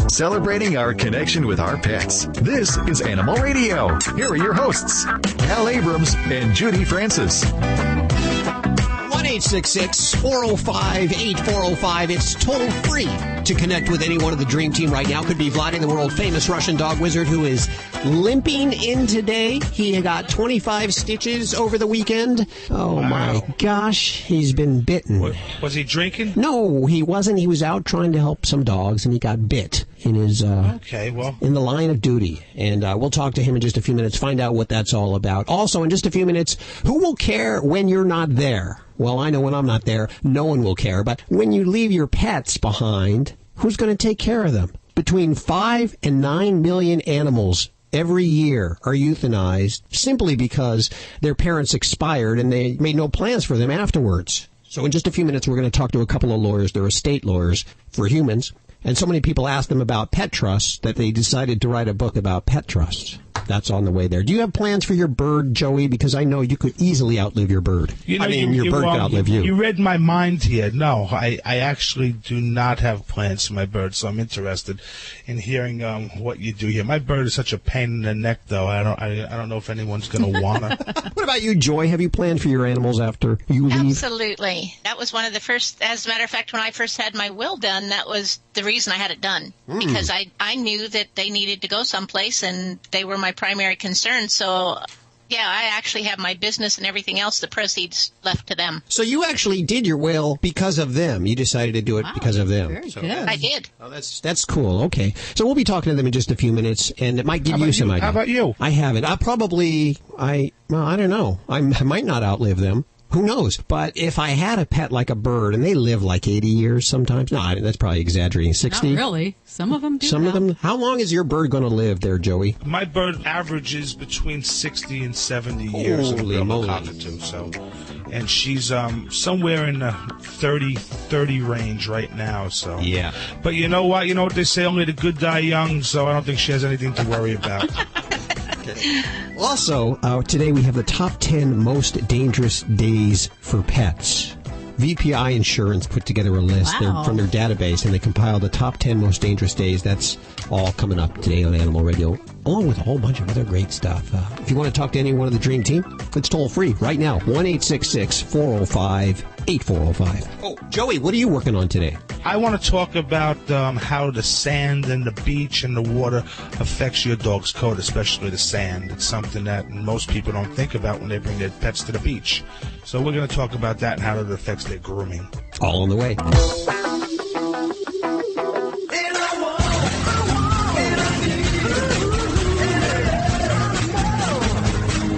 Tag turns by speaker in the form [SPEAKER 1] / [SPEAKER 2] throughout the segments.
[SPEAKER 1] celebrating our connection with our pets. This is Animal Radio. Here are your hosts, Hal Abrams and Judy Francis.
[SPEAKER 2] 1-866-405-8405. It's toll free to connect with any one of the Dream Team right now. Could be Vladdy, the world-famous Russian dog wizard, who is limping in today. He got 25 stitches over the weekend. Oh, wow. My gosh. He's been bitten.
[SPEAKER 3] Was he drinking?
[SPEAKER 2] No, he wasn't. He was out trying to help some dogs, and he got bit in his in the line of duty. And we'll talk to him in just a few minutes, find out what that's all about. Also, in just a few minutes, who will care when you're not there? Well, I know when I'm not there, no one will care. But when you leave your pets behind, who's going to take care of them? Between 5 and 9 million animals every year are euthanized simply because their parents expired and they made no plans for them afterwards. So in just a few minutes, we're going to talk to a couple of lawyers. They're estate lawyers for humans. And so many people asked them about pet trusts that they decided to write a book about pet trusts. That's on the way there. Do you have plans for your bird, Joey? Because I know you could easily outlive your bird. Your bird could outlive you.
[SPEAKER 3] You read my mind here. No, I actually do not have plans for my bird, so I'm interested in hearing what you do here. My bird is such a pain in the neck, though. I don't know if anyone's going to want to.
[SPEAKER 2] What about you, Joy? Have you planned for your animals after you leave?
[SPEAKER 4] Absolutely. That was one of the first, as a matter of fact, when I first had my will done, that was the reason I had it done. Because I knew that they needed to go someplace, and they were my primary concern. So, yeah, I actually have my business and everything else, the proceeds left to them.
[SPEAKER 2] So you actually did your will because of them. You decided to do it because of them.
[SPEAKER 4] Very good. I did.
[SPEAKER 2] Oh, that's cool. Okay. So we'll be talking to them in just a few minutes, and it might give you some ideas.
[SPEAKER 3] How about you?
[SPEAKER 2] I haven't. I don't know. I might not outlive them. Who knows? But if I had a pet like a bird, and they live like 80 years sometimes. No, that's probably exaggerating. 60?
[SPEAKER 5] Not really. Some of them do.
[SPEAKER 2] Some of them. How long is your bird going to live there, Joey?
[SPEAKER 3] My bird averages between 60 and 70 years.
[SPEAKER 2] Holy moly.
[SPEAKER 3] Cockatoo, so, and she's somewhere in the 30 range right now. So
[SPEAKER 2] yeah.
[SPEAKER 3] But you know what? You know what they say? Only the good die young. So I don't think she has anything to worry about.
[SPEAKER 2] Also, today we have the top 10 most dangerous days for pets. VPI Insurance put together a list from their database, and they compiled the top 10 most dangerous days. That's all coming up today on Animal Radio, along with a whole bunch of other great stuff. If you want to talk to any one of the Dream Team, it's toll free right now, 1-866-405-8405. Oh, Joey, what are you working on today?
[SPEAKER 3] I want to talk about how the sand and the beach and the water affects your dog's coat, especially the sand. It's something that most people don't think about when they bring their pets to the beach. So we're going to talk about that and how it affects their grooming.
[SPEAKER 2] All on the way.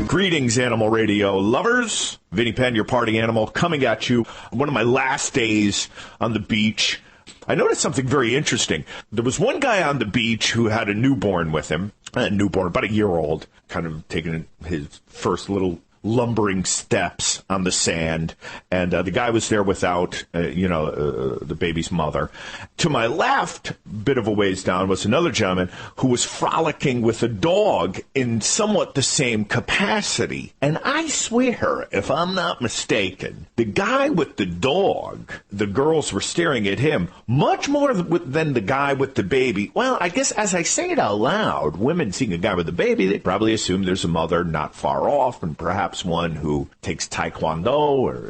[SPEAKER 6] Greetings, Animal Radio lovers. Vinny Penn, your party animal, coming at you. One of my last days on the beach, I noticed something very interesting. There was one guy on the beach who had a newborn with him, about a year old, kind of taking his first little lumbering steps on the sand, and the guy was there without, the baby's mother. To my left, bit of a ways down, was another gentleman who was frolicking with a dog in somewhat the same capacity. And I swear, if I'm not mistaken, the guy with the dog, the girls were staring at him much more than the guy with the baby. Well, I guess as I say it out loud, women seeing a guy with a baby, they probably assume there's a mother not far off, and perhaps one who takes Taekwondo, or,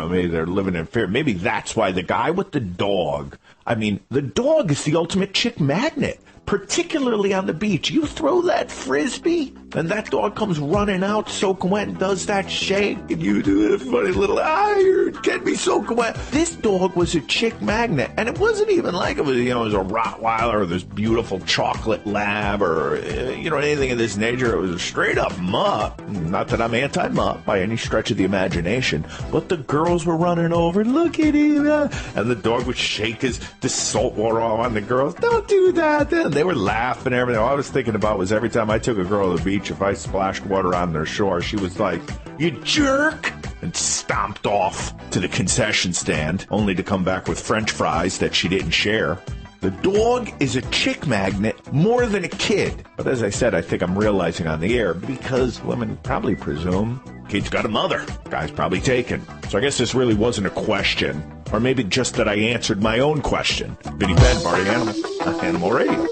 [SPEAKER 6] maybe they're living in fear. Maybe that's why the guy with the dog, the dog is the ultimate chick magnet, particularly on the beach. You throw that Frisbee, and that dog comes running out soaking wet and does that shake, and you do that funny little, you get me soaking wet. This dog was a chick magnet, and it wasn't even like it was, it was a Rottweiler or this beautiful chocolate lab or, anything of this nature. It was a straight up mutt. Not that I'm anti-mutt by any stretch of the imagination, but the girls were running over, look at him, and the dog would shake the salt water on the girls. Don't do that. They were laughing and everything. All I was thinking about was every time I took a girl to the beach, if I splashed water on their shore, she was like, you jerk, and stomped off to the concession stand, only to come back with French fries that she didn't share. The dog is a chick magnet more than a kid. But as I said, I think I'm realizing on the air, because women probably presume kid's got a mother. Guy's probably taken. So I guess this really wasn't a question. Or maybe just that I answered my own question. Vinny Penn, party animal. on Animal Radio.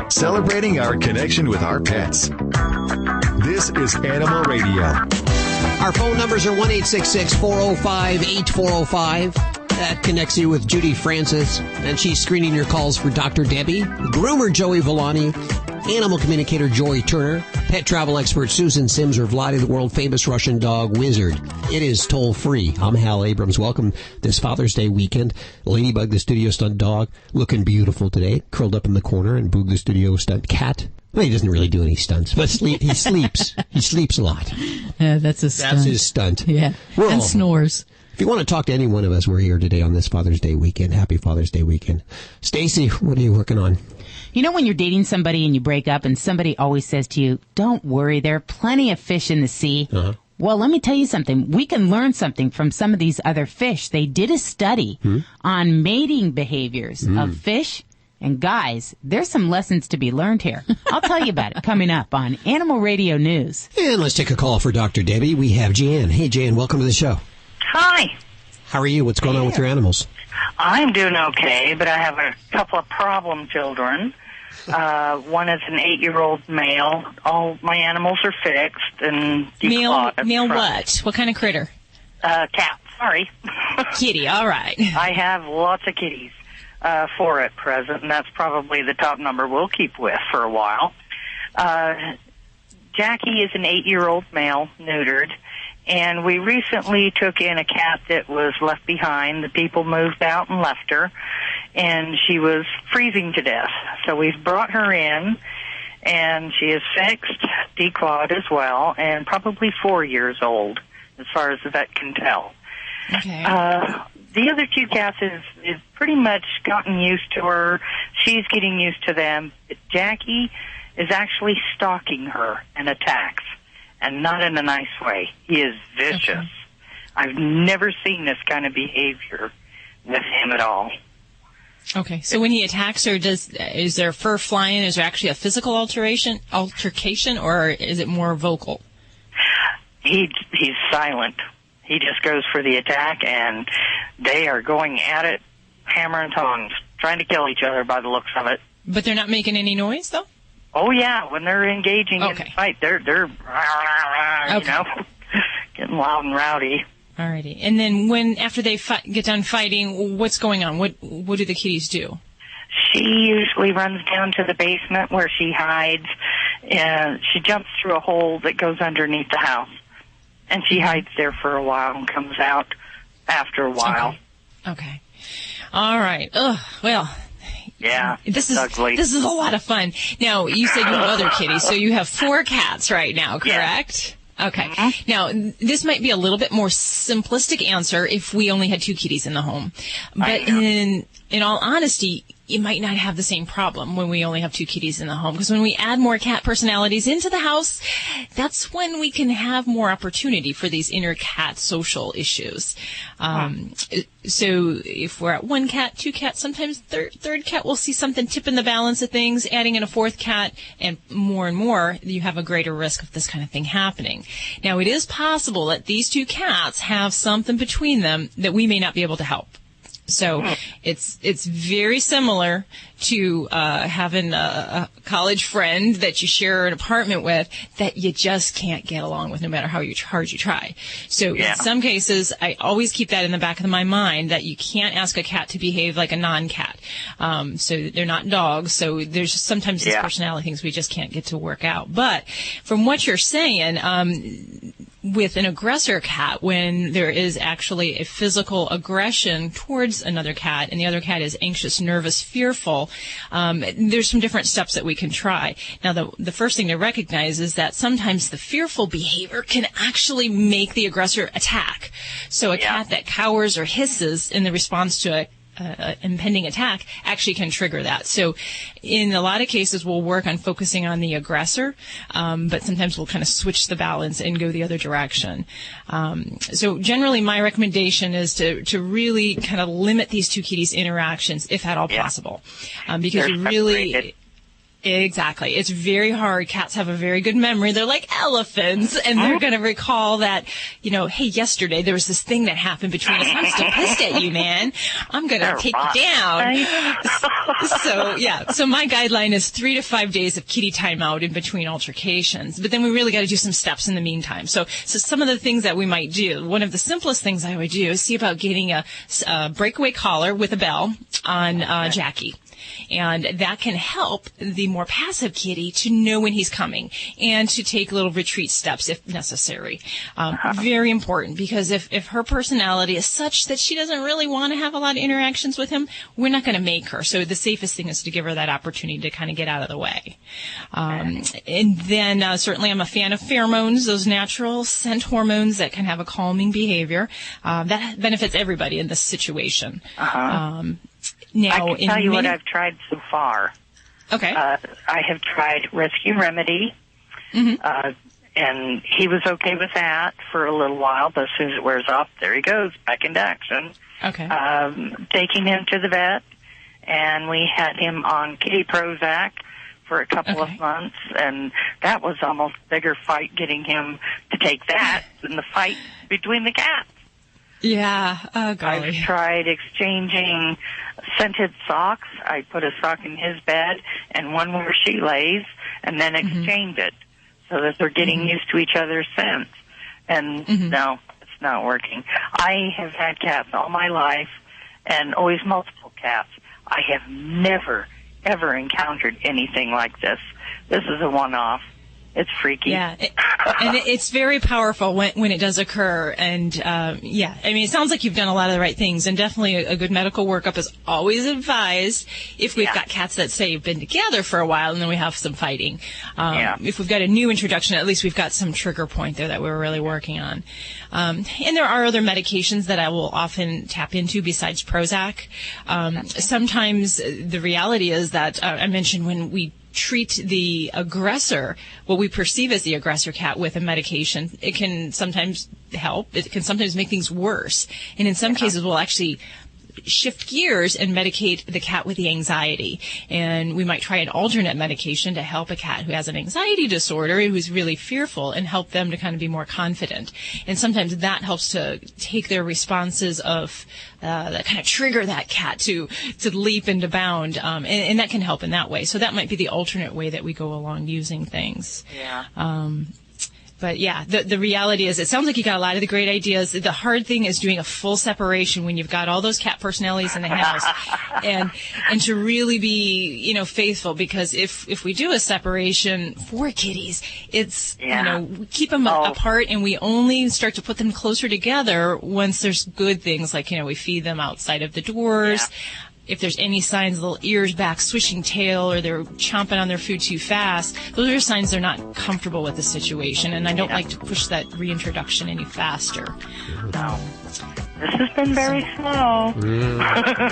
[SPEAKER 1] Celebrating our connection with our pets. This is Animal Radio.
[SPEAKER 2] Our phone numbers are 1-866-405-8405. That connects you with Judy Francis, and she's screening your calls for Dr. Debbie, groomer Joey Villani, animal communicator Joy Turner, pet travel expert Susan Sims, or Vladi, the world-famous Russian dog wizard. It is toll-free. I'm Hal Abrams. Welcome this Father's Day weekend. Ladybug, the studio stunt dog, looking beautiful today, curled up in the corner, and Boog, the studio stunt cat. Well, he doesn't really do any stunts, but he sleeps. He sleeps a lot.
[SPEAKER 5] Yeah, that's a stunt.
[SPEAKER 2] That's his stunt.
[SPEAKER 5] Yeah, and snores.
[SPEAKER 2] If you want to talk to any one of us, we're here today on this Father's Day weekend. Happy Father's Day weekend. Stacy, what are you working on?
[SPEAKER 7] You know when you're dating somebody and you break up and somebody always says to you, don't worry, there are plenty of fish in the sea. Uh-huh. Well, let me tell you something. We can learn something from some of these other fish. They did a study on mating behaviors of fish. And guys, there's some lessons to be learned here. I'll tell you about it coming up on Animal Radio News.
[SPEAKER 2] And let's take a call for Dr. Debbie. We have Jan. Hey, Jan, welcome to the show.
[SPEAKER 8] Hi.
[SPEAKER 2] How are you? What's going on with your animals?
[SPEAKER 8] I'm doing okay, but I have a couple of problem children. One is an 8-year-old male. All my animals are fixed and declawed.
[SPEAKER 5] Male what? What kind of critter?
[SPEAKER 8] Cat. Sorry.
[SPEAKER 5] Kitty, all right.
[SPEAKER 8] I have lots of kitties. 4 at present, and that's probably the top number we'll keep with for a while. Jackie is an 8-year-old male, neutered, and we recently took in a cat that was left behind. The people moved out and left her, and she was freezing to death. So we've brought her in, and she is fixed, declawed as well, and probably 4 years old, as far as the vet can tell.
[SPEAKER 5] Okay.
[SPEAKER 8] The other 2 cats is pretty much gotten used to her. She's getting used to them. But Jackie is actually stalking her and attacks, and not in a nice way. He is vicious. Okay. I've never seen this kind of behavior with him at all.
[SPEAKER 5] Okay, so when he attacks her, is there fur flying? Is there actually a physical altercation, or is it more vocal?
[SPEAKER 8] He's silent. He just goes for the attack, and they are going at it, hammer and tongs, trying to kill each other by the looks of it.
[SPEAKER 5] But they're not making any noise, though?
[SPEAKER 8] Oh, yeah. When they're engaging in the fight, they're getting loud and rowdy.
[SPEAKER 5] Alrighty. And then after they get done fighting, what's going on? What do the kitties do?
[SPEAKER 8] She usually runs down to the basement where she hides, and she jumps through a hole that goes underneath the house. And she hides there for a while and comes out after a while.
[SPEAKER 5] Okay. All right. Ugh. Well.
[SPEAKER 8] Yeah.
[SPEAKER 5] This is ugly. This is a lot of fun. Now, you said you have other kitties, so you have 4 cats right now, correct? Yeah. Okay. Mm-hmm. Now, this might be a little bit more simplistic answer if we only had 2 kitties in the home. But in all honesty, you might not have the same problem when we only have 2 kitties in the home. Because when we add more cat personalities into the house, that's when we can have more opportunity for these inner cat social issues. So if we're at 1 cat, 2 cats, sometimes third cat, we'll see something tipping the balance of things. Adding in a 4th cat, and more, you have a greater risk of this kind of thing happening. Now, it is possible that these 2 cats have something between them that we may not be able to help. So it's very similar to having a college friend that you share an apartment with that you just can't get along with no matter how hard you try. So in some cases, I always keep that in the back of my mind that you can't ask a cat to behave like a non-cat. So they're not dogs. So there's sometimes these personality things we just can't get to work out. But from what you're saying, with an aggressor cat, when there is actually a physical aggression towards another cat and the other cat is anxious, nervous, fearful, there's some different steps that we can try. Now, the first thing to recognize is that sometimes the fearful behavior can actually make the aggressor attack. So a cat that cowers or hisses in the response to impending attack actually can trigger that. So in a lot of cases, we'll work on focusing on the aggressor, but sometimes we'll kind of switch the balance and go the other direction. So generally, my recommendation is to really kind of limit these 2 kitties' interactions, if at all possible, because you really... Exactly. It's very hard. Cats have a very good memory. They're like elephants, and they're going to recall that, hey, yesterday there was this thing that happened between us. I'm still pissed at you, man. I'm going to take you down. So my guideline is 3 to 5 days of kitty time out in between altercations. But then we really got to do some steps in the meantime. So some of the things that we might do, one of the simplest things I would do is see about getting a breakaway collar with a bell on Jackie. And that can help the more passive kitty to know when he's coming and to take little retreat steps if necessary. Very important, because if her personality is such that she doesn't really want to have a lot of interactions with him, we're not going to make her. So the safest thing is to give her that opportunity to kind of get out of the way. And then certainly I'm a fan of pheromones, those natural scent hormones that can have a calming behavior. That benefits everybody in this situation. Now,
[SPEAKER 8] I can tell you what I've tried so far.
[SPEAKER 5] Okay.
[SPEAKER 8] I have tried Rescue Remedy, and he was okay with that for a little while, but as soon as it wears off, there he goes, back into action.
[SPEAKER 5] Okay.
[SPEAKER 8] Taking him to the vet, and we had him on kitty Prozac for a couple of months, and that was almost a bigger fight getting him to take that than the fight between the cats.
[SPEAKER 5] Yeah, golly.
[SPEAKER 8] I've tried exchanging scented socks. I put a sock in his bed and one where she lays, and then exchange it so that they're getting used to each other's scents. And no, it's not working. I have had cats all my life, and always multiple cats. I have never, ever encountered anything like this. This is a one-off. It's freaky.
[SPEAKER 5] Yeah, and it's very powerful when it does occur. And, it sounds like you've done a lot of the right things. And definitely a good medical workup is always advised if we've got cats that say have been together for a while and then we have some fighting. If we've got a new introduction, at least we've got some trigger point there that we're really working on. And there are other medications that I will often tap into besides Prozac. Sometimes the reality is that I mentioned when we treat the aggressor, what we perceive as the aggressor cat, with a medication, it can sometimes help. It can sometimes make things worse. And in some cases, we'll actually shift gears and medicate the cat with the anxiety. And we might try an alternate medication to help a cat who has an anxiety disorder, who's really fearful, and help them to kind of be more confident. And sometimes that helps to take their responses of that kind of trigger that cat to leap and to bound. And that can help in that way. So that might be the alternate way that we go along using things. But yeah, the reality is, it sounds like you got a lot of the great ideas. The hard thing is doing a full separation when you've got all those cat personalities in the house, and to really be, faithful, because if we do a separation for kitties, it's, we keep them apart, and we only start to put them closer together once there's good things, like, we feed them outside of the doors. If there's any signs, little ears back, swishing tail, or they're chomping on their food too fast, those are signs they're not comfortable with the situation, and I don't like to push that reintroduction any faster.
[SPEAKER 8] No. This has been very slow.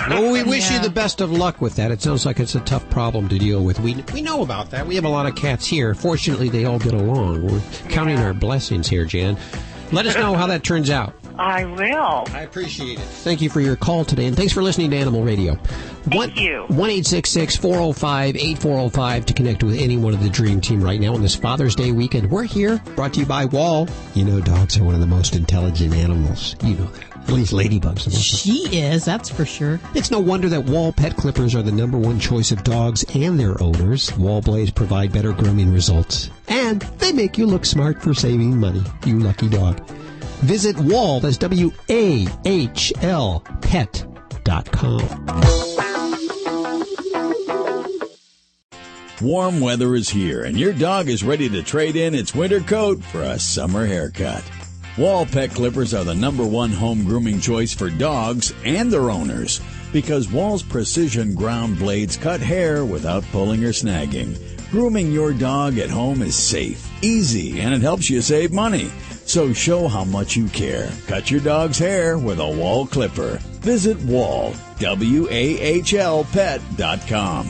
[SPEAKER 2] Well, we wish you the best of luck with that. It sounds like it's a tough problem to deal with. We know about that. We have a lot of cats here. Fortunately, they all get along. We're counting our blessings here, Jan. Let us know how that turns out.
[SPEAKER 8] I will.
[SPEAKER 2] I appreciate it. Thank you for your call today, and thanks for listening to Animal Radio.
[SPEAKER 8] Thank you.
[SPEAKER 2] 1-866-405-8405 to connect with anyone of the Dream Team right now on this Father's Day weekend. We're here, brought to you by Wall. Dogs are one of the most intelligent animals. You know that. At least ladybugs.
[SPEAKER 9] She is, that's for sure.
[SPEAKER 2] It's no wonder that Wall pet clippers are the #1 choice of dogs and their owners. Wall blades provide better grooming results, and they make you look smart for saving money, you lucky dog. Visit Wall, that's WAHL, pet.com.
[SPEAKER 10] Warm weather is here, and your dog is ready to trade in its winter coat for a summer haircut. Wall pet clippers are the #1 home grooming choice for dogs and their owners, because Wall's precision ground blades cut hair without pulling or snagging. Grooming your dog at home is safe, easy, and it helps you save money. So show how much you care. Cut your dog's hair with a Wall clipper. Visit Wall, WAHLpet.com.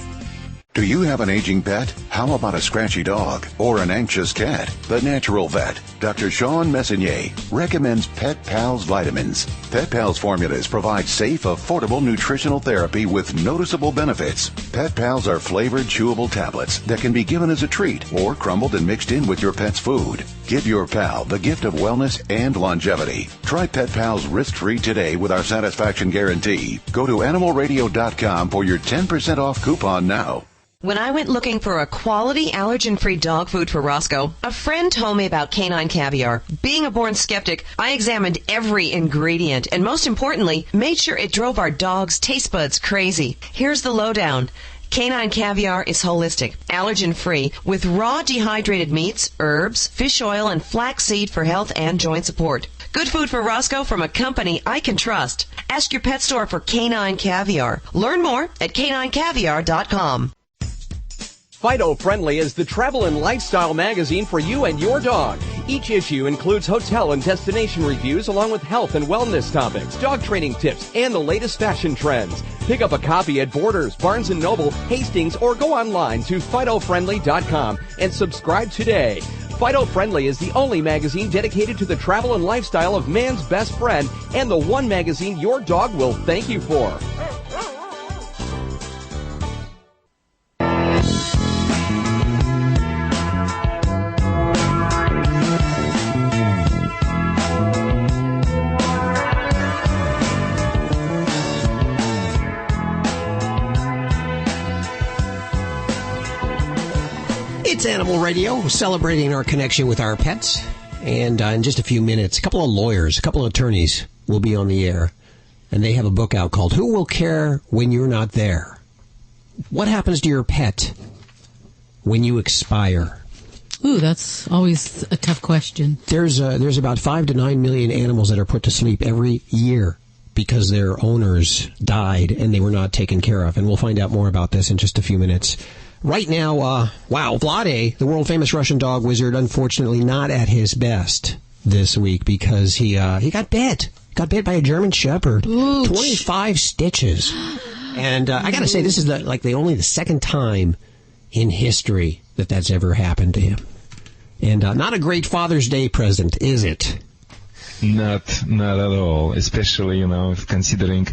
[SPEAKER 11] Do you have an aging pet? How about a scratchy dog or an anxious cat? The Natural Vet, Dr. Sean Messonnier, recommends Pet Pals vitamins. Pet Pals formulas provide safe, affordable nutritional therapy with noticeable benefits. Pet Pals are flavored, chewable tablets that can be given as a treat or crumbled and mixed in with your pet's food. Give your pal the gift of wellness and longevity. Try Pet Pals risk-free today with our satisfaction guarantee. Go to animalradio.com for your 10% off coupon now.
[SPEAKER 12] When I went looking for a quality allergen-free dog food for Roscoe, a friend told me about Canine Caviar. Being a born skeptic, I examined every ingredient and, most importantly, made sure it drove our dog's taste buds crazy. Here's the lowdown. Canine Caviar is holistic, allergen-free, with raw dehydrated meats, herbs, fish oil, and flaxseed for health and joint support. Good food for Roscoe from a company I can trust. Ask your pet store for Canine Caviar. Learn more at caninecaviar.com.
[SPEAKER 13] Fido Friendly is the travel and lifestyle magazine for you and your dog. Each issue includes hotel and destination reviews along with health and wellness topics, dog training tips, and the latest fashion trends. Pick up a copy at Borders, Barnes & Noble, Hastings, or go online to FidoFriendly.com and subscribe today. Fido Friendly is the only magazine dedicated to the travel and lifestyle of man's best friend and the one magazine your dog will thank you for.
[SPEAKER 2] It's Animal Radio, celebrating our connection with our pets. And in just a few minutes, a couple of lawyers, a couple of attorneys will be on the air. And they have a book out called Who Will Care When You're Not There? What happens to your pet when you expire?
[SPEAKER 9] Ooh, that's always a tough question.
[SPEAKER 2] There's about 5 to 9 million animals that are put to sleep every year because their owners died and they were not taken care of. And we'll find out more about this in just a few minutes. Right now, Vlade, the world-famous Russian dog wizard, unfortunately not at his best this week because he got bit. Got bit by a German Shepherd. Ooch. 25 stitches. And I got to say, this is only the second time in history that that's ever happened to him. And not a great Father's Day present, is it?
[SPEAKER 14] Not at all, especially, considering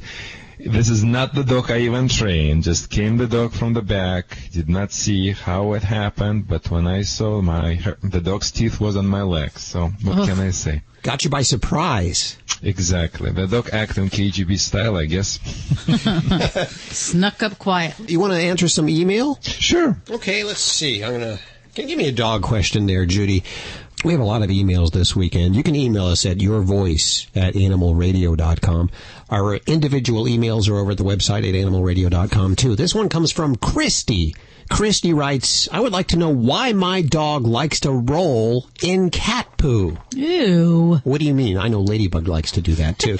[SPEAKER 14] this is not the dog I even trained. Just came the dog from the back, did not see how it happened, but when I saw the dog's teeth was on my legs. So what can I say?
[SPEAKER 2] Got you by surprise.
[SPEAKER 14] Exactly. The dog acted in KGB style, I guess.
[SPEAKER 9] Snuck up quiet.
[SPEAKER 2] You want to answer some email?
[SPEAKER 14] Sure.
[SPEAKER 2] Okay, let's see. Can you give me a dog question there, Judy? We have a lot of emails this weekend. You can email us at yourvoice@animalradio.com. Our individual emails are over at the website at animalradio.com, too. This one comes from Christy. Christy writes, I would like to know why my dog likes to roll in cat poo.
[SPEAKER 9] Ew.
[SPEAKER 2] What do you mean? I know Ladybug likes to do that, too.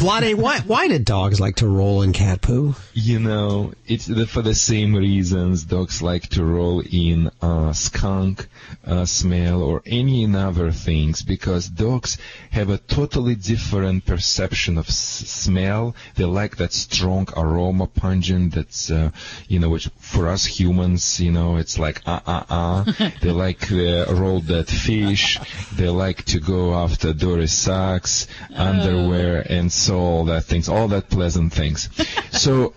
[SPEAKER 2] Vlade, why do dogs like to roll in cat poo?
[SPEAKER 14] It's for the same reasons dogs like to roll in skunk smell or any other things, because dogs have a totally different perception of smell. They like that strong aroma, pungent, that's, which for us humans, it's like, They like rolled dead fish. They like to go after dirty socks, underwear, and so all that things, all that pleasant things. So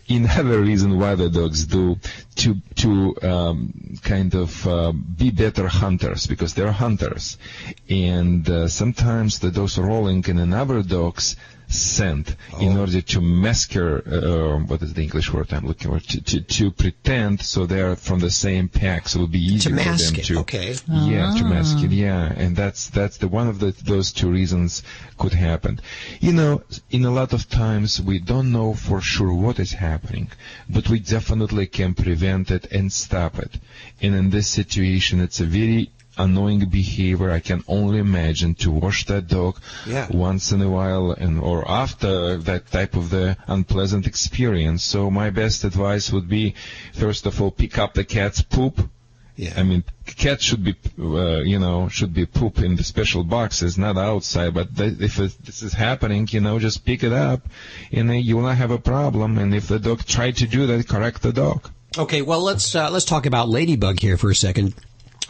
[SPEAKER 14] another reason why the dogs do to be better hunters, because they're hunters, and sometimes the dogs are rolling in another dog's scent in order to masker, what is the English word I'm looking for, to pretend so they're from the same pack, so it'll be easier for them to mask it, and that's the one of those two reasons could happen. In a lot of times we don't know for sure what is happening, but we definitely can prevent it and stop it. And in this situation, it's a very annoying behavior. I can only imagine to wash that dog once in a while or after that type of the unpleasant experience. So my best advice would be, first of all, pick up the cat's poop. Yeah. I mean, cats should be, should be poop in the special boxes, not outside. But if this is happening, just pick it up, and you will not have a problem. And if the dog tried to do that, correct the dog.
[SPEAKER 2] Okay, well, let's talk about Ladybug here for a second.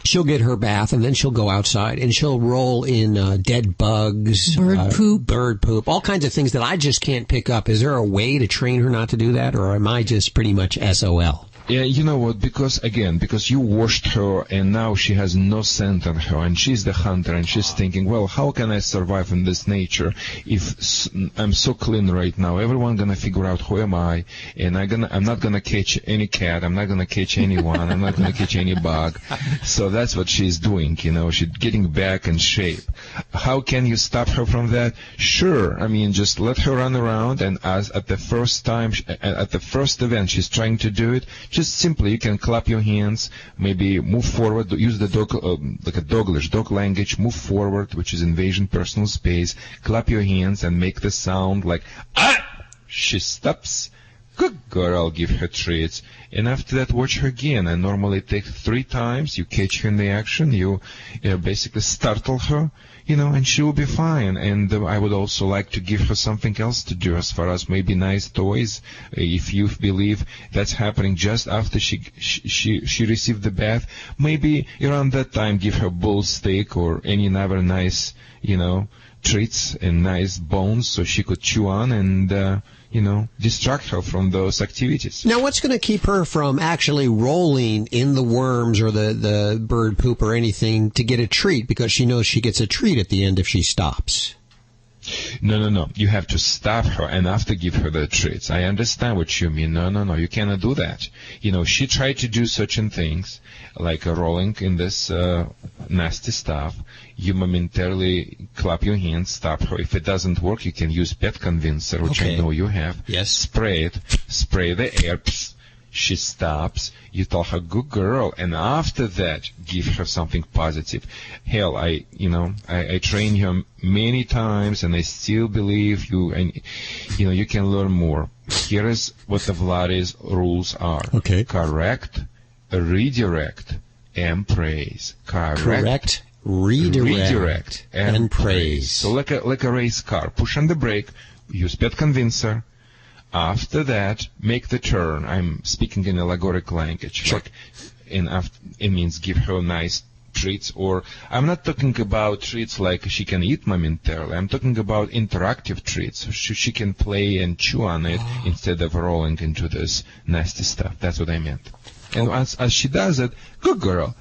[SPEAKER 2] She'll get her bath, and then she'll go outside, and she'll roll in dead bugs, bird poop, all kinds of things that I just can't pick up. Is there a way to train her not to do that, or am I just pretty much SOL?
[SPEAKER 14] Yeah, you know what? Because you washed her, and now she has no scent on her, and she's the hunter, and she's thinking, well, how can I survive in this nature if I'm so clean right now? Everyone gonna figure out who am I, and I'm not gonna catch any cat, I'm not gonna catch anyone, I'm not gonna catch any bug. So that's what she's doing, she's getting back in shape. How can you stop her from that? Sure, I mean, just let her run around, and as at the first event she's trying to do it, just simply, you can clap your hands, maybe move forward, use the dog, like a dog language, move forward, which is invasion personal space, clap your hands and make the sound like, ah! She stops. Good girl, give her treats. And after that, watch her again. And normally it takes 3 times. You catch her in the action. You basically startle her, and she will be fine. And I would also like to give her something else to do as far as maybe nice toys. If you believe that's happening just after she received the bath, maybe around that time give her bull steak or any other nice, treats and nice bones so she could chew on and, distract her from those activities.
[SPEAKER 2] Now, what's going to keep her from actually rolling in the worms or the bird poop or anything to get a treat, because she knows she gets a treat at the end if she stops?
[SPEAKER 14] No. You have to stop her and after give her the treats. I understand what you mean. No. You cannot do that. She tried to do certain things, like rolling in this nasty stuff. You momentarily clap your hands, stop her. If it doesn't work, you can use Pet Convincer, which I know you have.
[SPEAKER 2] Yes.
[SPEAKER 14] Spray the air. Psst. She stops. You tell her, good girl, and after that, give her something positive. Hell, I train her many times, and I still believe you, and you can learn more. Here is what the Vladis rules are.
[SPEAKER 2] Okay.
[SPEAKER 14] Correct, redirect, and praise.
[SPEAKER 2] Correct, redirect, and praise.
[SPEAKER 14] So like a race car, push on the brake, use Pet Convincer. After that, make the turn. I'm speaking in allegoric language.
[SPEAKER 2] Sure.
[SPEAKER 14] It means give her nice treats, or I'm not talking about treats like she can eat momentarily. I'm talking about interactive treats. She can play and chew on it instead of rolling into this nasty stuff. That's what I meant. And as she does it, good girl.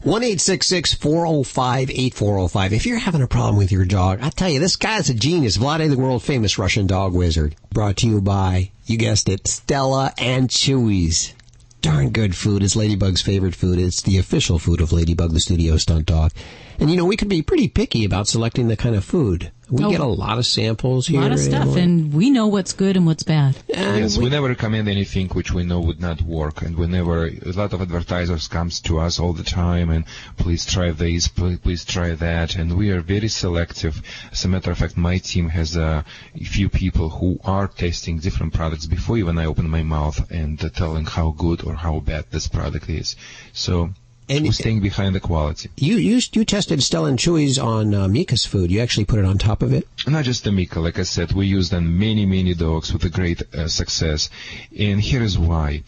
[SPEAKER 2] 1-866-405-8405. If you're having a problem with your dog, I tell you, this guy's a genius. Vlade, the world-famous Russian dog wizard. Brought to you by, you guessed it, Stella and Chewy's. Darn good food. It's Ladybug's favorite food. It's the official food of Ladybug, the studio stunt dog. And, we could be pretty picky about selecting the kind of food. We get a lot of samples here.
[SPEAKER 9] A lot of stuff, and we know what's good and what's bad.
[SPEAKER 14] Yes, we never recommend anything which we know would not work, and a lot of advertisers comes to us all the time, and please try this, please try that, and we are very selective. As a matter of fact, my team has a few people who are testing different products before even I open my mouth and telling how good or how bad this product is. So we're staying behind the quality.
[SPEAKER 2] You tested Stella and Chewy's on Mika's food. You actually put it on top of it?
[SPEAKER 14] Not just the Mika. Like I said, we used on many dogs with a great success. And here is why.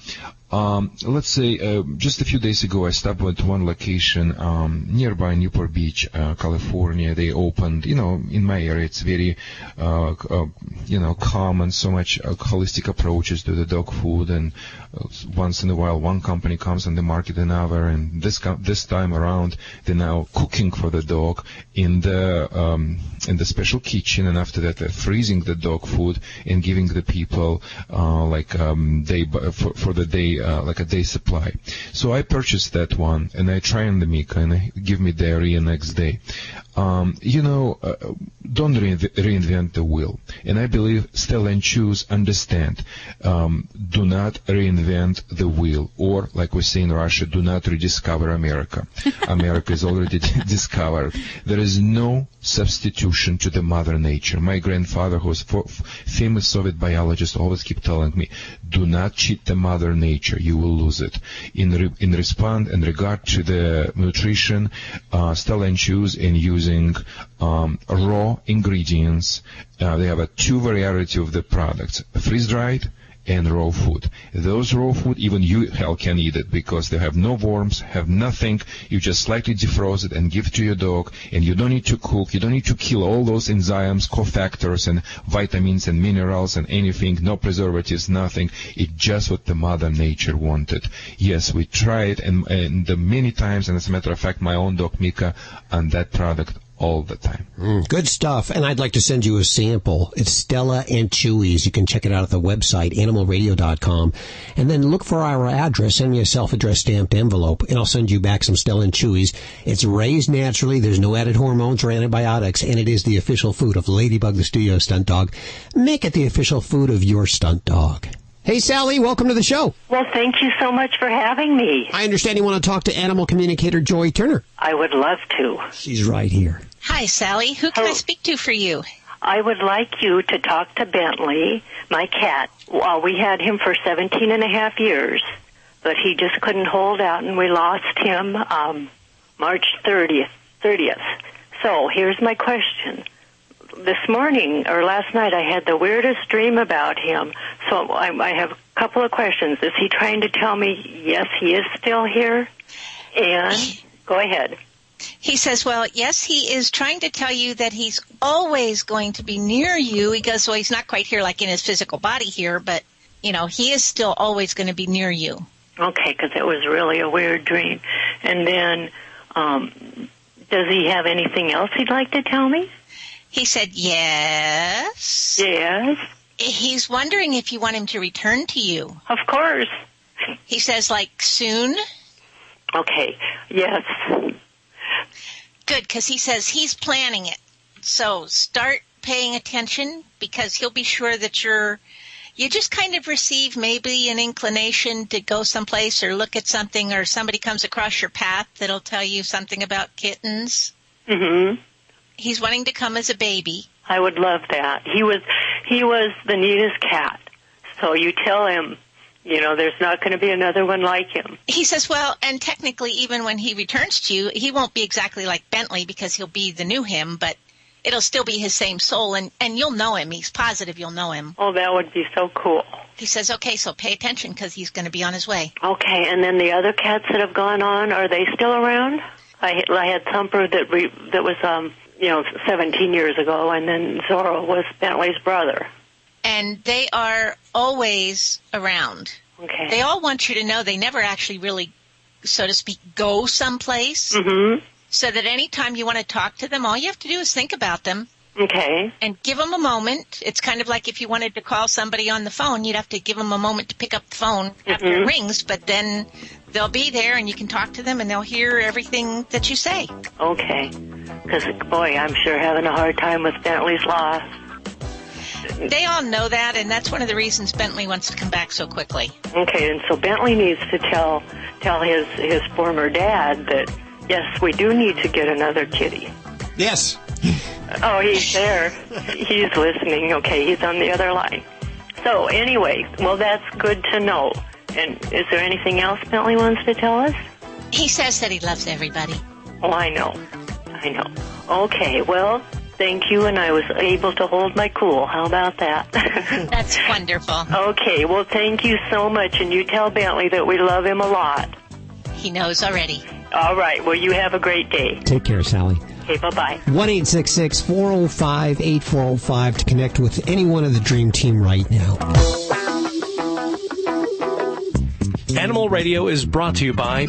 [SPEAKER 14] Let's say just a few days ago I stopped at one location nearby Newport Beach, California. They opened, in my area it's very common, so much holistic approaches to the dog food, and once in a while one company comes on the market, another, and this time around they're now cooking for the dog in the special kitchen, and after that they're freezing the dog food and giving the people for the day, like a day supply. So I purchased that one, and I try on the Mika, and I give me diarrhea next day. Don't reinvent the wheel. And I believe Stella and Chewy's understand. Do not reinvent the wheel, or, like we say in Russia, do not rediscover America. America is already discovered. There is no substitution to the mother nature. My grandfather, who was famous Soviet biologist, always kept telling me, do not cheat the mother nature. You will lose it. In regard to the nutrition, Stella and Chewy's in using raw ingredients. They have a two variety of the products, freeze-dried and raw food. Those raw food, even you, hell, can eat it because they have no worms, have nothing. You just slightly defrost it and give it to your dog, and you don't need to cook. You don't need to kill all those enzymes, cofactors, and vitamins and minerals and anything. No preservatives, nothing. It's just what the Mother Nature wanted. Yes, we tried, and many times, and as a matter of fact, my own dog Mika on that product all the time.
[SPEAKER 2] Good stuff. And I'd like to send you a sample. It's Stella and Chewy's. You can check it out at the website, animalradio.com. And then look for our address. Send me a self-addressed stamped envelope, and I'll send you back some Stella and Chewy's. It's raised naturally. There's no added hormones or antibiotics, and it is the official food of Ladybug, the studio stunt dog. Make it the official food of your stunt dog. Hey, Sally, welcome to the show.
[SPEAKER 15] Well, thank you so much for having me.
[SPEAKER 2] I understand you want to talk to animal communicator Joy Turner.
[SPEAKER 15] I would love to.
[SPEAKER 2] She's right here.
[SPEAKER 4] Hi, Sally. Who can I speak to for you?
[SPEAKER 15] I would like you to talk to Bentley, my cat. Well, we had him for 17 and a half years, but he just couldn't hold out, and we lost him March 30th. So here's my question. This morning, or last night, I had the weirdest dream about him. So I have a couple of questions. Is he trying to tell me, yes, he is still here? And go ahead.
[SPEAKER 4] He says, well, yes, he is trying to tell you that he's always going to be near you. He goes, well, he's not quite here like in his physical body here, but, you know, he is still always going to be near you.
[SPEAKER 15] Okay, because it was really a weird dream. And then, does he have anything else he'd like to tell me?
[SPEAKER 4] He said, yes.
[SPEAKER 15] Yes.
[SPEAKER 4] He's wondering if you want him to return to you.
[SPEAKER 15] Of course.
[SPEAKER 4] He says, like, soon?
[SPEAKER 15] Okay, yes.
[SPEAKER 4] Good, because he says he's planning it. So start paying attention, because he'll be sure that you just kind of receive maybe an inclination to go someplace or look at something, or somebody comes across your path that'll tell you something about kittens.
[SPEAKER 15] Mm-hmm.
[SPEAKER 4] He's wanting to come as a baby.
[SPEAKER 15] I would love that. He was the neatest cat. So you tell him, you know, there's not going to be another one like him.
[SPEAKER 4] He says, well, and technically even when he returns to you, he won't be exactly like Bentley because he'll be the new him, but it'll still be his same soul, and you'll know him. He's positive you'll know him.
[SPEAKER 15] Oh, that would be so cool.
[SPEAKER 4] He says, okay, so pay attention because he's going to be on his way.
[SPEAKER 15] Okay, and then the other cats that have gone on, are they still around? I had Thumper that was 17 years ago, and then Zorro was Bentley's brother.
[SPEAKER 4] And they are always around.
[SPEAKER 15] Okay.
[SPEAKER 4] They all want you to know they never actually really, so to speak, go someplace.
[SPEAKER 15] Mm-hmm.
[SPEAKER 4] So that any time you want to talk to them, all you have to do is think about them.
[SPEAKER 15] Okay.
[SPEAKER 4] And give them a moment. It's kind of like if you wanted to call somebody on the phone, you'd have to give them a moment to pick up the phone after it rings, but then they'll be there and you can talk to them and they'll hear everything that you say.
[SPEAKER 15] Okay. Because, boy, I'm sure having a hard time with Bentley's loss.
[SPEAKER 4] They all know that, and that's one of the reasons Bentley wants to come back so quickly.
[SPEAKER 15] Okay, and so Bentley needs to tell his former dad that, yes, we do need to get another kitty.
[SPEAKER 2] Yes.
[SPEAKER 15] Oh, he's there. He's listening. Okay, he's on the other line. So, anyway, well, that's good to know. And is there anything else Bentley wants to tell us?
[SPEAKER 4] He says that he loves everybody.
[SPEAKER 15] Oh, I know. Okay, well, thank you, and I was able to hold my cool. How about that?
[SPEAKER 4] That's wonderful.
[SPEAKER 15] Okay, well, thank you so much, and you tell Bentley that we love him a lot.
[SPEAKER 4] He knows already.
[SPEAKER 15] All right, well, you have a great day.
[SPEAKER 2] Take care, Sally.
[SPEAKER 15] Okay, bye-bye.
[SPEAKER 2] 1-866-405-8405 to connect with anyone of the Dream Team right now.
[SPEAKER 16] Animal Radio is brought to you by...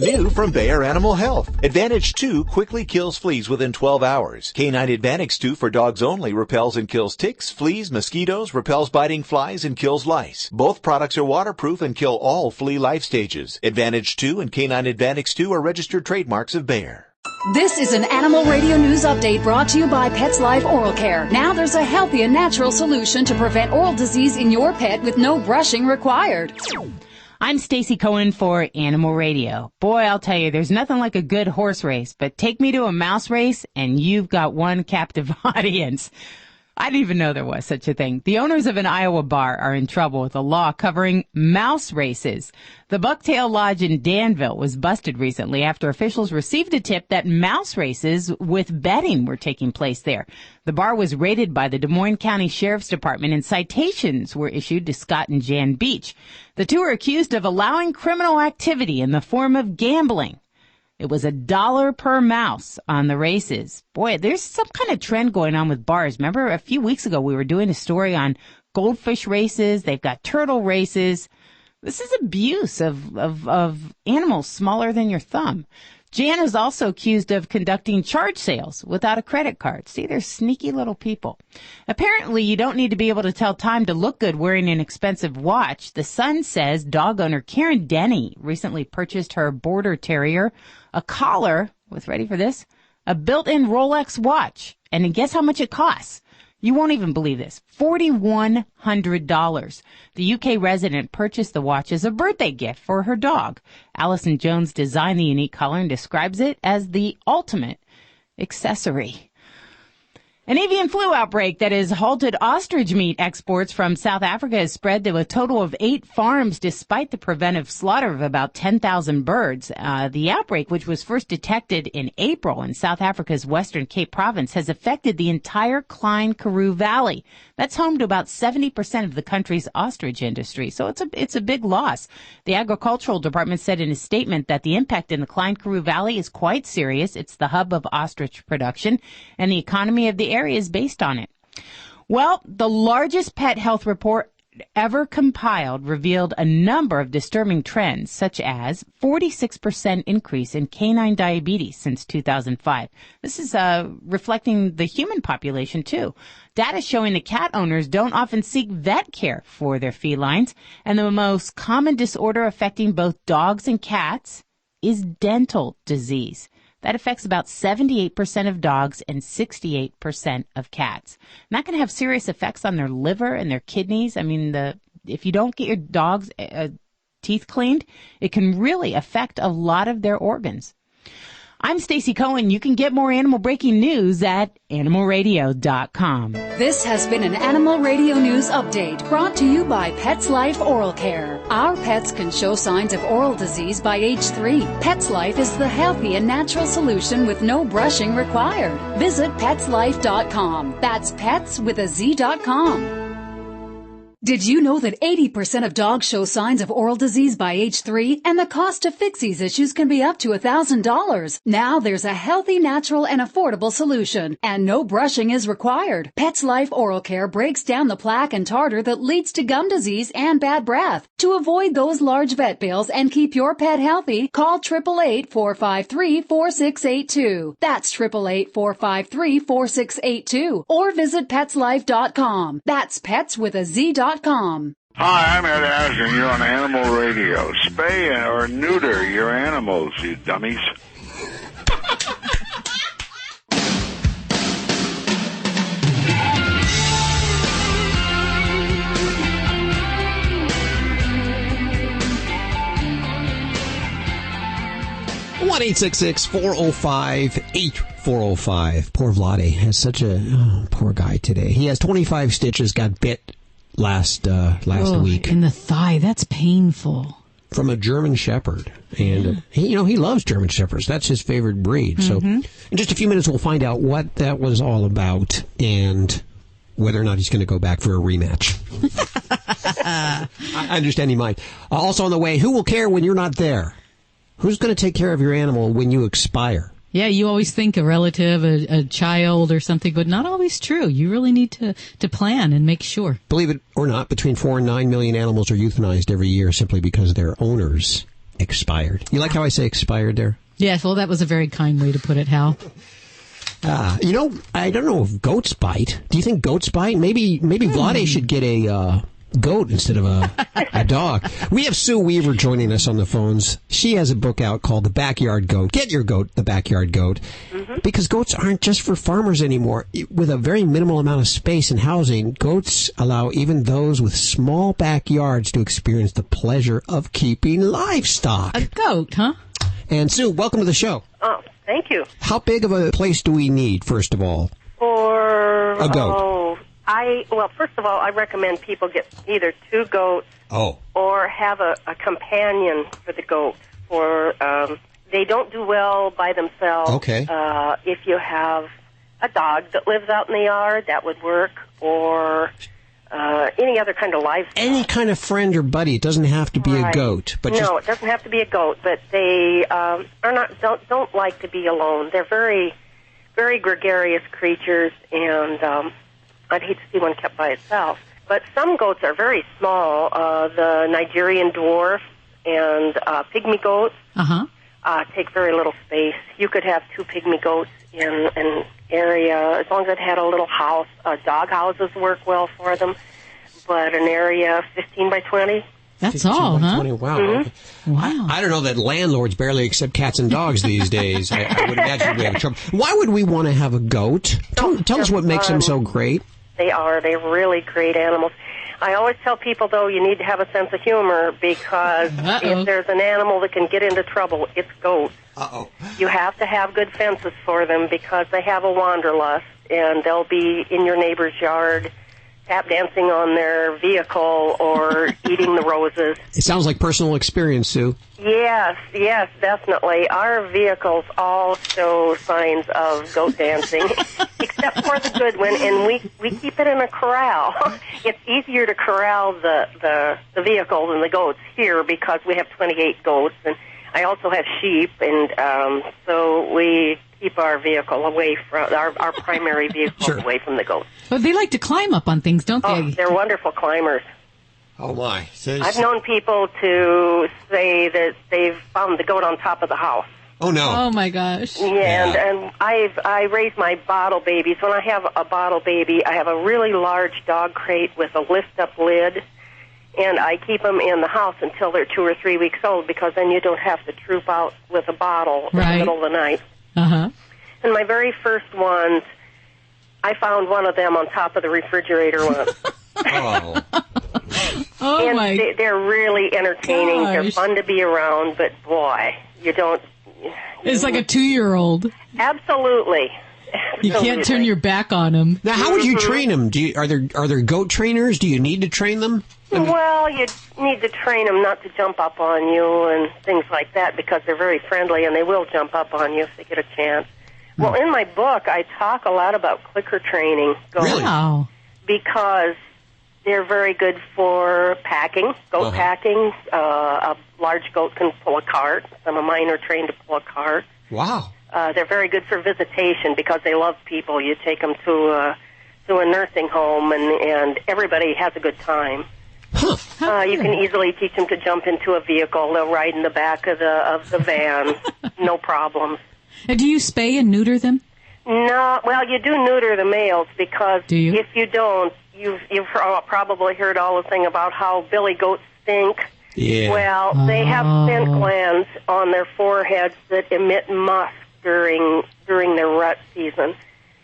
[SPEAKER 17] New from Bayer Animal Health. Advantage 2 quickly kills fleas within 12 hours. Canine Advantage 2 for dogs only repels and kills ticks, fleas, mosquitoes, repels biting flies, and kills lice. Both products are waterproof and kill all flea life stages. Advantage 2 and Canine Advantage 2 are registered trademarks of Bayer.
[SPEAKER 18] This is an Animal Radio News Update brought to you by Pets Life Oral Care. Now there's a healthy and natural solution to prevent oral disease in your pet with no brushing required.
[SPEAKER 7] I'm Stacy Cohen for Animal Radio. Boy, I'll tell you, there's nothing like a good horse race, but take me to a mouse race and you've got one captive audience. I didn't even know there was such a thing. The owners of an Iowa bar are in trouble with a law covering mouse races. The Bucktail Lodge in Danville was busted recently after officials received a tip that mouse races with betting were taking place there. The bar was raided by the Des Moines County Sheriff's Department and citations were issued to Scott and Jan Beach. The two are accused of allowing criminal activity in the form of gambling. It was $1 per mouse on the races. Boy, there's some kind of trend going on with bars. Remember a few weeks ago we were doing a story on goldfish races. They've got turtle races. This is abuse of animals smaller than your thumb. Jan is also accused of conducting charge sales without a credit card. See, they're sneaky little people. Apparently, you don't need to be able to tell time to look good wearing an expensive watch. The Sun says dog owner Karen Denny recently purchased her Border Terrier a collar with, ready for this, a built-in Rolex watch. And guess how much it costs? You won't even believe this. $4,100. The UK resident purchased the watch as a birthday gift for her dog. Alison Jones designed the unique collar and describes it as the ultimate accessory. An avian flu outbreak that has halted ostrich meat exports from South Africa has spread to a total of 8 farms despite the preventive slaughter of about 10,000 birds. The outbreak, which was first detected in April in South Africa's Western Cape province, has affected the entire Klein Karoo Valley. That's home to about 70% of the country's ostrich industry. So it's a big loss. The agricultural department said in a statement that the impact in the Klein Karoo Valley is quite serious. It's the hub of ostrich production, and the economy of the area is based on it. Well, the largest pet health report ever compiled revealed a number of disturbing trends, such as 46% increase in canine diabetes since 2005. This is reflecting the human population, too. Data showing that cat owners don't often seek vet care for their felines, and the most common disorder affecting both dogs and cats is dental disease. That affects about 78% of dogs and 68% of cats. And that can have serious effects on their liver and their kidneys. I mean, if you don't get your dog's teeth cleaned, it can really affect a lot of their organs. I'm Stacey Cohen. You can get more animal breaking news at animalradio.com.
[SPEAKER 18] This has been an Animal Radio News Update brought to you by Pets Life Oral Care. Our pets can show signs of oral disease by age 3. Pets Life is the healthy and natural solution with no brushing required. Visit petslife.com. That's pets with a Z.com. Did you know that 80% of dogs show signs of oral disease by age 3, and the cost to fix these issues can be up to $1,000? Now there's a healthy, natural, and affordable solution, and no brushing is required. Pets Life Oral Care breaks down the plaque and tartar that leads to gum disease and bad breath. To avoid those large vet bills and keep your pet healthy, call 888-453-4682. That's 888-453-4682. Or visit petslife.com. That's pets with a Z.com.
[SPEAKER 19] Hi, I'm Ed Asner. You're on Animal Radio. Spay or neuter your animals, you dummies.
[SPEAKER 2] One 866-405-8405. Poor Vlade has such a poor guy today. He has 25 stitches. Got bit last week
[SPEAKER 9] in the thigh. That's painful.
[SPEAKER 2] From a German Shepherd, and he loves German Shepherds. That's his favorite breed. So, in just a few minutes, we'll find out what that was all about and whether or not he's going to go back for a rematch. I understand he might. Also on the way, who will care when you're not there? Who's going to take care of your animal when you expire?
[SPEAKER 9] Yeah, you always think a relative, a child or something, but not always true. You really need to plan and make sure.
[SPEAKER 2] Believe it or not, between 4 and 9 million animals are euthanized every year simply because their owners expired. You like how I say expired there?
[SPEAKER 9] Yes, well, that was a very kind way to put it, Hal.
[SPEAKER 2] I don't know if goats bite. Do you think goats bite? Maybe Vlade should get a goat instead of a dog. We have Sue Weaver joining us on the phones. She has a book out called The Backyard Goat. Get your goat, The Backyard Goat. Because goats aren't just for farmers anymore. With a very minimal amount of space and housing, goats allow even those with small backyards to experience the pleasure of keeping livestock.
[SPEAKER 9] A goat, huh?
[SPEAKER 2] And Sue, welcome to the show.
[SPEAKER 20] Oh, thank you.
[SPEAKER 2] How big of a place do we need, first of all?
[SPEAKER 20] For
[SPEAKER 2] a goat.
[SPEAKER 20] First of all, I recommend people get either 2 goats or have a companion for the goat. They don't do well by themselves.
[SPEAKER 2] Okay.
[SPEAKER 20] If you have a dog that lives out in the yard, that would work, or any other kind of livestock.
[SPEAKER 2] Any kind of friend or buddy. It doesn't have to be a goat. But
[SPEAKER 20] no, it doesn't have to be a goat. But they don't like to be alone. They're very, very gregarious creatures, and I'd hate to see one kept by itself. But some goats are very small. The Nigerian dwarf and pygmy goats take very little space. You could have 2 pygmy goats in an area, as long as it had a little house. Dog houses work well for them, but an area 15 by 20.
[SPEAKER 9] That's all, huh?
[SPEAKER 2] 20, wow.
[SPEAKER 20] Mm-hmm.
[SPEAKER 9] Wow.
[SPEAKER 2] I don't know that landlords barely accept cats and dogs these days. I would imagine we have trouble. Why would we want to have a goat? Tell us what makes them so great.
[SPEAKER 20] They're really great animals. I always tell people, though, you need to have a sense of humor, because if there's an animal that can get into trouble, it's goats. You have to have good fences for them, because they have a wanderlust, and they'll be in your neighbor's yard tap dancing on their vehicle or eating the roses.
[SPEAKER 2] It sounds like personal experience, Sue.
[SPEAKER 20] Yes, definitely. Our vehicles all show signs of goat dancing, except for the good one, and we keep it in a corral. It's easier to corral the vehicle than the goats here, because we have 28 goats, and I also have sheep, and so we keep our vehicle away from our primary vehicle away from the goats.
[SPEAKER 9] But they like to climb up on things, don't they?
[SPEAKER 20] Oh, they're wonderful climbers.
[SPEAKER 2] Oh, my.
[SPEAKER 20] I've known people to say that they've found the goat on top of the house.
[SPEAKER 2] Oh, no.
[SPEAKER 9] Oh, my gosh.
[SPEAKER 20] Yeah, and I raise my bottle babies. When I have a bottle baby, I have a really large dog crate with a lift-up lid, and I keep them in the house until they're 2 or 3 weeks old, because then you don't have to troop out with a bottle in the middle of the night. And my very first ones, I found one of them on top of the refrigerator once. And they're really entertaining.
[SPEAKER 9] Gosh.
[SPEAKER 20] They're fun to be around, but boy, you don't...
[SPEAKER 9] It's like a 2-year-old.
[SPEAKER 20] Absolutely.
[SPEAKER 9] You can't turn your back on them.
[SPEAKER 2] Now, how would you train them? Are there goat trainers? Do you need to train them?
[SPEAKER 20] Well, you need to train them not to jump up on you and things like that, because they're very friendly and they will jump up on you if they get a chance. Well, in my book, I talk a lot about clicker training.
[SPEAKER 9] Wow.
[SPEAKER 20] Because they're very good for packing, goat packing. A large goat can pull a cart. Some of mine are trained to pull a cart.
[SPEAKER 2] Wow.
[SPEAKER 20] They're very good for visitation, because they love people. You take them to a nursing home, and everybody has a good time. You can easily teach them to jump into a vehicle. They'll ride in the back of the van, no problems.
[SPEAKER 9] And do you spay and neuter them?
[SPEAKER 20] No, well, you do neuter the males, because if you don't, you've probably heard all the thing about how billy goats stink.
[SPEAKER 2] Yeah.
[SPEAKER 20] Well, they have scent glands on their foreheads that emit musk during their rut season.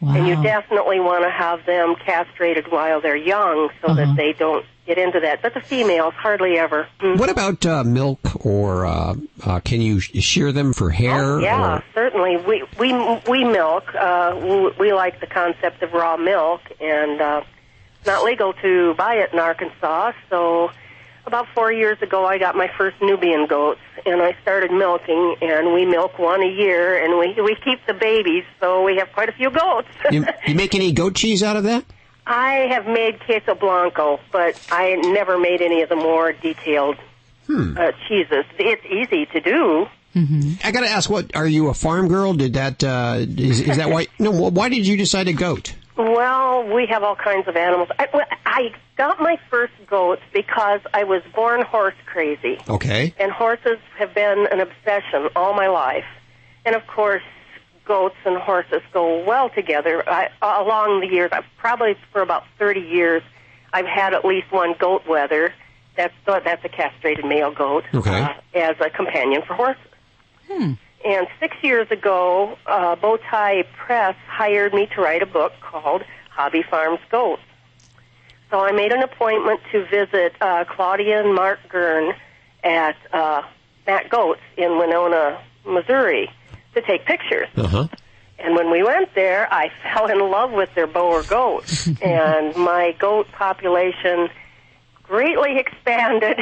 [SPEAKER 20] Wow. And you definitely want to have them castrated while they're young, so that they don't get into that. But the females, hardly ever.
[SPEAKER 2] What about milk, or can you shear them for hair?
[SPEAKER 20] Yeah, certainly. We milk. We like the concept of raw milk, and it's not legal to buy it in Arkansas. So about 4 years ago, I got my first Nubian goats, and I started milking, and we milk one a year, and we keep the babies, so we have quite a few goats.
[SPEAKER 2] You make any goat cheese out of that?
[SPEAKER 20] I have made queso blanco, but I never made any of the more detailed cheeses. It's easy to do.
[SPEAKER 2] I got to ask, what are you, a farm girl? Did that is that why? No, why did you decide a goat?
[SPEAKER 20] Well, we have all kinds of animals. I got my first goats because I was born horse crazy.
[SPEAKER 2] Okay.
[SPEAKER 20] And horses have been an obsession all my life. And of course, goats and horses go well together. Along the years, probably for about 30 years, I've had at least one goat wether. That's a castrated male goat.
[SPEAKER 2] Okay.
[SPEAKER 20] As a companion for horses. And 6 years ago, Bowtie Press hired me to write a book called Hobby Farms Goats. So I made an appointment to visit Claudia and Mark Gurn at Matt Goats in Winona, Missouri, to take pictures. And when we went there, I fell in love with their Boer goats. And my goat population greatly expanded.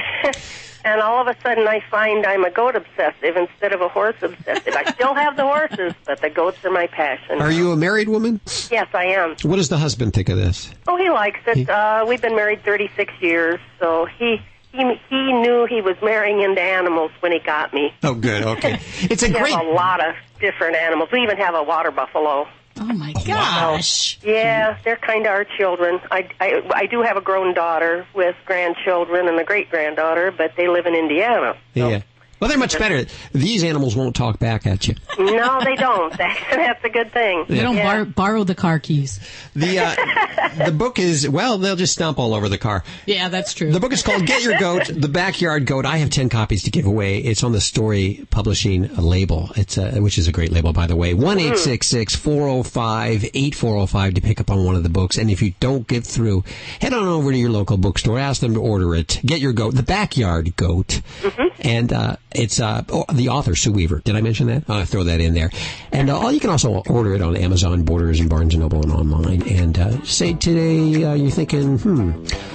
[SPEAKER 20] And all of a sudden, I find I'm a goat obsessive instead of a horse obsessive. I still have the horses, but the goats are my passion.
[SPEAKER 2] Are you a married woman?
[SPEAKER 20] Yes, I am.
[SPEAKER 2] What does the husband think of this?
[SPEAKER 20] Oh, he likes it. We've been married 36 years, so he knew he was marrying into animals when he got me.
[SPEAKER 2] Oh, good. Okay. It's a
[SPEAKER 20] we
[SPEAKER 2] great...
[SPEAKER 20] have a lot of different animals. We even have a water buffalo.
[SPEAKER 5] Oh, my gosh.
[SPEAKER 20] So, yeah, they're kind of our children. I do have a grown daughter with grandchildren and a great-granddaughter, but they live in Indiana. So.
[SPEAKER 2] Yeah. Well, they're much better. These animals won't talk back at you.
[SPEAKER 20] No, they don't. That's a good thing.
[SPEAKER 9] They don't borrow the car keys.
[SPEAKER 2] The book is, well, they'll just stomp all over the car.
[SPEAKER 9] Yeah, that's true.
[SPEAKER 2] The book is called Get Your Goat, The Backyard Goat. I have 10 copies to give away. It's on the Story Publishing label, which is a great label, by the way. 1-866-405-8405 to pick up on one of the books. And if you don't get through, head on over to your local bookstore. Ask them to order it. Get Your Goat, The Backyard Goat. Mm-hmm. And it's the author, Sue Weaver. Did I mention that? I'll throw that in there. And you can also order it on Amazon, Borders, and Barnes & Noble and online. And say today you're thinking,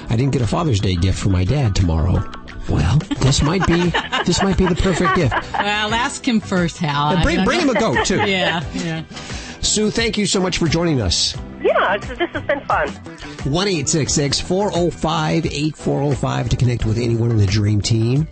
[SPEAKER 2] I didn't get a Father's Day gift for my dad tomorrow. Well, this might be the perfect gift.
[SPEAKER 9] Well, ask him first, Hal.
[SPEAKER 2] Bring him a goat, too.
[SPEAKER 9] Yeah.
[SPEAKER 2] Sue, thank you so much for joining us.
[SPEAKER 20] Yeah, this has been fun.
[SPEAKER 2] 1-866-405-8405 to connect with anyone in the Dream Team.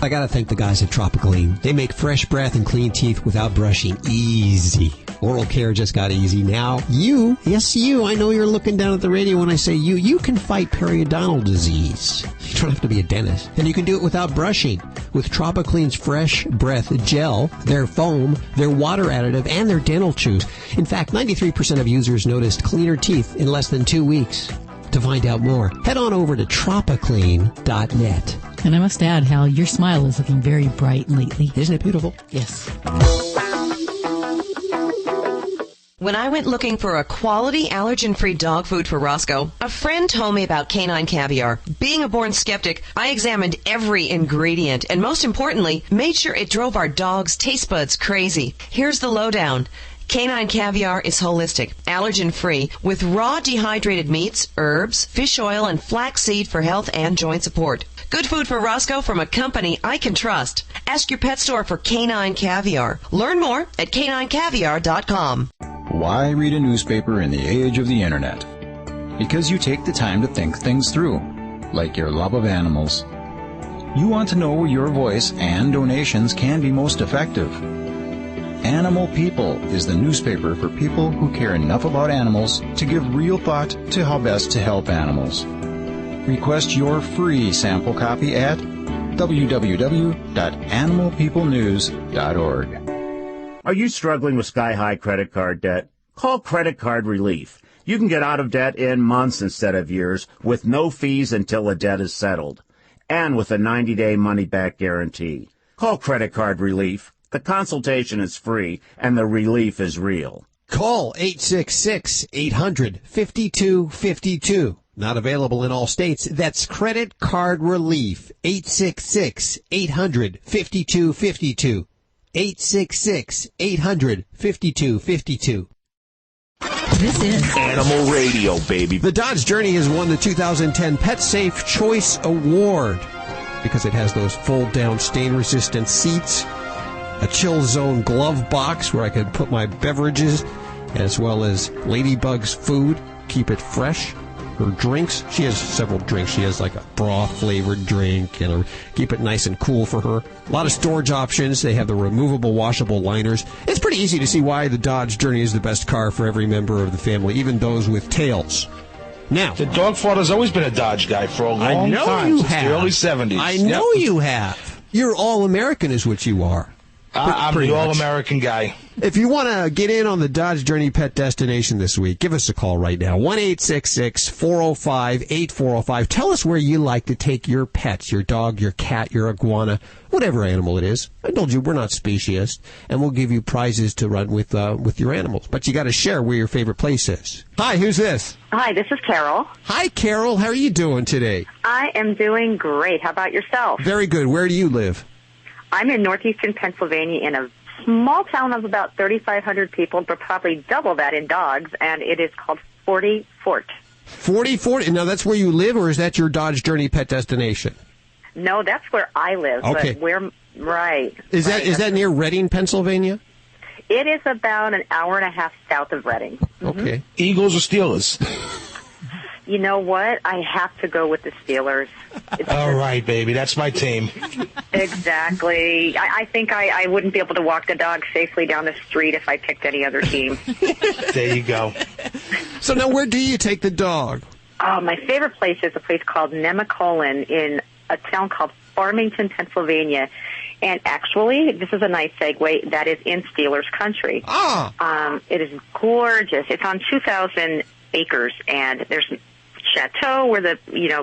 [SPEAKER 2] I got to thank the guys at Tropiclean. They make fresh breath and clean teeth without brushing easy. Oral care just got easy. Now, yes, I know you're looking down at the radio when I say you can fight periodontal disease. You don't have to be a dentist. And you can do it without brushing. With Tropiclean's Fresh Breath Gel, their foam, their water additive, and their dental chews. In fact, 93% of users noticed cleaner teeth in less than 2 weeks. To find out more, head on over to tropiclean.net.
[SPEAKER 9] And I must add, Hal, your smile is looking very bright lately.
[SPEAKER 2] Isn't it beautiful?
[SPEAKER 9] Yes.
[SPEAKER 12] When I went looking for a quality allergen-free dog food for Roscoe, a friend told me about Canine Caviar. Being a born skeptic, I examined every ingredient and most importantly, made sure it drove our dog's taste buds crazy. Here's the lowdown. Canine Caviar is holistic, allergen-free, with raw dehydrated meats, herbs, fish oil, and flaxseed for health and joint support. Good food for Roscoe from a company I can trust. Ask your pet store for Canine Caviar. Learn more at caninecaviar.com.
[SPEAKER 21] Why read a newspaper in the age of the internet? Because you take the time to think things through, like your love of animals. You want to know where your voice and donations can be most effective. Animal People is the newspaper for people who care enough about animals to give real thought to how best to help animals. Request your free sample copy at www.animalpeoplenews.org.
[SPEAKER 22] Are you struggling with sky-high credit card debt? Call Credit Card Relief. You can get out of debt in months instead of years with no fees until the debt is settled and with a 90-day money-back guarantee. Call Credit Card Relief. The consultation is free, and the relief is real.
[SPEAKER 2] Call 866-800-5252. Not available in all states. That's Credit Card Relief. 866-800-5252. 866-800-5252.
[SPEAKER 1] This is
[SPEAKER 6] Animal Radio, baby.
[SPEAKER 2] The Dodge Journey has won the 2010 Pet Safe Choice Award because it has those fold-down stain-resistant seats, a chill zone glove box where I could put my beverages, as well as Ladybug's food, keep it fresh. Her drinks, she has several drinks. She has like a broth-flavored drink, and keep it nice and cool for her. A lot of storage options. They have the removable, washable liners. It's pretty easy to see why the Dodge Journey is the best car for every member of the family, even those with tails. Now,
[SPEAKER 3] the dog father's always been a Dodge guy for a long time, since the early 70s.
[SPEAKER 2] I know you have. You're all-American is what you are.
[SPEAKER 3] I'm the all-American guy.
[SPEAKER 2] If you want to get in on the Dodge Journey Pet Destination this week, give us a call right now. 1-866-405-8405. Tell us where you like to take your pets, your dog, your cat, your iguana, whatever animal it is. I told you we're not speciest, and we'll give you prizes to run with your animals. But you got to share where your favorite place is. Hi, who's this?
[SPEAKER 23] Hi, this is Carol.
[SPEAKER 2] Hi, Carol. How are you doing today?
[SPEAKER 23] I am doing great. How about yourself?
[SPEAKER 2] Very good. Where do you live?
[SPEAKER 23] I'm in northeastern Pennsylvania in a small town of about 3,500 people, but probably double that in dogs, and it is called 40 Fort.
[SPEAKER 2] 40 Fort? Now, that's where you live, or is that your Dodge Journey pet destination?
[SPEAKER 23] No, that's where I live.
[SPEAKER 2] Okay.
[SPEAKER 23] But we're, right.
[SPEAKER 2] Is that near Reading, Pennsylvania?
[SPEAKER 23] It is about an hour and a half south of Reading.
[SPEAKER 2] Okay.
[SPEAKER 3] Eagles or Steelers?
[SPEAKER 23] You know what? I have to go with the Steelers.
[SPEAKER 3] All right, baby. That's my team.
[SPEAKER 23] Exactly. I think I wouldn't be able to walk the dog safely down the street if I picked any other team.
[SPEAKER 3] There you go.
[SPEAKER 2] So now where do you take the dog?
[SPEAKER 23] My favorite place is a place called Nemacolin in a town called Farmington, Pennsylvania. And actually, this is a nice segue, that is in Steelers country. It is gorgeous. It's on 2,000 acres, and there's a chateau where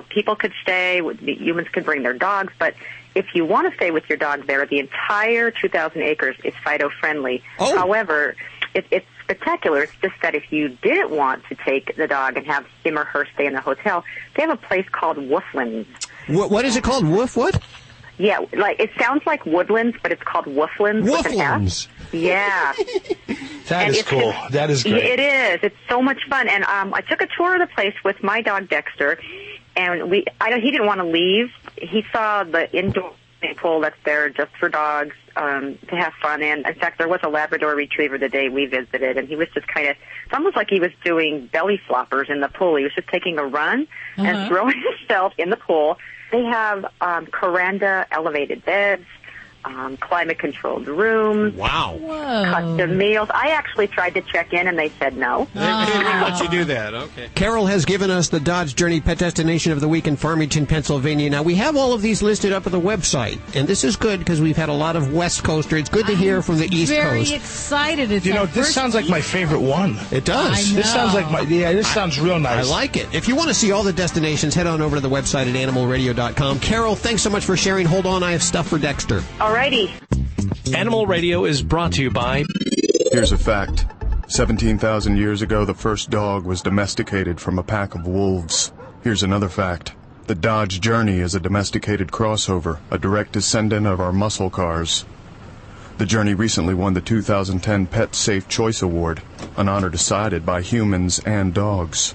[SPEAKER 23] people could stay, the humans could bring their dogs, but if you want to stay with your dog there, the entire 2,000 acres is Fido-friendly. However, it's spectacular. It's just that if you didn't want to take the dog and have him or her stay in the hotel, they have a place called Wooflands.
[SPEAKER 2] What is it called? What?
[SPEAKER 23] Yeah, like it sounds like Woodlands, but it's called Wooflands.
[SPEAKER 2] Wooflands.
[SPEAKER 23] Yeah.
[SPEAKER 3] That is cool. That is great.
[SPEAKER 23] It is. It's so much fun. And I took a tour of the place with my dog Dexter, and he didn't want to leave. He saw the indoor pool that's there just for dogs to have fun in. In fact, there was a Labrador Retriever the day we visited, and he was just it's almost like he was doing belly floppers in the pool. He was just taking a run and throwing himself in the pool. They have Caranda elevated beds, climate-controlled rooms.
[SPEAKER 2] Wow.
[SPEAKER 23] Custom meals. I actually tried to check in, and they said no.
[SPEAKER 2] They didn't let you do that. Okay. Carol has given us the Dodge Journey Pet Destination of the Week in Farmington, Pennsylvania. Now, we have all of these listed up at the website, and this is good because we've had a lot of West Coaster. It's good to hear from the East
[SPEAKER 9] Very
[SPEAKER 2] Coast.
[SPEAKER 9] excited. It's
[SPEAKER 3] this sounds like my favorite one.
[SPEAKER 2] It does.
[SPEAKER 3] This sounds like this sounds real nice.
[SPEAKER 2] I like it. If you want to see all the destinations, head on over to the website at animalradio.com. Carol, thanks so much for sharing. Hold on, I have stuff for Dexter.
[SPEAKER 23] All righty.
[SPEAKER 16] Animal Radio is brought to you by...
[SPEAKER 8] Here's a fact. 17,000 years ago, the first dog was domesticated from a pack of wolves. Here's another fact. The Dodge Journey is a domesticated crossover, a direct descendant of our muscle cars. The Journey recently won the 2010 Pet Safe Choice Award, an honor decided by humans and dogs.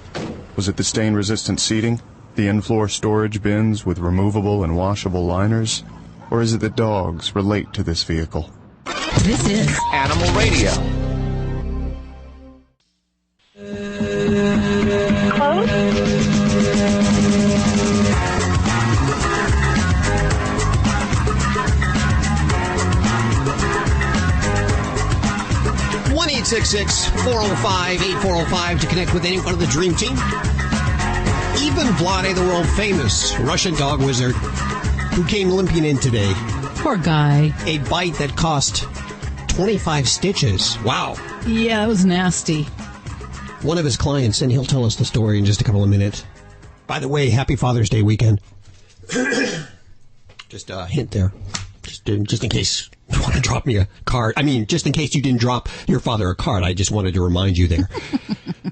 [SPEAKER 8] Was it the stain-resistant seating, the in-floor storage bins with removable and washable liners, or is it that dogs relate to this vehicle?
[SPEAKER 18] This is
[SPEAKER 1] Animal Radio.
[SPEAKER 23] Close.
[SPEAKER 2] One 405-8405 to connect with anyone of the Dream Team. Even Vlade, the world famous Russian dog wizard, who came limping in today.
[SPEAKER 9] Poor guy.
[SPEAKER 2] A bite that cost 25 stitches. Wow.
[SPEAKER 9] Yeah, that was nasty.
[SPEAKER 2] One of his clients, and he'll tell us the story in just a couple of minutes. By the way, happy Father's Day weekend. Just a hint there. Just in case you want to drop me a card. I mean, just in case you didn't drop your father a card. I just wanted to remind you there.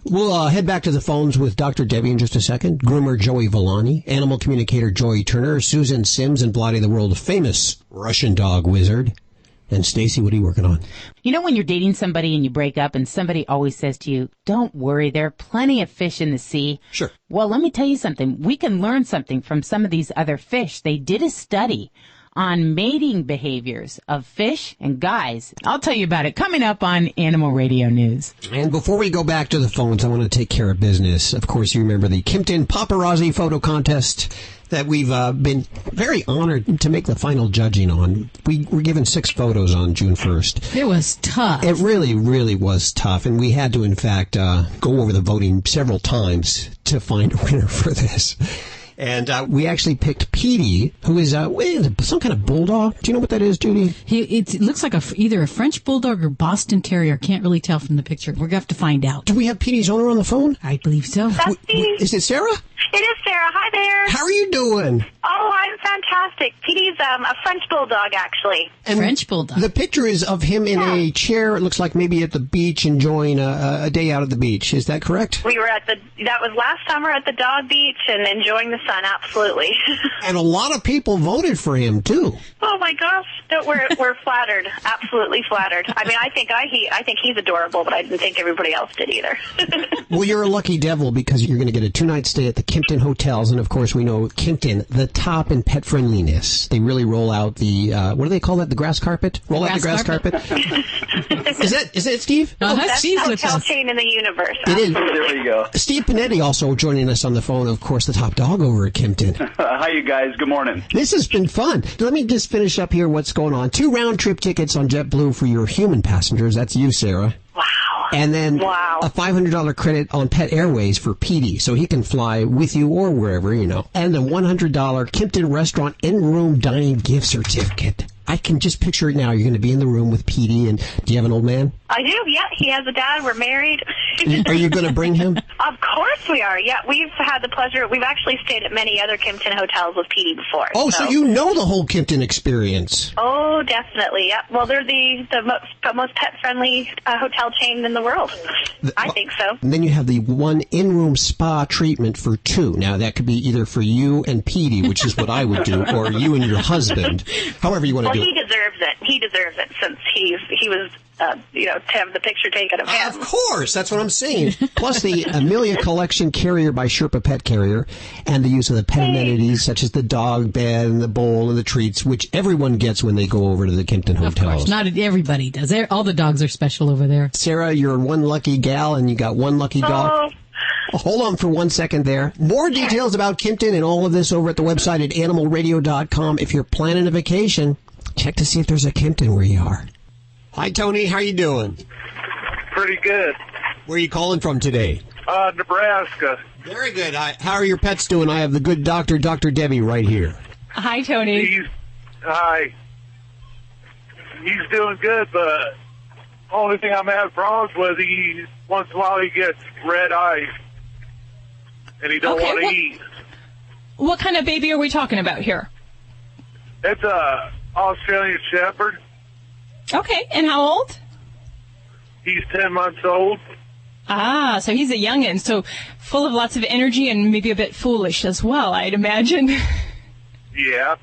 [SPEAKER 2] We'll head back to the phones with Dr. Debbie in just a second. Groomer Joey Villani, animal communicator Joey Turner, Susan Sims, and Vlade, the world famous Russian dog wizard. And Stacy, what are you working on?
[SPEAKER 7] You know when you're dating somebody and you break up and somebody always says to you, don't worry, there are plenty of fish in the sea.
[SPEAKER 2] Sure.
[SPEAKER 7] Well, let me tell you something. We can learn something from some of these other fish. They did a study on mating behaviors of fish and guys. I'll tell you about it coming up on Animal Radio News.
[SPEAKER 2] And before we go back to the phones, I want to take care of business. Of course, you remember the Kimpton Paparazzi photo contest that we've been very honored to make the final judging on. We were given 6 photos on June 1st.
[SPEAKER 9] It was tough.
[SPEAKER 2] It really, really was tough. And we had to, in fact, go over the voting several times to find a winner for this. And we actually picked Petey, who is some kind of bulldog. Do you know what that is, Judy?
[SPEAKER 9] It looks like either a French bulldog or Boston Terrier. Can't really tell from the picture. We're going to have to find out.
[SPEAKER 2] Do we have Petey's owner on the phone?
[SPEAKER 9] I believe so.
[SPEAKER 2] Is it Sarah?
[SPEAKER 10] It is Sarah. Hi there.
[SPEAKER 2] How are you doing?
[SPEAKER 10] Oh, I'm fantastic. Petey's a French bulldog, actually.
[SPEAKER 2] And
[SPEAKER 9] French bulldog.
[SPEAKER 2] The picture is of him in a chair. It looks like maybe at the beach enjoying a day out at the beach. Is that correct?
[SPEAKER 10] We were that was last summer at the dog beach and enjoying the sun, absolutely.
[SPEAKER 2] And a lot of people voted for him, too.
[SPEAKER 10] Oh, my gosh. We're flattered. Absolutely flattered. I mean, I think he's adorable, but I didn't think everybody else did either.
[SPEAKER 2] Well, you're a lucky devil because you're going to get a 2-night stay at the Kimpton Hotels. And, of course, we know Kimpton, the top in pet friendliness. They really roll out the, what do they call that, the grass carpet? Roll out the grass carpet? Is that Steve?
[SPEAKER 10] That's
[SPEAKER 9] Steve's
[SPEAKER 10] the
[SPEAKER 9] with
[SPEAKER 10] hotel
[SPEAKER 9] us.
[SPEAKER 10] chain in the universe.
[SPEAKER 2] It is.
[SPEAKER 11] There we go.
[SPEAKER 2] Steve Panetti also joining us on the phone, of course, the top dog over at Kimpton.
[SPEAKER 11] Hi, you guys. Good morning.
[SPEAKER 2] This has been fun. Let me just finish up here what's going on. 2 round-trip tickets on JetBlue for your human passengers. That's you, Sarah.
[SPEAKER 10] Wow.
[SPEAKER 2] And then a $500 credit on Pet Airways for Petey, so he can fly with you or wherever, you know. And a $100 Kimpton Restaurant in-room dining gift certificate. I can just picture it now. You're going to be in the room with Petey, and do you have an old man?
[SPEAKER 10] I do, yeah. He has a dad. We're married.
[SPEAKER 2] Are you going to bring him?
[SPEAKER 10] Of course we are. Yeah, we've had the pleasure. We've actually stayed at many other Kimpton hotels with Petey before.
[SPEAKER 2] Oh, so you know the whole Kimpton experience.
[SPEAKER 10] Oh, definitely. Yeah. Well, they're the most pet-friendly hotel chain in the world. I think so.
[SPEAKER 2] And then you have the one in-room spa treatment for 2. Now, that could be either for you and Petey, which is what I would do, or you and your husband, however you want to do it.
[SPEAKER 10] He deserves it. He deserves it since he was, to have the picture taken of him.
[SPEAKER 2] Of course, that's what I'm saying. Plus the Amelia Collection Carrier by Sherpa Pet Carrier, and the use of the pet amenities such as the dog bed and the bowl and the treats, which everyone gets when they go over to the Kimpton hotels.
[SPEAKER 9] Of course, not everybody does. All the dogs are special over there.
[SPEAKER 2] Sarah, you're one lucky gal, and you got one lucky dog. Hold on for 1 second there. More details about Kimpton and all of this over at the website at animalradio.com. If you're planning a vacation, check to see if there's a Kimpton where you are. Hi, Tony. How you doing?
[SPEAKER 13] Pretty good.
[SPEAKER 2] Where are you calling from today?
[SPEAKER 13] Nebraska.
[SPEAKER 2] Very good. How are your pets doing? I have the good doctor, Dr. Debbie, right here.
[SPEAKER 5] Hi, Tony.
[SPEAKER 13] Hi. He's doing good, but only thing I'm having problems with, once in a while he gets red eyes, and he don't want to eat.
[SPEAKER 5] What kind of baby are we talking about here?
[SPEAKER 13] It's a Australian Shepherd.
[SPEAKER 5] Okay, and how old?
[SPEAKER 13] He's 10 months old.
[SPEAKER 5] Ah, so he's a youngin', so full of lots of energy and maybe a bit foolish as well, I'd imagine.
[SPEAKER 13] Yeah.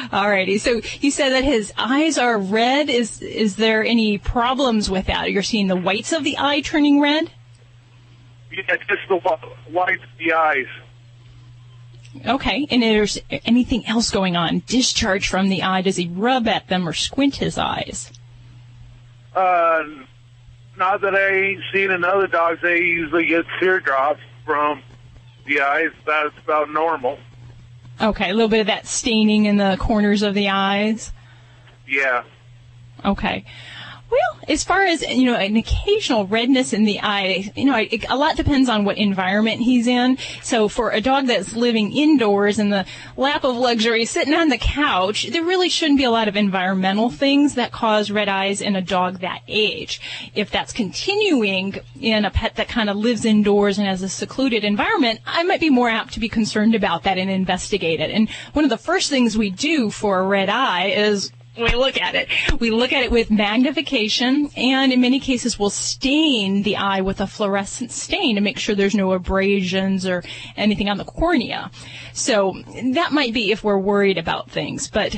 [SPEAKER 5] Alrighty, so you said that his eyes are red. Is there any problems with that? You're seeing the whites of the eye turning red?
[SPEAKER 13] Yeah, just the whites of the eyes.
[SPEAKER 5] Okay, and is there anything else going on? Discharge from the eye? Does he rub at them or squint his eyes?
[SPEAKER 13] Not that I ain't seen in other dogs. They usually get teardrops from the eyes. That's about normal.
[SPEAKER 5] Okay, a little bit of that staining in the corners of the eyes?
[SPEAKER 13] Yeah.
[SPEAKER 5] Okay. Well, as far as, an occasional redness in the eye, a lot depends on what environment he's in. So for a dog that's living indoors in the lap of luxury, sitting on the couch, there really shouldn't be a lot of environmental things that cause red eyes in a dog that age. If that's continuing in a pet that kind of lives indoors and has a secluded environment, I might be more apt to be concerned about that and investigate it. And one of the first things we do for a red eye is we look at it. We look at it with magnification, and in many cases we'll stain the eye with a fluorescent stain to make sure there's no abrasions or anything on the cornea. So that might be if we're worried about things. But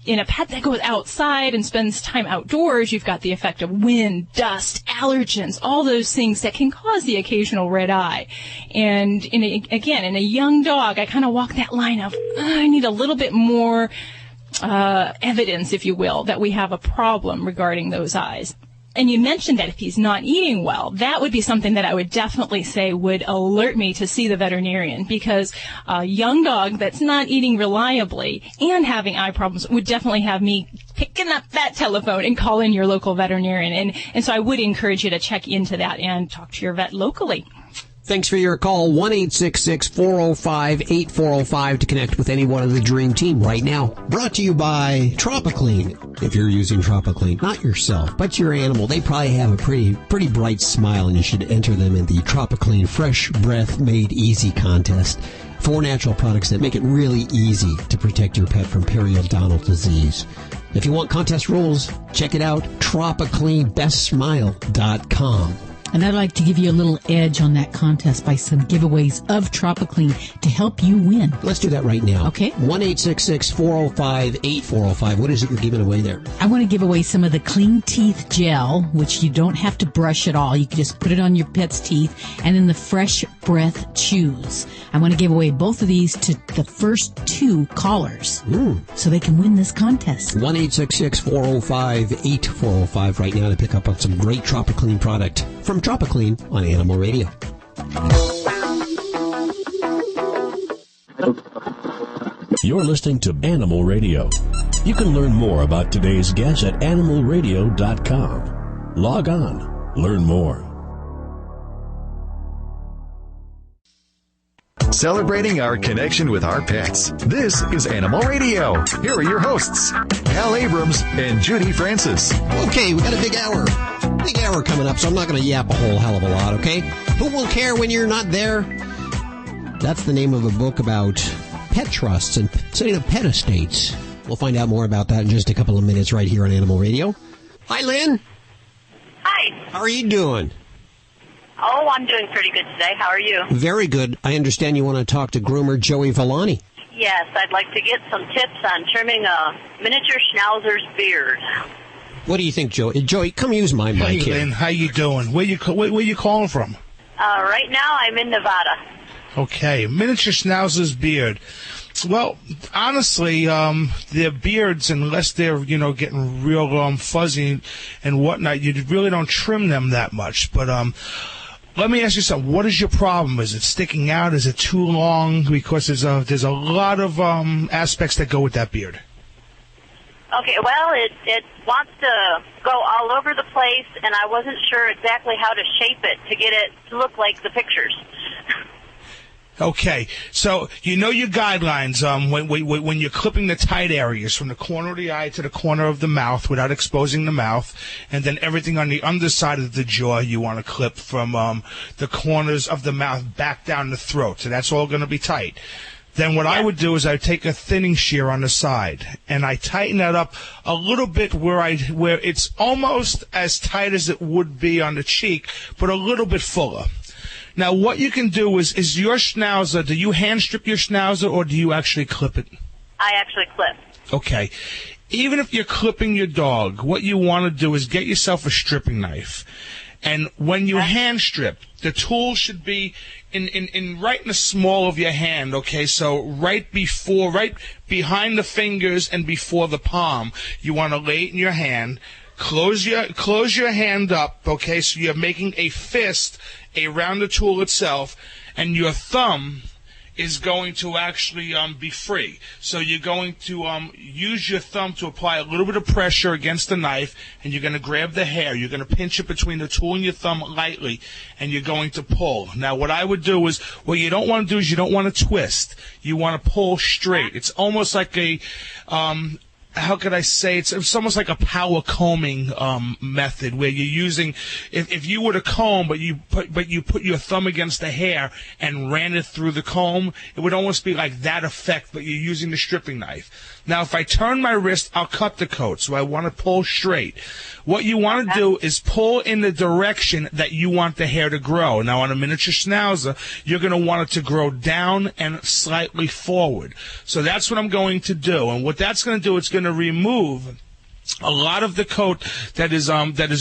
[SPEAKER 5] in a pet that goes outside and spends time outdoors, you've got the effect of wind, dust, allergens, all those things that can cause the occasional red eye. And in a young dog, I kind of walk that line of, I need a little bit more evidence, if you will, that we have a problem regarding those eyes. And you mentioned that if he's not eating well, that would be something that I would definitely say would alert me to see the veterinarian, because a young dog that's not eating reliably and having eye problems would definitely have me picking up that telephone and calling your local veterinarian. And so I would encourage you to check into that and talk to your vet locally.
[SPEAKER 2] Thanks for your call. 1-866-405-8405 to connect with any one of the Dream Team right now. Brought to you by Tropiclean. If you're using Tropiclean, not yourself, but your animal, they probably have a pretty bright smile, and you should enter them in the Tropiclean Fresh Breath Made Easy contest. 4 natural products that make it really easy to protect your pet from periodontal disease. If you want contest rules, check it out, tropicleanbestsmile.com.
[SPEAKER 9] And I'd like to give you a little edge on that contest by some giveaways of Tropiclean to help you win.
[SPEAKER 2] Let's do that right now.
[SPEAKER 9] Okay.
[SPEAKER 2] 1-866-405-8405. What is it you're giving away there?
[SPEAKER 9] I want to give away some of the Clean Teeth Gel, which you don't have to brush at all. You can just put it on your pet's teeth, and then the Fresh Breath Chews. I want to give away both of these to the first 2 callers so they can win this contest.
[SPEAKER 2] 1-866-405-8405 right now to pick up on some great Tropiclean product from Tropiclean on Animal Radio.
[SPEAKER 4] You're listening to Animal Radio. You can learn more about today's guest at animalradio.com. Log on. Learn more.
[SPEAKER 1] Celebrating our connection with our pets. This is Animal Radio. Here are your hosts, Hal Abrams and Judy Francis.
[SPEAKER 2] Okay, we got a big hour coming up, so I'm not going to yap a whole hell of a lot, okay? Who will care when you're not there? That's the name of a book about pet trusts and setting up pet estates. We'll find out more about that in just a couple of minutes right here on Animal Radio. Hi, Lynn.
[SPEAKER 10] Hi.
[SPEAKER 2] How are you doing?
[SPEAKER 10] Oh, I'm doing pretty good today. How are you?
[SPEAKER 2] Very good. I understand you want to talk to groomer Joey Villani.
[SPEAKER 10] Yes, I'd like to get some tips on trimming a miniature schnauzer's beard.
[SPEAKER 2] What do you think, Joey? Joey, come use my mic here.
[SPEAKER 3] Hey, Lynn, how you doing? Where you calling from?
[SPEAKER 10] Right now, I'm in Nevada.
[SPEAKER 3] Okay, miniature schnauzer's beard. Well, honestly, their beards, unless they're, getting real fuzzy and whatnot, you really don't trim them that much. But let me ask you something. What is your problem? Is it sticking out? Is it too long? Because there's a lot of aspects that go with that beard.
[SPEAKER 10] Okay, well, it wants to go all over the place, and I wasn't sure exactly how to shape it to get it to look like the pictures.
[SPEAKER 3] Okay, so you know your guidelines when you're clipping the tight areas from the corner of the eye to the corner of the mouth without exposing the mouth, and then everything on the underside of the jaw you want to clip from the corners of the mouth back down the throat. So that's all going to be tight. Then what I would do is I'd take a thinning shear on the side, and I tighten that up a little bit where it's almost as tight as it would be on the cheek, but a little bit fuller. Now, what you can do is your schnauzer, do you hand strip your schnauzer or do you actually clip it?
[SPEAKER 10] I actually clip.
[SPEAKER 3] Okay. Even if you're clipping your dog, what you want to do is get yourself a stripping knife. And when you hand strip, the tool should be in right in the small of your hand, okay? So right behind the fingers and before the palm, you want to lay it in your hand. Close your hand up, okay? So you're making a fist around the tool itself, and your thumb is going to actually be free. So you're going to use your thumb to apply a little bit of pressure against the knife, and you're going to grab the hair. You're going to pinch it between the tool and your thumb lightly, and you're going to pull. Now, what I would do is, what you don't want to do is you don't want to twist. You want to pull straight. It's almost like a how could I say, it's almost like a power combing method where you're using, if you were to comb but you put your thumb against the hair and ran it through the comb, it would almost be like that effect, but you're using the stripping knife. Now, if I turn my wrist, I'll cut the coat, so I want to pull straight. What you want to do is pull in the direction that you want the hair to grow. Now, on a miniature schnauzer, you're going to want it to grow down and slightly forward. So that's what I'm going to do. And what that's going to do, it's going to remove a lot of the coat that is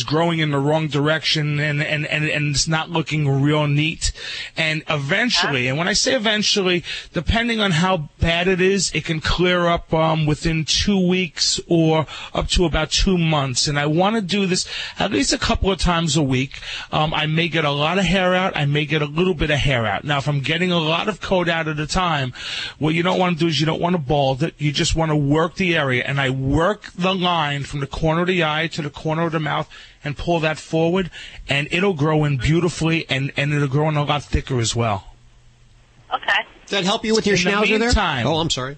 [SPEAKER 3] growing in the wrong direction and it's not looking real neat. And eventually, and when I say eventually, depending on how bad it is, it can clear up within 2 weeks or up to about 2 months. And I want to do this at least a couple of times a week. I may get a lot of hair out. I may get a little bit of hair out. Now, if I'm getting a lot of coat out at a time, what you don't want to do is you don't want to bald it. You just want to work the area. And I work the line line from the corner of the eye to the corner of the mouth and pull that forward, and it'll grow in beautifully, and it'll grow in a lot thicker as well.
[SPEAKER 10] Okay.
[SPEAKER 2] Does that help you with your schnauzer there? Oh, I'm sorry.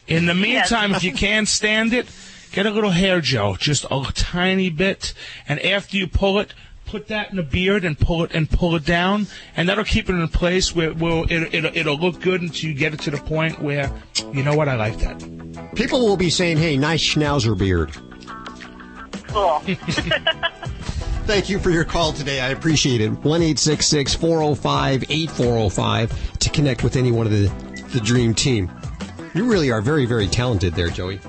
[SPEAKER 3] In the meantime, if you can't stand it, get a little hair gel, just a tiny bit, and after you pull it, put that in the beard and pull it down, and that'll keep it in place where it'll look good until you get it to the point where, you know what, I like that.
[SPEAKER 2] People will be saying, hey, nice schnauzer beard.
[SPEAKER 10] Cool.
[SPEAKER 2] Thank you for your call today. I appreciate it. 1-866-405-8405 to connect with any one of the dream team. You really are very, very talented there, Joey.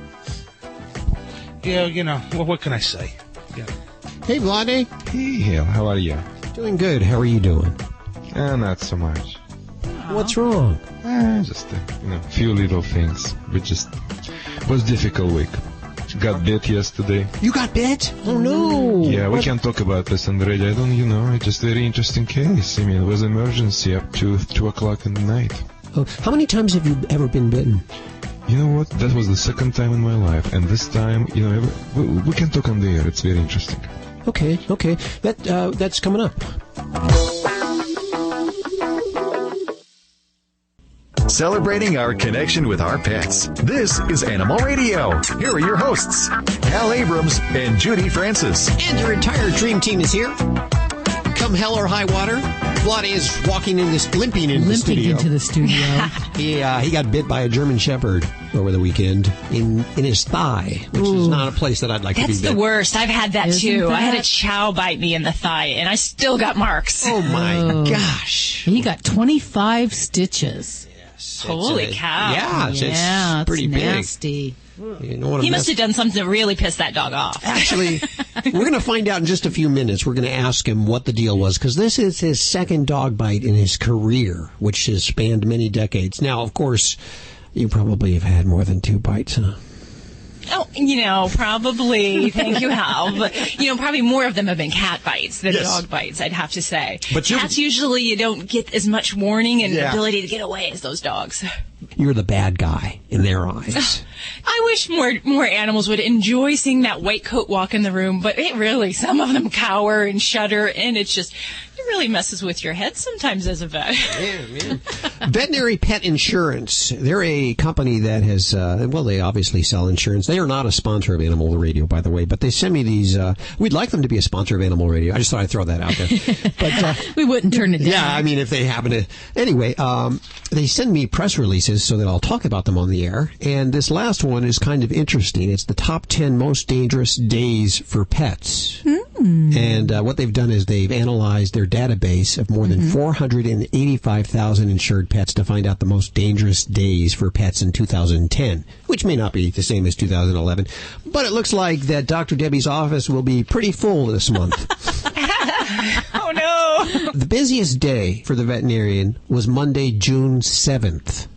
[SPEAKER 3] Yeah, you know, well, what can I say? Yeah.
[SPEAKER 2] Hey, Vlade.
[SPEAKER 14] Hey, how are you?
[SPEAKER 2] Doing good. How are you doing?
[SPEAKER 14] Not so much.
[SPEAKER 2] What's wrong?
[SPEAKER 14] Just a few little things. It just was difficult week. Got bit yesterday.
[SPEAKER 2] You got bit? Oh, no.
[SPEAKER 14] Yeah, we can't talk about this on the radio. I don't, it's just a very interesting case. I mean, it was emergency up to 2 o'clock in the night.
[SPEAKER 2] Oh, how many times have you ever been bitten?
[SPEAKER 14] You know what? That was the second time in my life. And this time, we can talk on the air. It's very interesting.
[SPEAKER 2] Okay. That's coming up.
[SPEAKER 1] Celebrating our connection with our pets. This is Animal Radio. Here are your hosts, Hal Abrams and Judy Francis.
[SPEAKER 2] And your entire dream team is here. Come hell or high water, Vlade is limping into the studio. He got bit by a German Shepherd over the weekend in his thigh, which is not a place that I'd like to be bit.
[SPEAKER 5] That's the worst. I've had that too. I had a chow bite me in the thigh, and I still got marks.
[SPEAKER 2] Oh my gosh!
[SPEAKER 9] He got 25 stitches.
[SPEAKER 5] Holy cow!
[SPEAKER 2] Yeah, it's pretty
[SPEAKER 9] nasty.
[SPEAKER 2] Big. He
[SPEAKER 5] must have done something to really piss that dog off.
[SPEAKER 2] Actually, we're going to find out in just a few minutes. We're going to ask him what the deal was, because this is his second dog bite in his career, which has spanned many decades. Now, of course, you probably have had more than 2 bites, huh?
[SPEAKER 5] Oh, probably. Thank you, Hal. But, probably more of them have been cat bites than dog bites, I'd have to say. But cats usually you don't get as much warning and ability to get away as those dogs.
[SPEAKER 2] You're the bad guy in their eyes.
[SPEAKER 5] I wish more animals would enjoy seeing that white coat walk in the room, but some of them cower and shudder, and it really messes with your head sometimes as a vet.
[SPEAKER 2] Man. Veterinary Pet Insurance. They're a company that has, they obviously sell insurance. They are not a sponsor of Animal Radio, by the way, but they send me these. We'd like them to be a sponsor of Animal Radio. I just thought I'd throw that out there. But
[SPEAKER 9] we wouldn't turn it down.
[SPEAKER 2] Yeah, I mean, if they happen to. Anyway, they send me press releases so that I'll talk about them on the air. And this last one is kind of interesting. It's the top 10 most dangerous days for pets. And what they've done is they've analyzed their database of more than 485,000 insured pets to find out the most dangerous days for pets in 2010, which may not be the same as 2011. But it looks like that Dr. Debbie's office will be pretty full this month.
[SPEAKER 5] Oh, no.
[SPEAKER 2] The busiest day for the veterinarian was Monday, June 7th.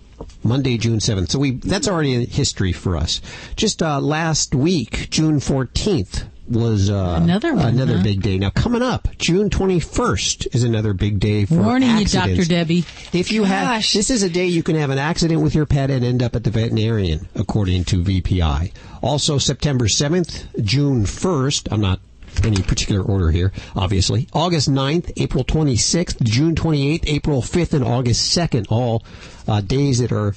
[SPEAKER 2] So that's already in history for us. Just last week, June 14th, was another big day. Now, coming up, June 21st is another big day for accidents.
[SPEAKER 9] You, Dr. Debbie.
[SPEAKER 2] If you this is a day you can have an accident with your pet and end up at the veterinarian, according to VPI. Also, September 7th, June 1st, I'm not any particular order here, obviously. August 9th, April 26th, June 28th, April 5th, and August 2nd, all days that are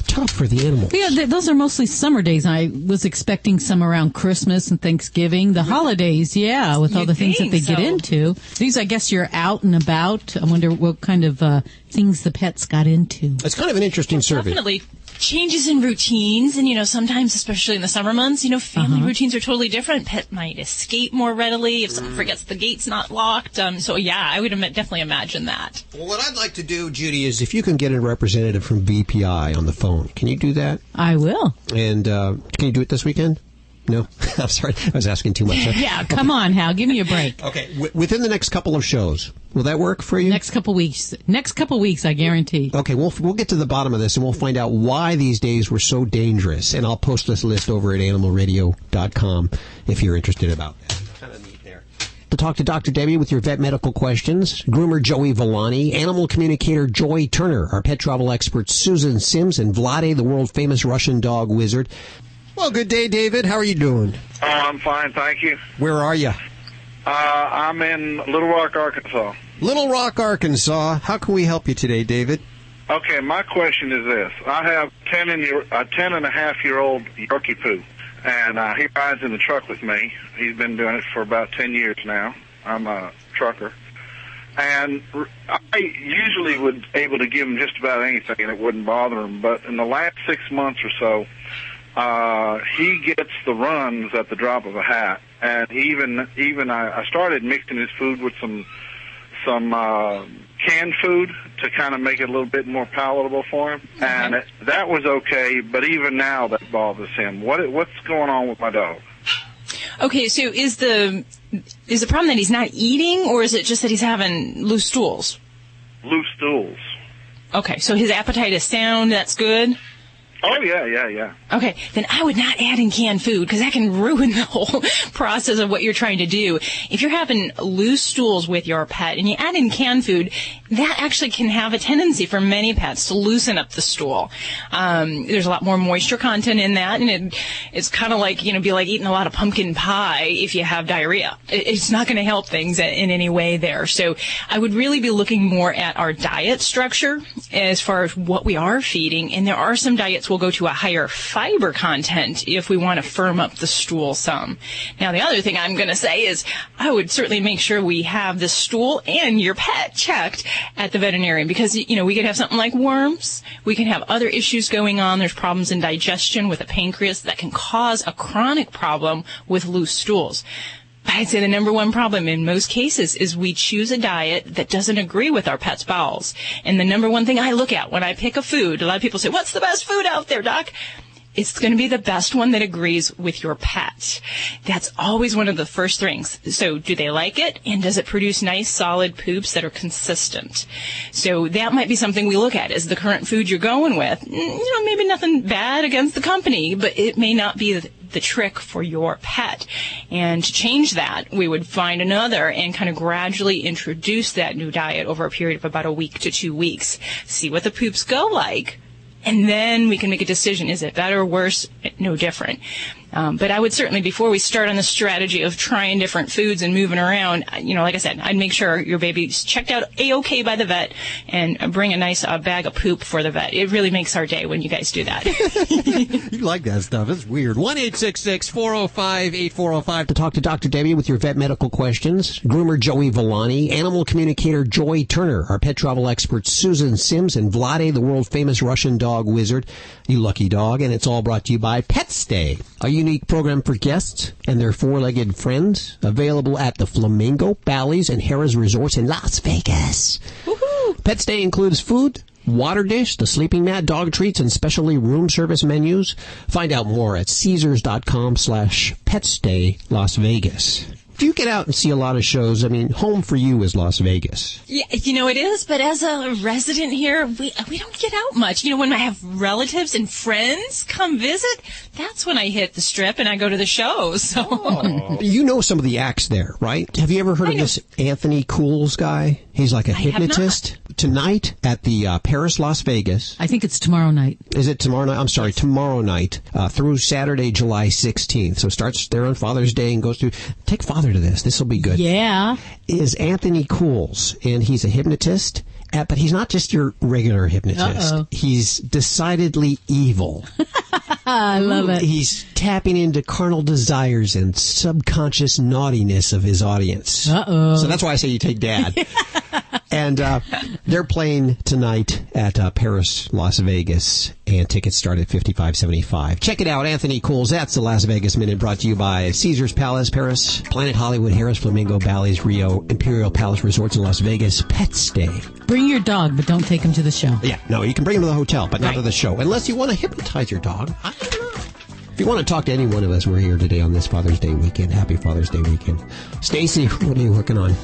[SPEAKER 2] tough for the animals.
[SPEAKER 9] Yeah, those are mostly summer days. I was expecting some around Christmas and Thanksgiving. The holidays, with all the things that they get into. These, I guess, you're out and about. I wonder what kind of things the pets got into.
[SPEAKER 2] It's kind of an interesting survey.
[SPEAKER 5] Definitely changes in routines, and sometimes, especially in the summer months, family routines are totally different. Pet might escape more readily if someone forgets the gate's not locked. I would definitely imagine that.
[SPEAKER 2] Well, what I'd like to do, Judy, is if you can get a representative from VPI on the phone, can you do that?
[SPEAKER 9] I will.
[SPEAKER 2] And can you do it this weekend? No? I'm sorry. I was asking too much.
[SPEAKER 9] Yeah, come on, Hal. Give me a break.
[SPEAKER 2] Okay. Within the next couple of shows, will that work for you?
[SPEAKER 9] Next couple weeks, I guarantee.
[SPEAKER 2] Okay, we'll get to the bottom of this, and we'll find out why these days were so dangerous. And I'll post this list over at animalradio.com if you're interested about that. Kind of neat there. To talk to Dr. Debbie with your vet medical questions, groomer Joey Villani, animal communicator Joy Turner, our pet travel experts Susan Sims, and Vlade, the world-famous Russian dog wizard. Well, good day, David. How are you doing?
[SPEAKER 13] Oh, I'm fine, thank you.
[SPEAKER 2] Where are you?
[SPEAKER 13] I'm in Little Rock, Arkansas.
[SPEAKER 2] Little Rock, Arkansas. How can we help you today, David?
[SPEAKER 13] Okay, my question is this. I have a 10-and-a-half-year-old Yorkie Poo, and he rides in the truck with me. He's been doing it for about 10 years now. I'm a trucker. And I usually would able to give him just about anything, and it wouldn't bother him. But in the last 6 months or so, he gets the runs at the drop of a hat. And even I started mixing his food with some canned food to kind of make it a little bit more palatable for him. Mm-hmm. And that was okay, but even now that bothers him. What's going on with my dog?
[SPEAKER 5] Okay, so is the problem that he's not eating, or is it just that he's having loose stools?
[SPEAKER 13] Loose stools.
[SPEAKER 5] Okay, so his appetite is sound. That's good.
[SPEAKER 13] Oh, yeah.
[SPEAKER 5] Okay, then I would not add in canned food because that can ruin the whole process of what you're trying to do. If you're having loose stools with your pet and you add in canned food, that actually can have a tendency for many pets to loosen up the stool. There's a lot more moisture content in that, and it's kind of like, be like eating a lot of pumpkin pie if you have diarrhea. It's not going to help things in any way there. So I would really be looking more at our diet structure as far as what we are feeding, and there are some diets will go to a higher fiber content if we want to firm up the stool some. Now, the other thing I'm going to say is I would certainly make sure we have the stool and your pet checked at the veterinarian because, we could have something like worms. We can have other issues going on. There's problems in digestion with the pancreas that can cause a chronic problem with loose stools. I'd say the number one problem in most cases is we choose a diet that doesn't agree with our pet's bowels. And the number one thing I look at when I pick a food, a lot of people say, what's the best food out there, Doc? It's going to be the best one that agrees with your pet. That's always one of the first things. So do they like it? And does it produce nice, solid poops that are consistent? So that might be something we look at. Is the current food you're going with, maybe nothing bad against the company, but it may not be the trick for your pet. And to change that, we would find another and kind of gradually introduce that new diet over a period of about a week to 2 weeks. See what the poops go like. And then we can make a decision. Is it better, worse, no different? But I would certainly, before we start on the strategy of trying different foods and moving around, like I said, I'd make sure your baby's checked out A-OK by the vet and bring a nice bag of poop for the vet. It really makes our day when you guys do that.
[SPEAKER 2] You like that stuff. It's weird. 1-866-405-8405 to talk to Dr. Debbie with your vet medical questions. Groomer Joey Villani, animal communicator Joy Turner, our pet travel experts Susan Sims, and Vlade, the world-famous Russian dog wizard. You lucky dog. And it's all brought to you by Pet Stay, a unique program for guests and their four-legged friends, available at the Flamingo, Bally's, and Harrah's Resorts in Las Vegas. Woo-hoo. Pet Stay includes food, water dish, the sleeping mat, dog treats, and specialty room service menus. Find out more at Caesars.com/PetStay Las Vegas. You get out and see a lot of shows. I mean, home for you is Las Vegas.
[SPEAKER 5] Yeah, it is. But as a resident here, we don't get out much. When I have relatives and friends come visit, that's when I hit the Strip and I go to the shows. So.
[SPEAKER 2] Oh. You know some of the acts there, right? Have you ever heard of this Anthony Cools guy? He's like a hypnotist. Tonight at the Paris, Las Vegas.
[SPEAKER 9] I think it's tomorrow night.
[SPEAKER 2] Is it tomorrow night? I'm sorry, tomorrow night through Saturday, July 16th. So it starts there on Father's Day and goes through. Take Father to this. This will be good.
[SPEAKER 9] Yeah.
[SPEAKER 2] Is Anthony Cools, and he's a hypnotist. But he's not just your regular hypnotist.
[SPEAKER 9] Uh-oh.
[SPEAKER 2] He's decidedly evil.
[SPEAKER 9] I love it.
[SPEAKER 2] He's tapping into carnal desires and subconscious naughtiness of his audience.
[SPEAKER 9] Uh-oh.
[SPEAKER 2] So that's why I say you take Dad. And they're playing tonight at Paris, Las Vegas, and tickets start at $55.75. Check it out, Anthony Cools. That's the Las Vegas Minute, brought to you by Caesars Palace, Paris, Planet Hollywood, Harrah's, Flamingo, Bally's, Rio, Imperial Palace Resorts in Las Vegas, Pet Stay.
[SPEAKER 9] Bring your dog, but don't take him to the show.
[SPEAKER 2] Yeah, no, you can bring him to the hotel, but not to the show, unless you want to hypnotize your dog. I don't know. If you want to talk to any one of us, we're here today on this Father's Day weekend. Happy Father's Day weekend. Stacy, what are you working on?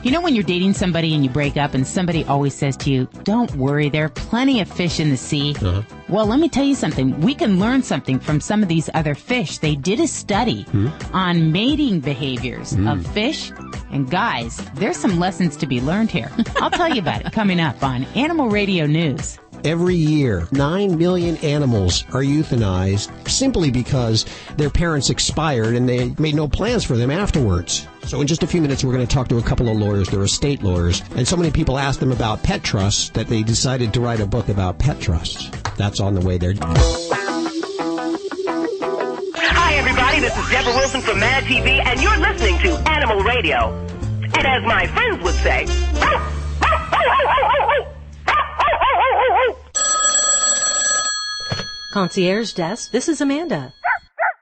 [SPEAKER 7] When you're dating somebody and you break up and somebody always says to you, don't worry, there are plenty of fish in the sea. Uh-huh. Well, let me tell you something. We can learn something from some of these other fish. They did a study on mating behaviors of fish. And guys, there's some lessons to be learned here. I'll tell you about it coming up on Animal Radio News.
[SPEAKER 2] Every year, 9 million animals are euthanized simply because their parents expired and they made no plans for them afterwards. So in just a few minutes, we're going to talk to a couple of lawyers. They're estate lawyers. And so many people asked them about pet trusts that they decided to write a book about pet trusts. That's on the way there.
[SPEAKER 15] Hi, everybody. This is Deborah Wilson from Mad TV, and you're listening to Animal Radio. And as my friends would say...
[SPEAKER 17] Concierge Desk, this is Amanda.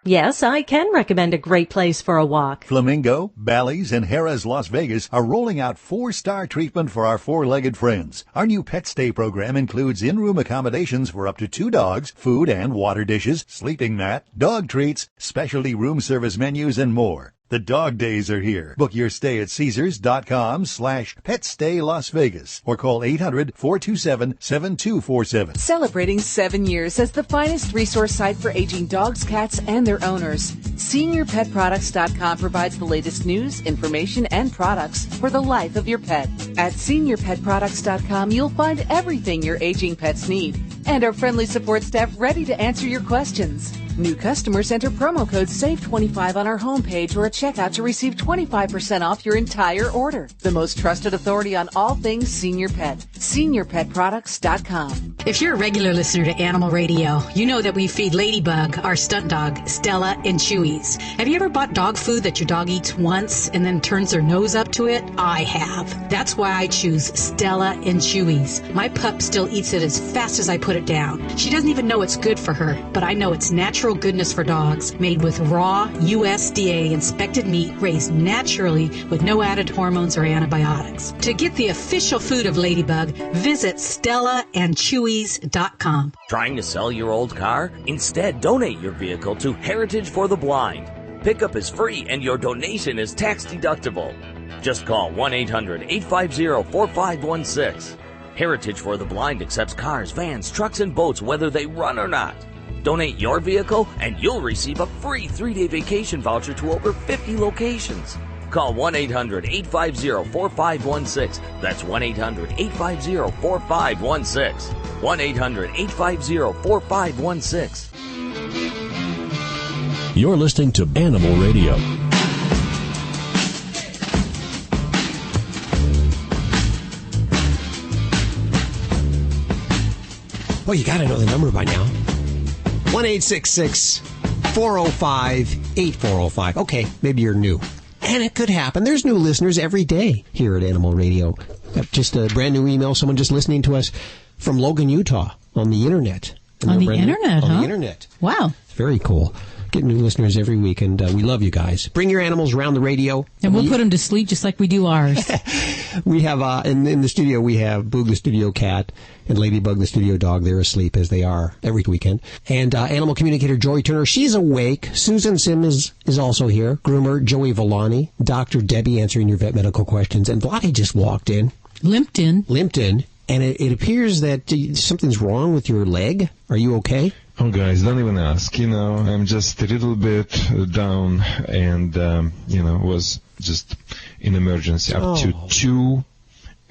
[SPEAKER 17] Yes, I can recommend a great place for a walk.
[SPEAKER 19] Flamingo, Bally's, and Harrah's Las Vegas are rolling out 4-star treatment for our four-legged friends. Our new pet stay program includes in-room accommodations for up to 2 dogs, food and water dishes, sleeping mat, dog treats, specialty room service menus, and more. The dog days are here. Book your stay at Caesars.com/PetStayLasVegas or call 800-427-7247.
[SPEAKER 24] Celebrating 7 years as the finest resource site for aging dogs, cats, and their owners, SeniorPetProducts.com provides the latest news, information, and products for the life of your pet. At SeniorPetProducts.com, you'll find everything your aging pets need, and our friendly support staff ready to answer your questions. New customers enter promo code SAVE25 on our homepage or at checkout to receive 25% off your entire order. The most trusted authority on all things senior pet. SeniorPetProducts.com.
[SPEAKER 9] If you're a regular listener to Animal Radio, you know that we feed Ladybug, our stunt dog, Stella, and Chewy's. Have you ever bought dog food that your dog eats once and then turns their nose up to it? I have. That's why I choose Stella and Chewy's. My pup still eats it as fast as I put it down. She doesn't even know it's good for her, but I know it's natural goodness for dogs, made with raw USDA inspected meat raised naturally with no added hormones or antibiotics. To get the official food of Ladybug, visit StellaandChewy's.com.
[SPEAKER 25] Trying to sell your old car? Instead, donate your vehicle to Heritage for the Blind. Pickup is free and your donation is tax deductible. Just call 1-800-850-4516. Heritage for the Blind accepts cars, vans, trucks, and boats whether they run or not. Donate your vehicle and you'll receive a free 3-day vacation voucher to over 50 locations. Call 1-800-850-4516. That's 1-800-850-4516. 1-800-850-4516.
[SPEAKER 4] You're listening to Animal Radio.
[SPEAKER 2] Well, you got to know the number by now. 1-866-405-8405. Okay, maybe you're new. And it could happen. There's new listeners every day here at Animal Radio. Got just a brand new email. Someone just listening to us from Logan, Utah on the internet.
[SPEAKER 9] On the internet, huh?
[SPEAKER 2] On the internet.
[SPEAKER 9] Wow.
[SPEAKER 2] It's very cool. Getting new listeners every week, and we love you guys. Bring your animals around the radio.
[SPEAKER 9] And we'll put them to sleep just like we do ours.
[SPEAKER 2] We have, in the studio, we have Boog, the studio cat, and Ladybug, the studio dog. They're asleep, as they are every weekend. And animal communicator Joy Turner, she's awake. Susan Sim is also here. Groomer Joey Villani. Dr. Debbie answering your vet medical questions. And Vladi just walked in.
[SPEAKER 9] Limped in.
[SPEAKER 2] And it appears that something's wrong with your leg. Are you okay?
[SPEAKER 14] Oh, guys, don't even ask. I'm just a little bit down and, was just in emergency up to 2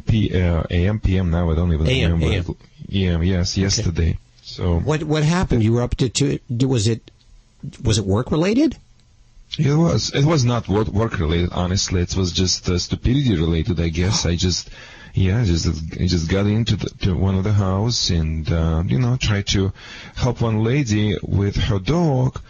[SPEAKER 14] a.m., p.m. now. I don't even remember. AM, yes, yesterday. Okay. So
[SPEAKER 2] what happened? You were up to 2. Was it work-related?
[SPEAKER 14] It was not work-related, honestly. It was just stupidity-related, I guess. I just got into one of the house and, tried to help one lady with her dog.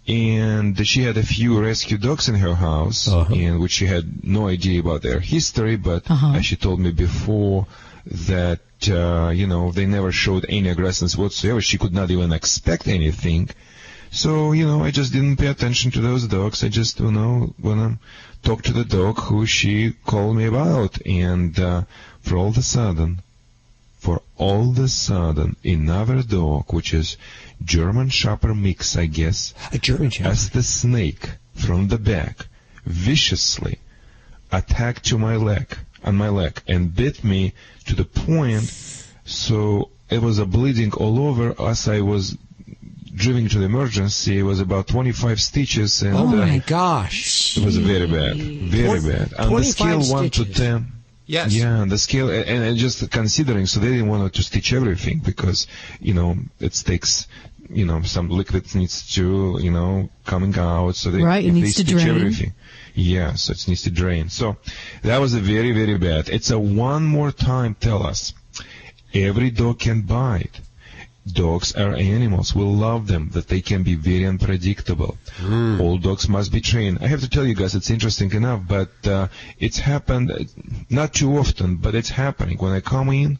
[SPEAKER 14] And she had a few rescue dogs in her house, in which she had no idea about their history. But as she told me before that, they never showed any aggressiveness whatsoever. She could not even expect anything. So, I just didn't pay attention to those dogs. I just, want to talk to the dog who she called me about. And for all of a sudden, another dog, which is German Shepherd mix, I guess,
[SPEAKER 2] a German Shepherd,
[SPEAKER 14] as the snake from the back viciously attacked on my leg, and bit me to the point so it was bleeding all over. As I was driving to the emergency, it was about 25 stitches. And,
[SPEAKER 2] oh my gosh.
[SPEAKER 14] It was very bad. Very bad. On the scale 1 to 10.
[SPEAKER 2] Yes.
[SPEAKER 14] Yeah, the scale, and just considering, so they didn't want to stitch everything because, it takes, some liquid needs to, coming out. So they
[SPEAKER 9] needs to
[SPEAKER 14] stitch
[SPEAKER 9] drain.
[SPEAKER 14] Everything. Yeah, so it needs to drain. So that was a very, very bad. It's a one more time tell us, every dog can bite. Dogs are animals. We love them, that they can be very unpredictable. All dogs must be trained. I have to tell you guys, it's interesting enough, but it's happened not too often, but it's happening. When I come in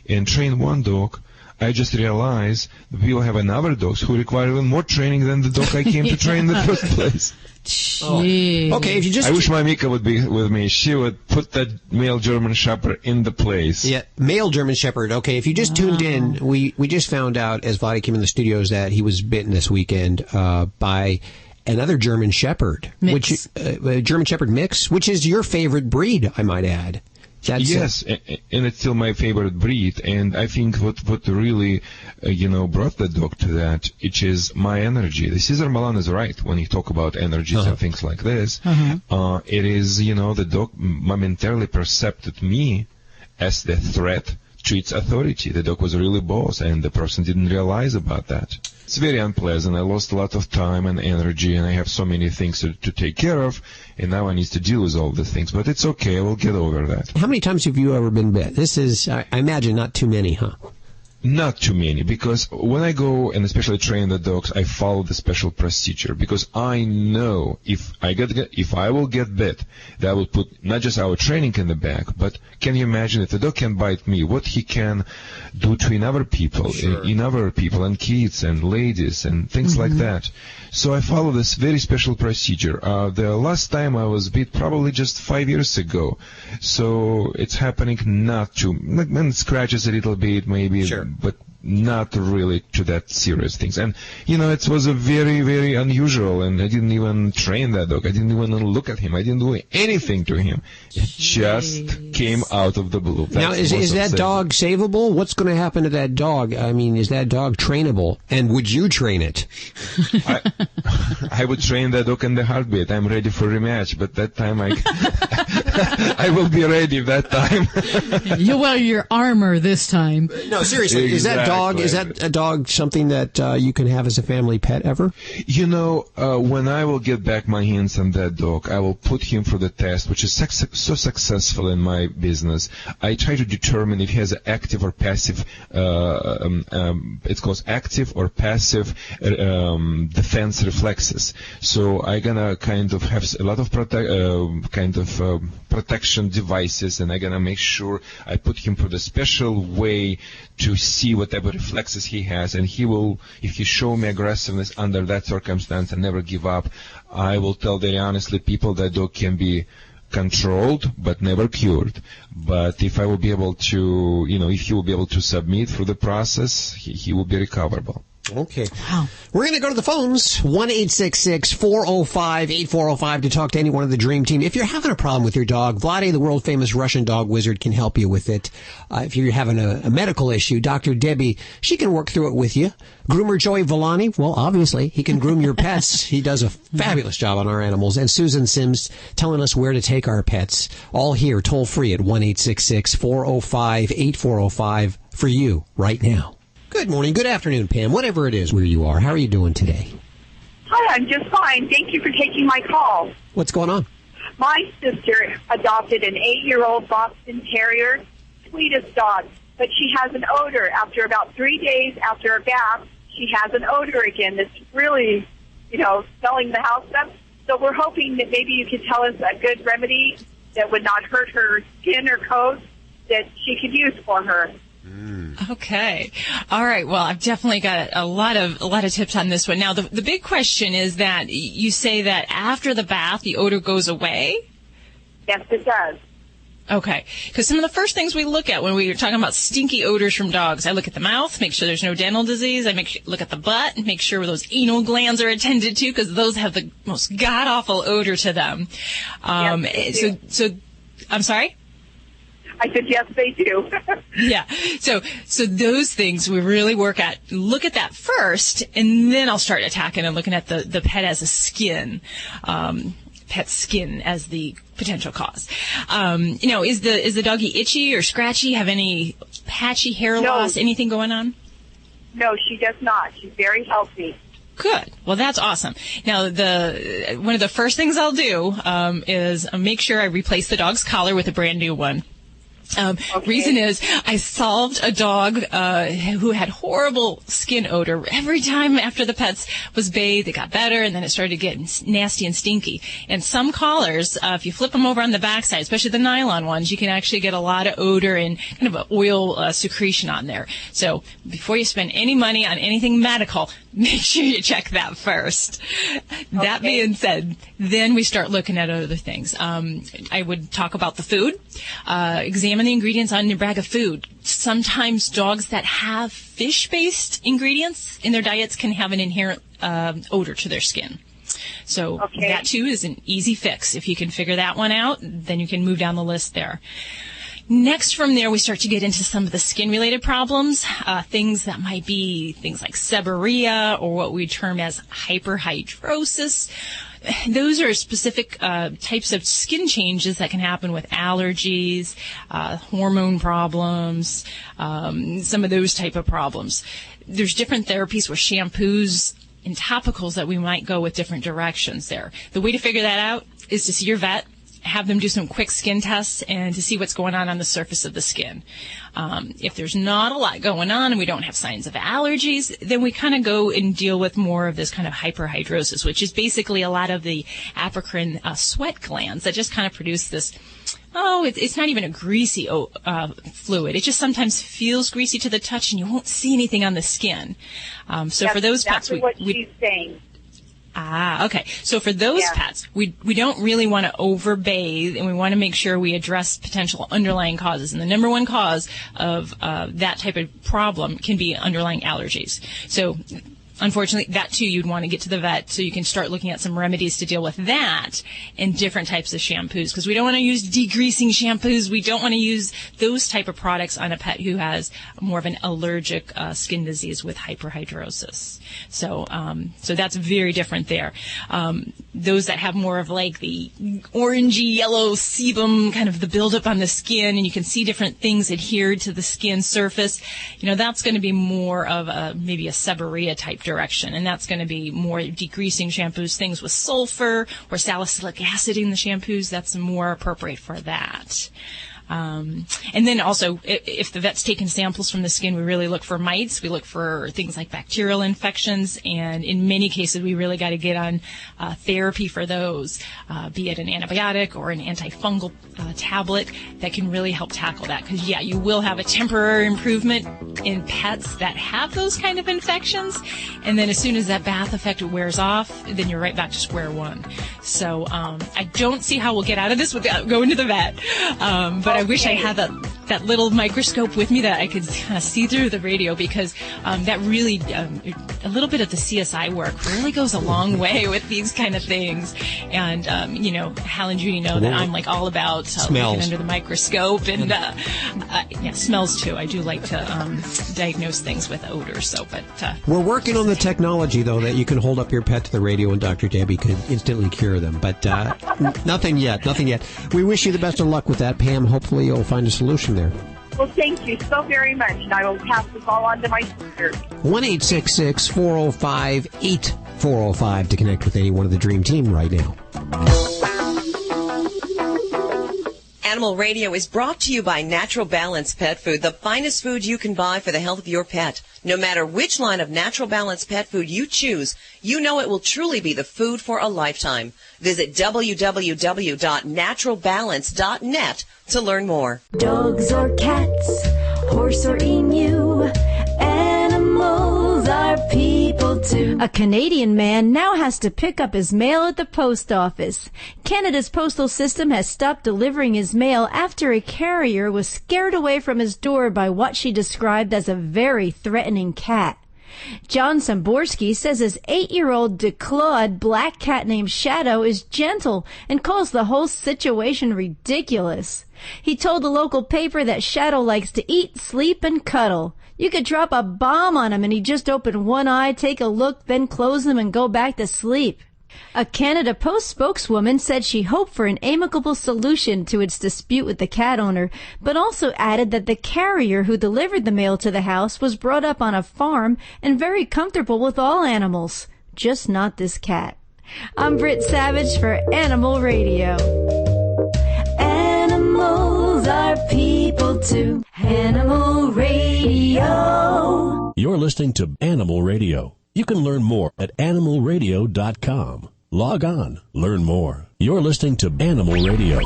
[SPEAKER 14] and train one dog, I just realize that we will have another dogs who require even more training than the dog I came to train in the first place.
[SPEAKER 2] Okay, if you just...
[SPEAKER 14] I wish my Mika would be with me. She would put that male German Shepherd in the place.
[SPEAKER 2] Yeah, male German Shepherd. Okay, if you just tuned in, we just found out as Vladi came in the studios that he was bitten this weekend by another German Shepherd.
[SPEAKER 9] Mix.
[SPEAKER 2] German Shepherd mix, which is your favorite breed, I might add.
[SPEAKER 14] Yes, and it's still my favorite breed. And I think what really, brought the dog to that, it is my energy. The Cesar Milan is right when you talk about energies and things like this. It is, the dog momentarily perceived me as the threat to its authority. The dog was really boss, and the person didn't realize about that. It's very unpleasant. I lost a lot of time and energy, and I have so many things to take care of, and now I need to deal with all the things. But it's okay. I will get over that.
[SPEAKER 2] How many times have you ever been bit? This is, I imagine, not too many, huh?
[SPEAKER 14] Not too many, because when I go and especially train the dogs, I follow the special procedure, because I know if I will get bit, that will put not just our training in the back, but can you imagine if the dog can bite me, what he can do to other people, in other people and kids and ladies and things like that. So I follow this very special procedure. The last time I was bit probably just 5 years ago, so it's happening not too, and scratches a little bit maybe. But not really to that serious things. And, it was a very, very unusual, and I didn't even train that dog. I didn't even look at him. I didn't do anything to him. It just came out of the blue.
[SPEAKER 2] Now, is that dog savable? What's going to happen to that dog? I mean, is that dog trainable? And would you train it?
[SPEAKER 14] I would train that dog in the heartbeat. I'm ready for rematch, but that time I will be ready that time.
[SPEAKER 9] You'll wear your armor this time.
[SPEAKER 2] No, seriously. Is that a dog something that you can have as a family pet ever?
[SPEAKER 14] When I will get back my hands on that dog, I will put him for the test, which is so successful in my business. I try to determine if he has an active or passive, it's called active or passive defense reflexes. So I'm gonna kind of have a lot of protection devices, and I'm gonna make sure I put him for the special way to see whatever reflexes he has, and he will, if he show me aggressiveness under that circumstance and never give up, I will tell very honestly people that dog can be controlled but never cured. But if I will be able to, if he will be able to submit through the process, he will be recoverable.
[SPEAKER 2] Okay. Wow. We're going to go to the phones, 1-866-405-8405 to talk to anyone of the Dream Team. If you're having a problem with your dog, Vladi, the world-famous Russian dog wizard, can help you with it. If you're having a medical issue, Dr. Debbie, she can work through it with you. Groomer Joey Villani, well, obviously, he can groom your pets. He does a fabulous job on our animals. And Susan Sims telling us where to take our pets. All here, toll-free at 1-866-405-8405 for you right now. Good morning, good afternoon, Pam, whatever it is where you are. How are you doing today?
[SPEAKER 6] Hi, I'm just fine. Thank you for taking my call.
[SPEAKER 2] What's going on?
[SPEAKER 6] My sister adopted an 8-year-old Boston Terrier, sweetest dog, but she has an odor. After about 3 days after a bath, she has an odor again that's really, smelling the house up. So we're hoping that maybe you could tell us a good remedy that would not hurt her skin or coat that she could use for her.
[SPEAKER 5] Okay. All right. Well, I've definitely got a lot of tips on this one. Now, the big question is that you say that after the bath, the odor goes away?
[SPEAKER 6] Yes, it does.
[SPEAKER 5] Okay. Because some of the first things we look at when we're talking about stinky odors from dogs, I look at the mouth, make sure there's no dental disease. I look at the butt and make sure those anal glands are attended to, because those have the most god-awful odor to them.
[SPEAKER 6] Yes,
[SPEAKER 5] so, I'm sorry?
[SPEAKER 6] I said, yes, they do.
[SPEAKER 5] Yeah. So those things we really look at that first, and then I'll start attacking and looking at the pet as a skin. pet skin as the potential cause. Is the doggy itchy or scratchy? Have any patchy hair loss? Anything going on?
[SPEAKER 6] No, she does not. She's very healthy.
[SPEAKER 5] Good. Well, that's awesome. Now, one of the first things I'll do is make sure I replace the dog's collar with a brand new one. Reason is I solved a dog who had horrible skin odor. Every time after the pets was bathed, it got better, and then it started getting nasty and stinky. And some collars, if you flip them over on the backside, especially the nylon ones, you can actually get a lot of odor and kind of an oil secretion on there. So before you spend any money on anything medical, make sure you check that first. That being said, then we start looking at other things. I would talk about the food. Examine the ingredients on your bag of food. Sometimes dogs that have fish-based ingredients in their diets can have an inherent odor to their skin. So that, too, is an easy fix. If you can figure that one out, then you can move down the list there. Next from there, we start to get into some of the skin-related problems, things that might be things like seborrhea or what we term as hyperhidrosis. Those are specific types of skin changes that can happen with allergies, hormone problems, some of those type of problems. There's different therapies with shampoos and topicals that we might go with different directions there. The way to figure that out is to see your vet, have them do some quick skin tests and to see what's going on the surface of the skin. If there's not a lot going on and we don't have signs of allergies, then we kind of go and deal with more of this kind of hyperhidrosis, which is basically a lot of the apocrine sweat glands that just kind of produce this, it's not even a greasy fluid. It just sometimes feels greasy to the touch and you won't see anything on the skin. So for those pets,
[SPEAKER 6] what she's saying.
[SPEAKER 5] Okay. So for those pets, we don't really want to overbathe, and we want to make sure we address potential underlying causes. And the number one cause of that type of problem can be underlying allergies. So unfortunately, that too, you'd want to get to the vet so you can start looking at some remedies to deal with that and different types of shampoos, because we don't want to use degreasing shampoos. We don't want to use those type of products on a pet who has more of an allergic skin disease with hyperhidrosis. So that's very different there. Those that have more of like the orangey yellow sebum, kind of the buildup on the skin, and you can see different things adhered to the skin surface, that's going to be more of maybe a seborrhea type direction, and that's going to be more degreasing shampoos, things with sulfur or salicylic acid in the shampoos. That's more appropriate for that. And then also, if the vet's taking samples from the skin, we really look for mites. We look for things like bacterial infections, and in many cases, we really got to get on therapy for those, be it an antibiotic or an antifungal tablet that can really help tackle that. Because, you will have a temporary improvement in pets that have those kind of infections, and then as soon as that bath effect wears off, then you're right back to square one. So I don't see how we'll get out of this without going to the vet. But I wish I had that little microscope with me that I could kind of see through the radio, because that really, a little bit of the CSI work really goes a long way with these kind of things. And, Hal and Judy know that I'm like all about looking under the microscope, and smells too. I do like to diagnose things with odor. We're
[SPEAKER 2] working on the technology, though, that you can hold up your pet to the radio and Dr. Debbie could instantly cure them. But nothing yet. We wish you the best of luck with that, Pam. Hopefully you'll find a solution there.
[SPEAKER 6] Well, thank you so very much, and I will pass this all on to my sister.
[SPEAKER 2] 1-866-405-8405 to connect with anyone of the Dream Team right now.
[SPEAKER 12] Animal Radio is brought to you by Natural Balance Pet Food, the finest food you can buy for the health of your pet. No matter which line of Natural Balance Pet Food you choose, you know it will truly be the food for a lifetime. Visit www.naturalbalance.net to learn more.
[SPEAKER 16] Dogs or cats, horse or emu, animals are people too.
[SPEAKER 20] A Canadian man now has to pick up his mail at the post office. Canada's postal system has stopped delivering his mail after a carrier was scared away from his door by what she described as a very threatening cat. John Samborski says his 8-year-old declawed black cat named Shadow is gentle and calls the whole situation ridiculous. He told the local paper that Shadow likes to eat, sleep, and cuddle. You could drop a bomb on him and he'd just open one eye, take a look, then close them and go back to sleep. A Canada Post spokeswoman said she hoped for an amicable solution to its dispute with the cat owner, but also added that the carrier who delivered the mail to the house was brought up on a farm and very comfortable with all animals, just not this cat. I'm Britt Savage for Animal Radio. Animals are people too. Animal Radio.
[SPEAKER 4] You're listening to Animal Radio. You can learn more at animalradio.com. Log on, learn more. You're listening to Animal Radio.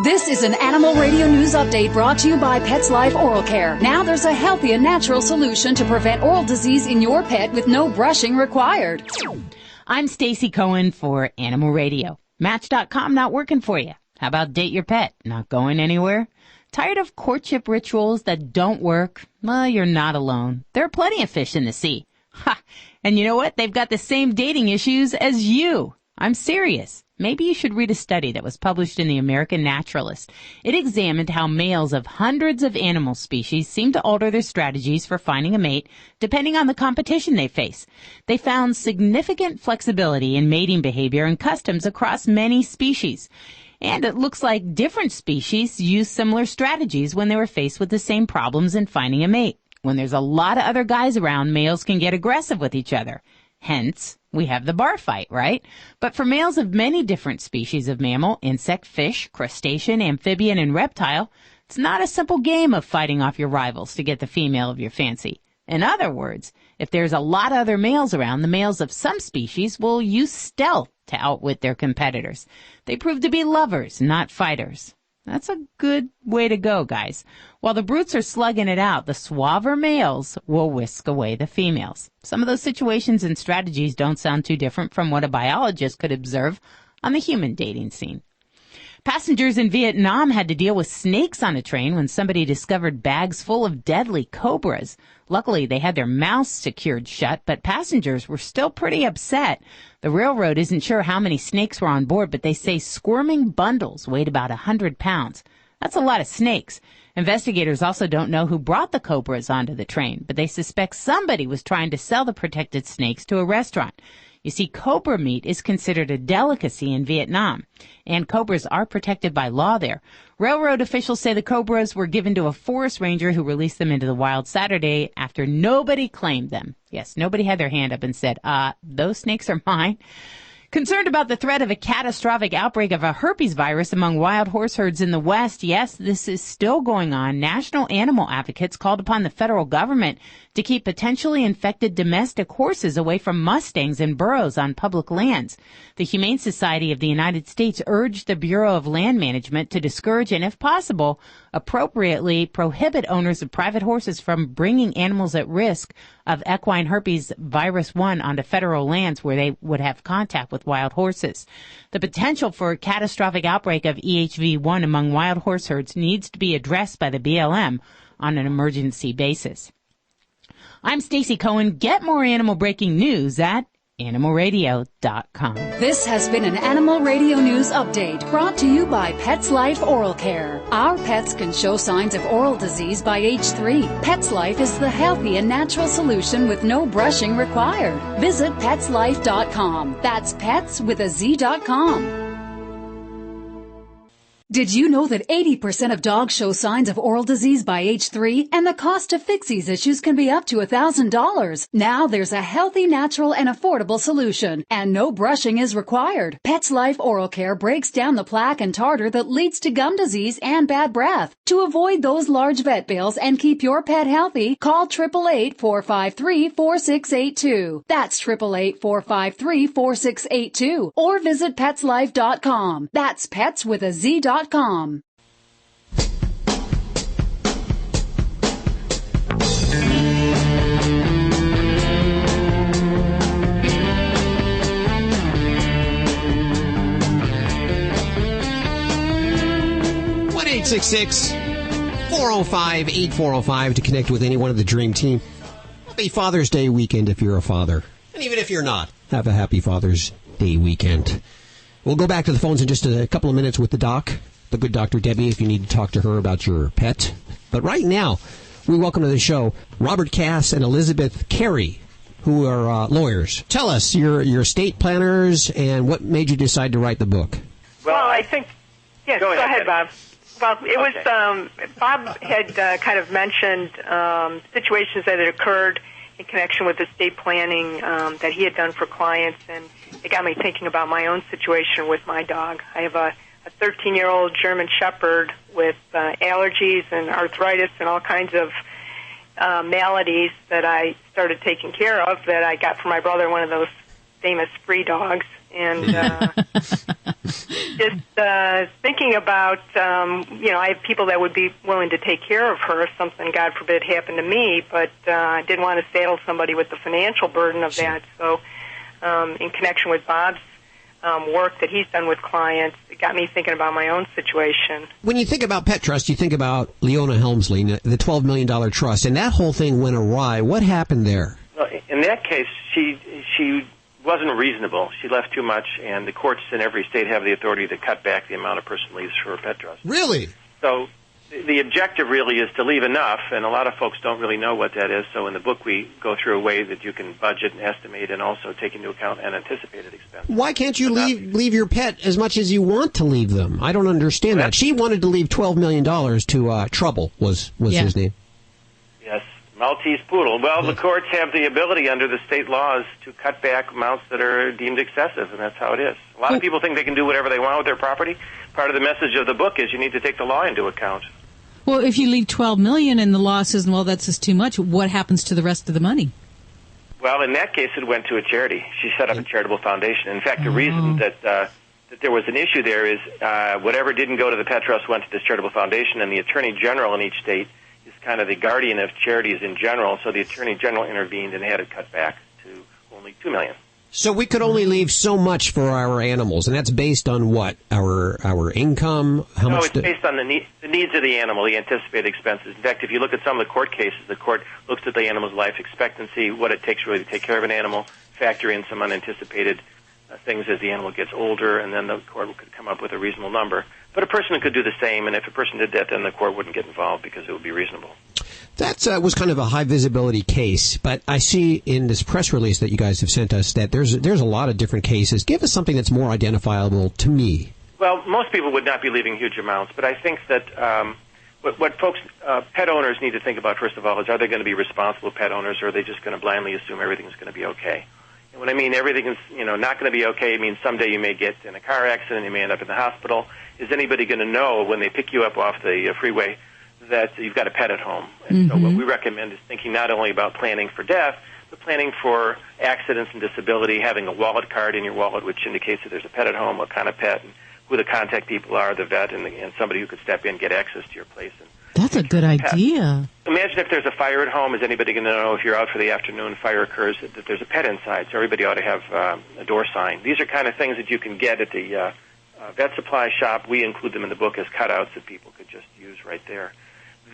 [SPEAKER 8] This is an Animal Radio News Update brought to you by Pets Life Oral Care. Now there's a healthy and natural solution to prevent oral disease in your pet with no brushing required.
[SPEAKER 7] I'm Stacy Cohen for Animal Radio. Match.com not working for you. How about Date Your Pet? Not going anywhere? Tired of courtship rituals that don't work? Well, you're not alone. There are plenty of fish in the sea. Ha! And you know what? They've got the same dating issues as you. I'm serious. Maybe you should read a study that was published in the American Naturalist. It examined how males of hundreds of animal species seem to alter their strategies for finding a mate depending on the competition they face. They found significant flexibility in mating behavior and customs across many species. And it looks like different species use similar strategies when they were faced with the same problems in finding a mate. When there's a lot of other guys around, males can get aggressive with each other. Hence, we have the bar fight, right? But for males of many different species of mammal, insect, fish, crustacean, amphibian, and reptile, it's not a simple game of fighting off your rivals to get the female of your fancy. In other words, if there's a lot of other males around, the males of some species will use stealth to outwit their competitors. They prove to be lovers, not fighters. That's a good way to go, guys. While the brutes are slugging it out, the suaver males will whisk away the females. Some of those situations and strategies don't sound too different from what a biologist could observe on the human dating scene. Passengers in Vietnam had to deal with snakes on a train when somebody discovered bags full of deadly cobras. Luckily, they had their mouths secured shut, but passengers were still pretty upset. The railroad isn't sure how many snakes were on board, but they say squirming bundles weighed about 100 pounds. That's a lot of snakes. Investigators also don't know who brought the cobras onto the train, but they suspect somebody was trying to sell the protected snakes to a restaurant. You see, cobra meat is considered a delicacy in Vietnam, and cobras are protected by law there. Railroad officials say the cobras were given to a forest ranger who released them into the wild Saturday after nobody claimed them. Yes, nobody had their hand up and said, those snakes are mine. Concerned about the threat of a catastrophic outbreak of a herpes virus among wild horse herds in the West, yes, this is still going on. National animal advocates called upon the federal government to keep potentially infected domestic horses away from mustangs and burros on public lands. The Humane Society of the United States urged the Bureau of Land Management to discourage and, if possible, appropriately prohibit owners of private horses from bringing animals at risk of equine herpes virus 1 onto federal lands where they would have contact with wild horses. The potential for a catastrophic outbreak of EHV1 among wild horse herds needs to be addressed by the BLM on an emergency basis. I'm Stacy Cohen. Get more animal breaking news at animalradio.com.
[SPEAKER 8] This has been an Animal Radio News Update brought to you by Pets Life Oral Care. Our pets can show signs of oral disease by age 3. Pets Life is the healthy and natural solution with no brushing required. Visit petslife.com. That's pets with a Z.com. Did you know that 80% of dogs show signs of oral disease by age 3? And the cost to fix these issues can be up to $1,000. Now there's a healthy, natural, and affordable solution. And no brushing is required. Pets Life Oral Care breaks down the plaque and tartar that leads to gum disease and bad breath. To avoid those large vet bills and keep your pet healthy, call 888-453-4682. That's 888-453-4682. Or visit petslife.com. That's pets with a Z.com.
[SPEAKER 2] 1-866-405-8405 to connect with anyone of the Dream Team. Happy Father's Day weekend if you're a father. And even if you're not, have a happy Father's Day weekend. We'll go back to the phones in just a couple of minutes with the doc, the good Dr. Debbie, if you need to talk to her about your pet. But right now, we welcome to the show Robert Kass and Elizabeth Carrie. who are lawyers. Tell us, your estate planners, and what made you decide to write the book.
[SPEAKER 11] Well, I think... Yes, go ahead, Bob. Well, it was... Bob had kind of mentioned situations that had occurred in connection with estate planning that he had done for clients, and it got me thinking about my own situation with my dog. I have a 13-year-old German Shepherd with allergies and arthritis and all kinds of maladies that I started taking care of that I got from my brother, one of those famous free dogs. And just thinking about, I have people that would be willing to take care of her if something, God forbid, happened to me, but I didn't want to saddle somebody with the financial burden of that. So in connection with Bob's work that he's done with clients, it got me thinking about my own situation.
[SPEAKER 2] When you think about Pet Trust, you think about Leona Helmsley, the $12 million trust, and that whole thing went awry. What happened there?
[SPEAKER 18] Well, in that case, she wasn't reasonable. She left too much, and the courts in every state have the authority to cut back the amount a person leaves for a pet trust.
[SPEAKER 2] Really?
[SPEAKER 18] So the objective really is to leave enough, and a lot of folks don't really know what that is. So in the book, we go through a way that you can budget and estimate and also take into account unanticipated expenses.
[SPEAKER 2] Why can't you leave your pet as much as you want to leave them? I don't understand that. She wanted to leave $12 million to Trouble, was his name.
[SPEAKER 18] Yes, Maltese Poodle. Well, the courts have the ability under the state laws to cut back amounts that are deemed excessive, and that's how it is. A lot of people think they can do whatever they want with their property. Part of the message of the book is you need to take the law into account.
[SPEAKER 9] Well, if you leave $12 million and the law says, well, that's just too much, what happens to the rest of the money?
[SPEAKER 18] Well, in that case, it went to a charity. She set up a charitable foundation. In fact, the reason that there was an issue there is whatever didn't go to the pet trust went to this charitable foundation, and the attorney general in each state is kind of the guardian of charities in general, so the attorney general intervened and had it cut back to only $2 million.
[SPEAKER 2] So we could only leave so much for our animals, and that's based on what? Our income?
[SPEAKER 18] It's based on the needs of the animal, the anticipated expenses. In fact, if you look at some of the court cases, the court looks at the animal's life expectancy, what it takes really to take care of an animal, factor in some unanticipated things as the animal gets older, and then the court could come up with a reasonable number. But a person could do the same, and if a person did that, then the court wouldn't get involved because it would be reasonable. That
[SPEAKER 2] was kind of a high-visibility case, but I see in this press release that you guys have sent us that there's a lot of different cases. Give us something that's more identifiable to me.
[SPEAKER 18] Well, most people would not be leaving huge amounts, but I think that what folks, pet owners need to think about, first of all, is are they going to be responsible pet owners, or are they just going to blindly assume everything's going to be okay? And when I mean everything is not going to be okay, it means someday you may get in a car accident, you may end up in the hospital. Is anybody going to know when they pick you up off the freeway that you've got a pet at home? And so what we recommend is thinking not only about planning for death, but planning for accidents and disability, having a wallet card in your wallet which indicates that there's a pet at home, what kind of pet, and who the contact people are, the vet, and somebody who could step in and get access to your place.
[SPEAKER 9] That's a good idea.
[SPEAKER 18] Imagine if there's a fire at home. Is anybody going to know if you're out for the afternoon, fire occurs, that there's a pet inside? So everybody ought to have a door sign. These are kind of things that you can get at the vet supply shop. We include them in the book as cutouts that people could just use right there.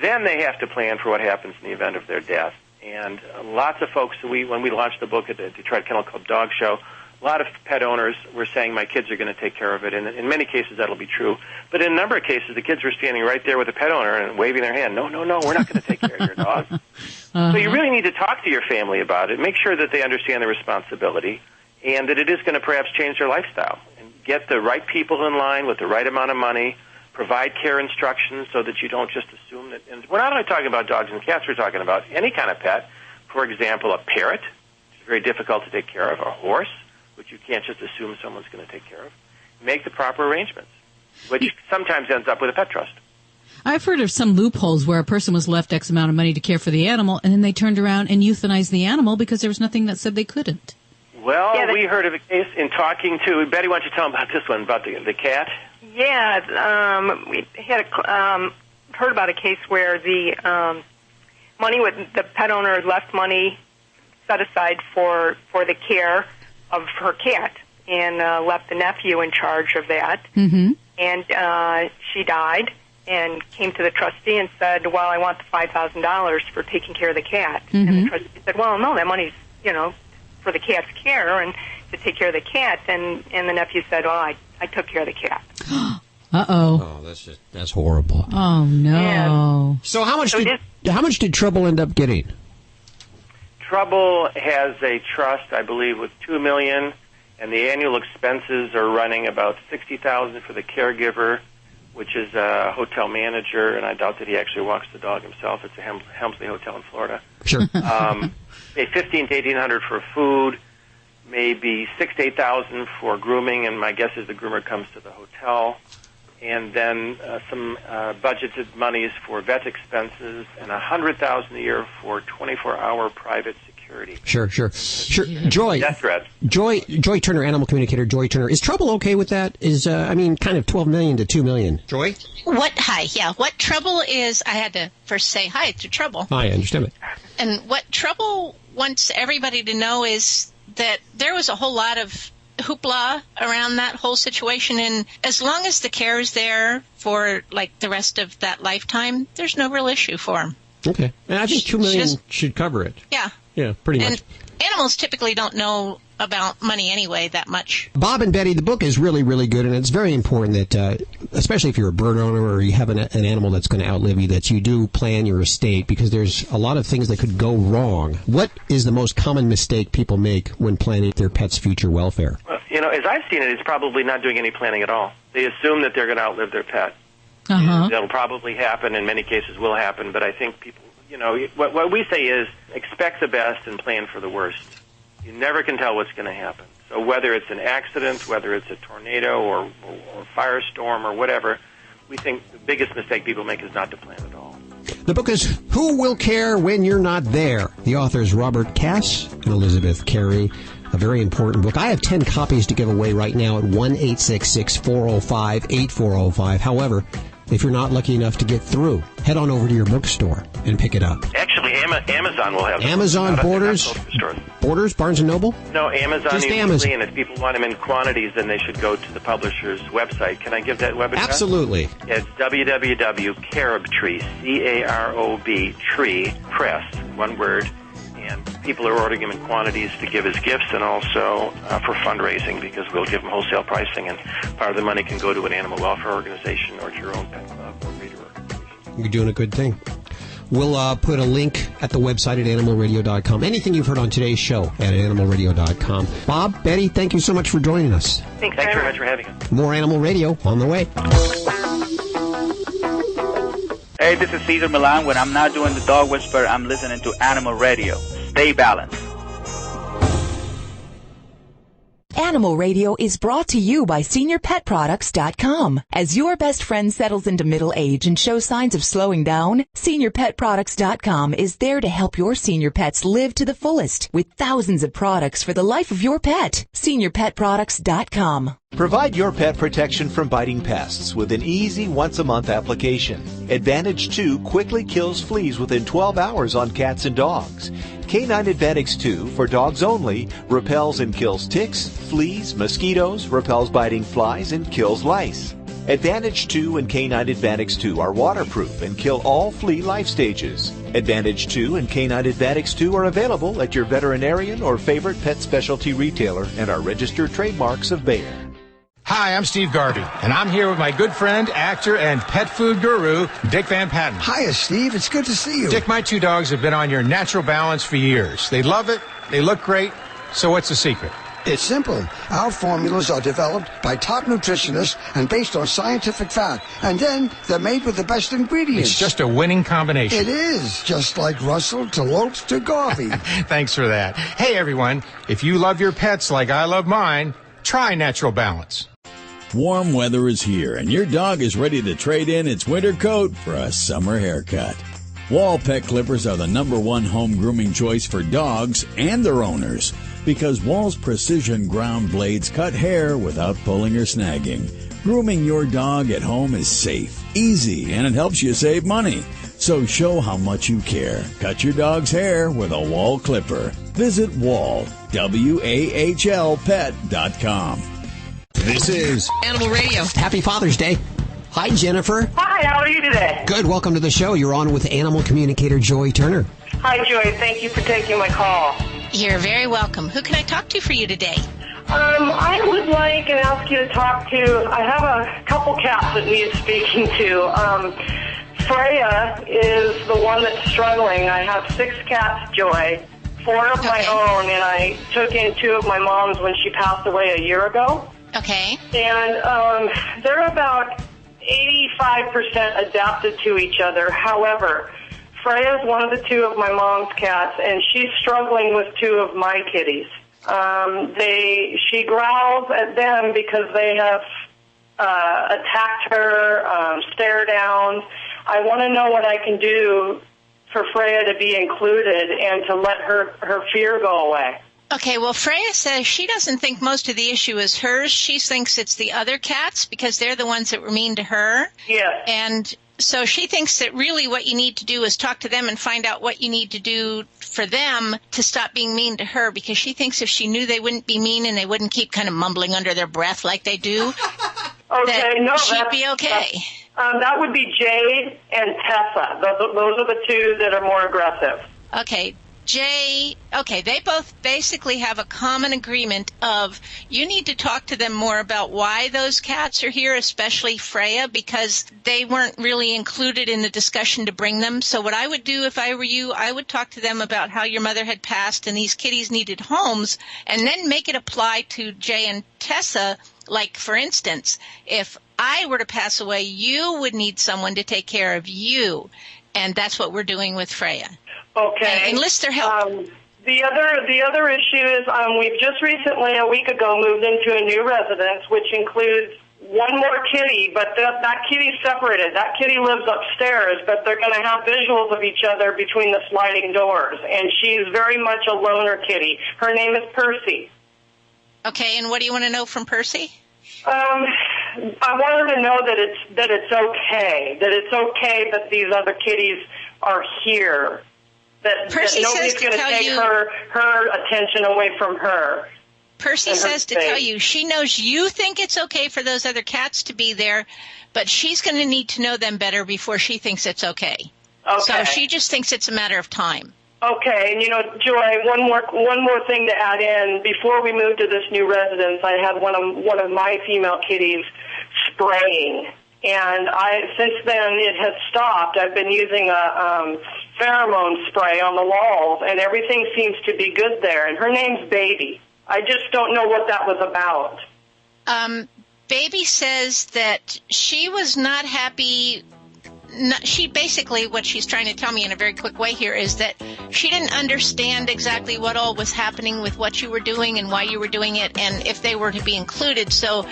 [SPEAKER 18] Then they have to plan for what happens in the event of their death. And lots of folks, when we launched the book at the Detroit Kennel Club Dog Show, a lot of pet owners were saying, my kids are going to take care of it. And in many cases, that'll be true. But in a number of cases, the kids were standing right there with the pet owner and waving their hand. No, we're not going to take care of your dog. So you really need to talk to your family about it. Make sure that they understand the responsibility and that it is going to perhaps change their lifestyle. And get the right people in line with the right amount of money. Provide care instructions so that you don't just assume that. And we're not only talking about dogs and cats, we're talking about any kind of pet. For example, a parrot, which is very difficult to take care of, a horse, which you can't just assume someone's going to take care of. Make the proper arrangements, which sometimes ends up with a pet trust.
[SPEAKER 9] I've heard of some loopholes where a person was left X amount of money to care for the animal, and then they turned around and euthanized the animal because there was nothing that said they couldn't.
[SPEAKER 18] Well, we heard of a case in talking to, Betty, why don't you tell them about this one, about the cat?
[SPEAKER 11] Yeah, we had heard about a case where the money with the pet owner left money set aside for the care of her cat and left the nephew in charge of that. Mm-hmm. And she died and came to the trustee and said, well, I want the $5,000 for taking care of the cat. Mm-hmm. And the trustee said, well, no, that money's, for the cat's care and to take care of the cat. And the nephew said, well, I took care of the cat.
[SPEAKER 9] Uh-oh.
[SPEAKER 2] Oh, that's horrible.
[SPEAKER 9] Oh, no.
[SPEAKER 11] Yeah.
[SPEAKER 2] So how much did Trouble end up getting?
[SPEAKER 18] Trouble has a trust, I believe, with $2 million, and the annual expenses are running about $60,000 for the caregiver, which is a hotel manager, and I doubt that he actually walks the dog himself. It's a Helmsley Hotel in Florida.
[SPEAKER 2] Sure.
[SPEAKER 18] Pay $1,500 to $1,800 for food, maybe $6,000 to $8,000 for grooming, and my guess is the groomer comes to the hotel. And then some budgeted monies for vet expenses, and $100,000 a year for 24-hour private security.
[SPEAKER 2] Sure. Joy.
[SPEAKER 18] Death threat.
[SPEAKER 2] Joy Turner, animal communicator. Joy Turner. Is Trouble okay with that? Is kind of $12 million to $2 million. Joy.
[SPEAKER 3] What Trouble is? I had to first say hi to Trouble.
[SPEAKER 2] I understand it.
[SPEAKER 3] And what Trouble wants everybody to know is that there was a whole lot of hoopla around that whole situation, and as long as the care is there for like the rest of that lifetime, there's no real issue for him.
[SPEAKER 2] Okay, and I think $2 million should cover it.
[SPEAKER 3] Yeah,
[SPEAKER 2] pretty much.
[SPEAKER 3] And animals typically don't know about money anyway that much.
[SPEAKER 2] Bob and Betty, the book is really, really good, and it's very important that, especially if you're a bird owner or you have an animal that's going to outlive you, that you do plan your estate, because there's a lot of things that could go wrong. What is the most common mistake people make when planning their pet's future welfare?
[SPEAKER 18] Well, as I've seen it, it's probably not doing any planning at all. They assume that they're going to outlive their pet. That'll probably happen, in many cases will happen, but I think people, what we say is expect the best and plan for the worst. You never can tell what's going to happen. So whether it's an accident, whether it's a tornado or firestorm or whatever, we think the biggest mistake people make is not to plan at all.
[SPEAKER 2] The book is Who Will Care When You're Not There? The authors Robert Kass and Elizabeth Carrie. A very important book. I have 10 copies to give away right now at 1-866-405-8405. However, if you're not lucky enough to get through, head on over to your bookstore and pick it up.
[SPEAKER 18] Actually, Amazon will have them.
[SPEAKER 2] Amazon, Borders, Barnes & Noble?
[SPEAKER 18] No, Amazon
[SPEAKER 2] Just
[SPEAKER 18] usually,
[SPEAKER 2] Amazon.
[SPEAKER 18] And if people want them in quantities, then they should go to the publisher's website. Can I give that web address?
[SPEAKER 2] Absolutely.
[SPEAKER 18] It's www.carobtree, C-A-R-O-B, tree, press, one word. And people are ordering them in quantities to give as gifts and also for fundraising, because we'll give them wholesale pricing, and part of the money can go to an animal welfare organization or to your own pet club or breeder organization.
[SPEAKER 2] You're doing a good thing. We'll put a link at the website at animalradio.com. Anything you've heard on today's show at animalradio.com. Bob, Betty, thank you so much for joining us.
[SPEAKER 18] Thanks very much for having us.
[SPEAKER 2] More Animal Radio on the way.
[SPEAKER 10] Hey, this is Cesar Milan. When I'm not doing the dog whisper, I'm listening to Animal Radio. Stay balanced.
[SPEAKER 21] Animal Radio is brought to you by SeniorPetProducts.com. As your best friend settles into middle age and shows signs of slowing down, SeniorPetProducts.com is there to help your senior pets live to the fullest with thousands of products for the life of your pet. SeniorPetProducts.com.
[SPEAKER 22] Provide your pet protection from biting pests with an easy once-a-month application. Advantage 2 quickly kills fleas within 12 hours on cats and dogs. K9 Advantage 2, for dogs only, repels and kills ticks, fleas, mosquitoes, repels biting flies, and kills lice. Advantage 2 and K9 Advantage 2 are waterproof and kill all flea life stages. Advantage 2 and K9 Advantage 2 are available at your veterinarian or favorite pet specialty retailer and are registered trademarks of Bayer.
[SPEAKER 23] Hi, I'm Steve Garvey, and I'm here with my good friend, actor, and pet food guru, Dick Van Patten.
[SPEAKER 26] Hiya, Steve. It's good to see you.
[SPEAKER 23] Dick, my two dogs have been on your natural balance for years. They love it. They look great. So what's the secret?
[SPEAKER 26] It's simple. Our formulas are developed by top nutritionists and based on scientific fact. And then they're made with the best ingredients.
[SPEAKER 23] It's just a winning combination.
[SPEAKER 26] It is. Just like Russell to Lopes to Garvey.
[SPEAKER 23] Thanks for that. Hey, everyone. If you love your pets like I love mine, try Natural Balance.
[SPEAKER 27] Warm weather is here, and your dog is ready to trade in its winter coat for a summer haircut. Wall Pet Clippers are the #1 home grooming choice for dogs and their owners, because Wall's precision ground blades cut hair without pulling or snagging. Grooming your dog at home is safe, easy, and it helps you save money. So show how much you care. Cut your dog's hair with a Wall Clipper. Visit Wall, WAHLpet.com.
[SPEAKER 2] This is
[SPEAKER 5] Animal Radio.
[SPEAKER 2] Happy Father's Day. Hi, Jennifer.
[SPEAKER 28] Hi, how are you today?
[SPEAKER 2] Good. Welcome to the show. You're on with animal communicator Joy Turner.
[SPEAKER 28] Hi, Joy. Thank you for taking my call.
[SPEAKER 3] You're very welcome. Who can I talk to for you today?
[SPEAKER 28] I would like and ask you to talk to, I have a couple cats that need speaking to. Freya is the one that's struggling. I have 6 cats, Joy. 4 of my own, and I took in 2 of my mom's when she passed away a year ago.
[SPEAKER 3] Okay.
[SPEAKER 28] And they're about 85% adapted to each other. However, Freya's one of the 2 of my mom's cats, and she's struggling with 2 of my kitties. She growls at them because they have attacked her, stare down. I want to know what I can do for Freya to be included and to let her fear go away.
[SPEAKER 3] Okay, well, Freya says she doesn't think most of the issue is hers. She thinks it's the other cats because they're the ones that were mean to her.
[SPEAKER 28] Yes.
[SPEAKER 3] And so she thinks that really what you need to do is talk to them and find out what you need to do for them to stop being mean to her, because she thinks if she knew they wouldn't be mean and they wouldn't keep kind of mumbling under their breath like they do, she'd be okay.
[SPEAKER 28] That would be Jade and Tessa. Those are the 2 that are more aggressive.
[SPEAKER 3] Okay. They both basically have a common agreement of you need to talk to them more about why those cats are here, especially Freya, because they weren't really included in the discussion to bring them. So what I would do if I were you, I would talk to them about how your mother had passed and these kitties needed homes, and then make it apply to Jay and Tessa. Like, for instance, if I were to pass away, you would need someone to take care of you. And that's what we're doing with Freya.
[SPEAKER 28] Okay.
[SPEAKER 3] And enlist their help.
[SPEAKER 28] The other issue is we've just recently, a week ago, moved into a new residence, which includes 1 more kitty, but that kitty's separated. That kitty lives upstairs, but they're going to have visuals of each other between the sliding doors, and she's very much a loner kitty. Her name is Percy.
[SPEAKER 3] Okay, and what do you want to know from Percy?
[SPEAKER 28] I want her to know that it's okay that these other kitties are here. That nobody's going to take her attention away from her.
[SPEAKER 3] Percy says to tell you she knows you think it's okay for those other cats to be there, but she's going to need to know them better before she thinks it's okay. So she just thinks it's a matter of time.
[SPEAKER 28] Okay, and Joy, one more thing to add in. Before we moved to this new residence, I had one of my female kitties spraying. And since then it has stopped. I've been using a pheromone spray on the walls, and everything seems to be good there. And her name's Baby. I just don't know what that was about.
[SPEAKER 3] Baby says that she was not happy. She basically, what she's trying to tell me in a very quick way here is that she didn't understand exactly what all was happening with what you were doing and why you were doing it, and if they were to be included. So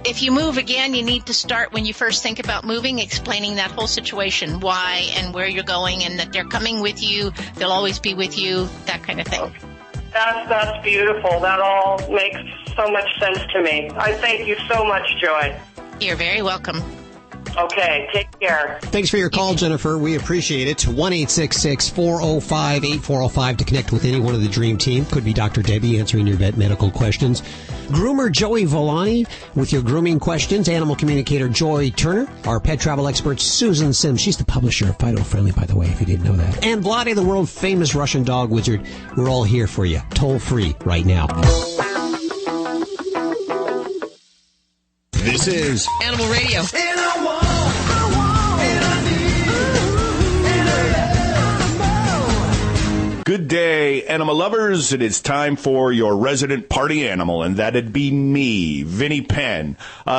[SPEAKER 3] if you move again, you need to start when you first think about moving, explaining that whole situation, why and where you're going, and that they're coming with you, they'll always be with you, that kind of thing.
[SPEAKER 28] That's beautiful. That all makes so much sense to me. I thank you so much, Joy.
[SPEAKER 3] You're very welcome.
[SPEAKER 28] Okay, take care.
[SPEAKER 2] Thanks for your call, Jennifer. We appreciate it. 1-866-405-8405 to connect with any one of the Dream Team. Could be Dr. Debbie answering your vet medical questions. Groomer Joey Villani with your grooming questions. Animal communicator Joy Turner. Our pet travel expert Susan Sims. She's the publisher of Fido Friendly, by the way, if you didn't know that. And Vlade, the world famous Russian dog wizard. We're all here for you. Toll free right now.
[SPEAKER 4] This is
[SPEAKER 5] Animal Radio.
[SPEAKER 1] Good day, animal lovers. It is time for your resident party animal, and that'd be me, Vinnie Penn.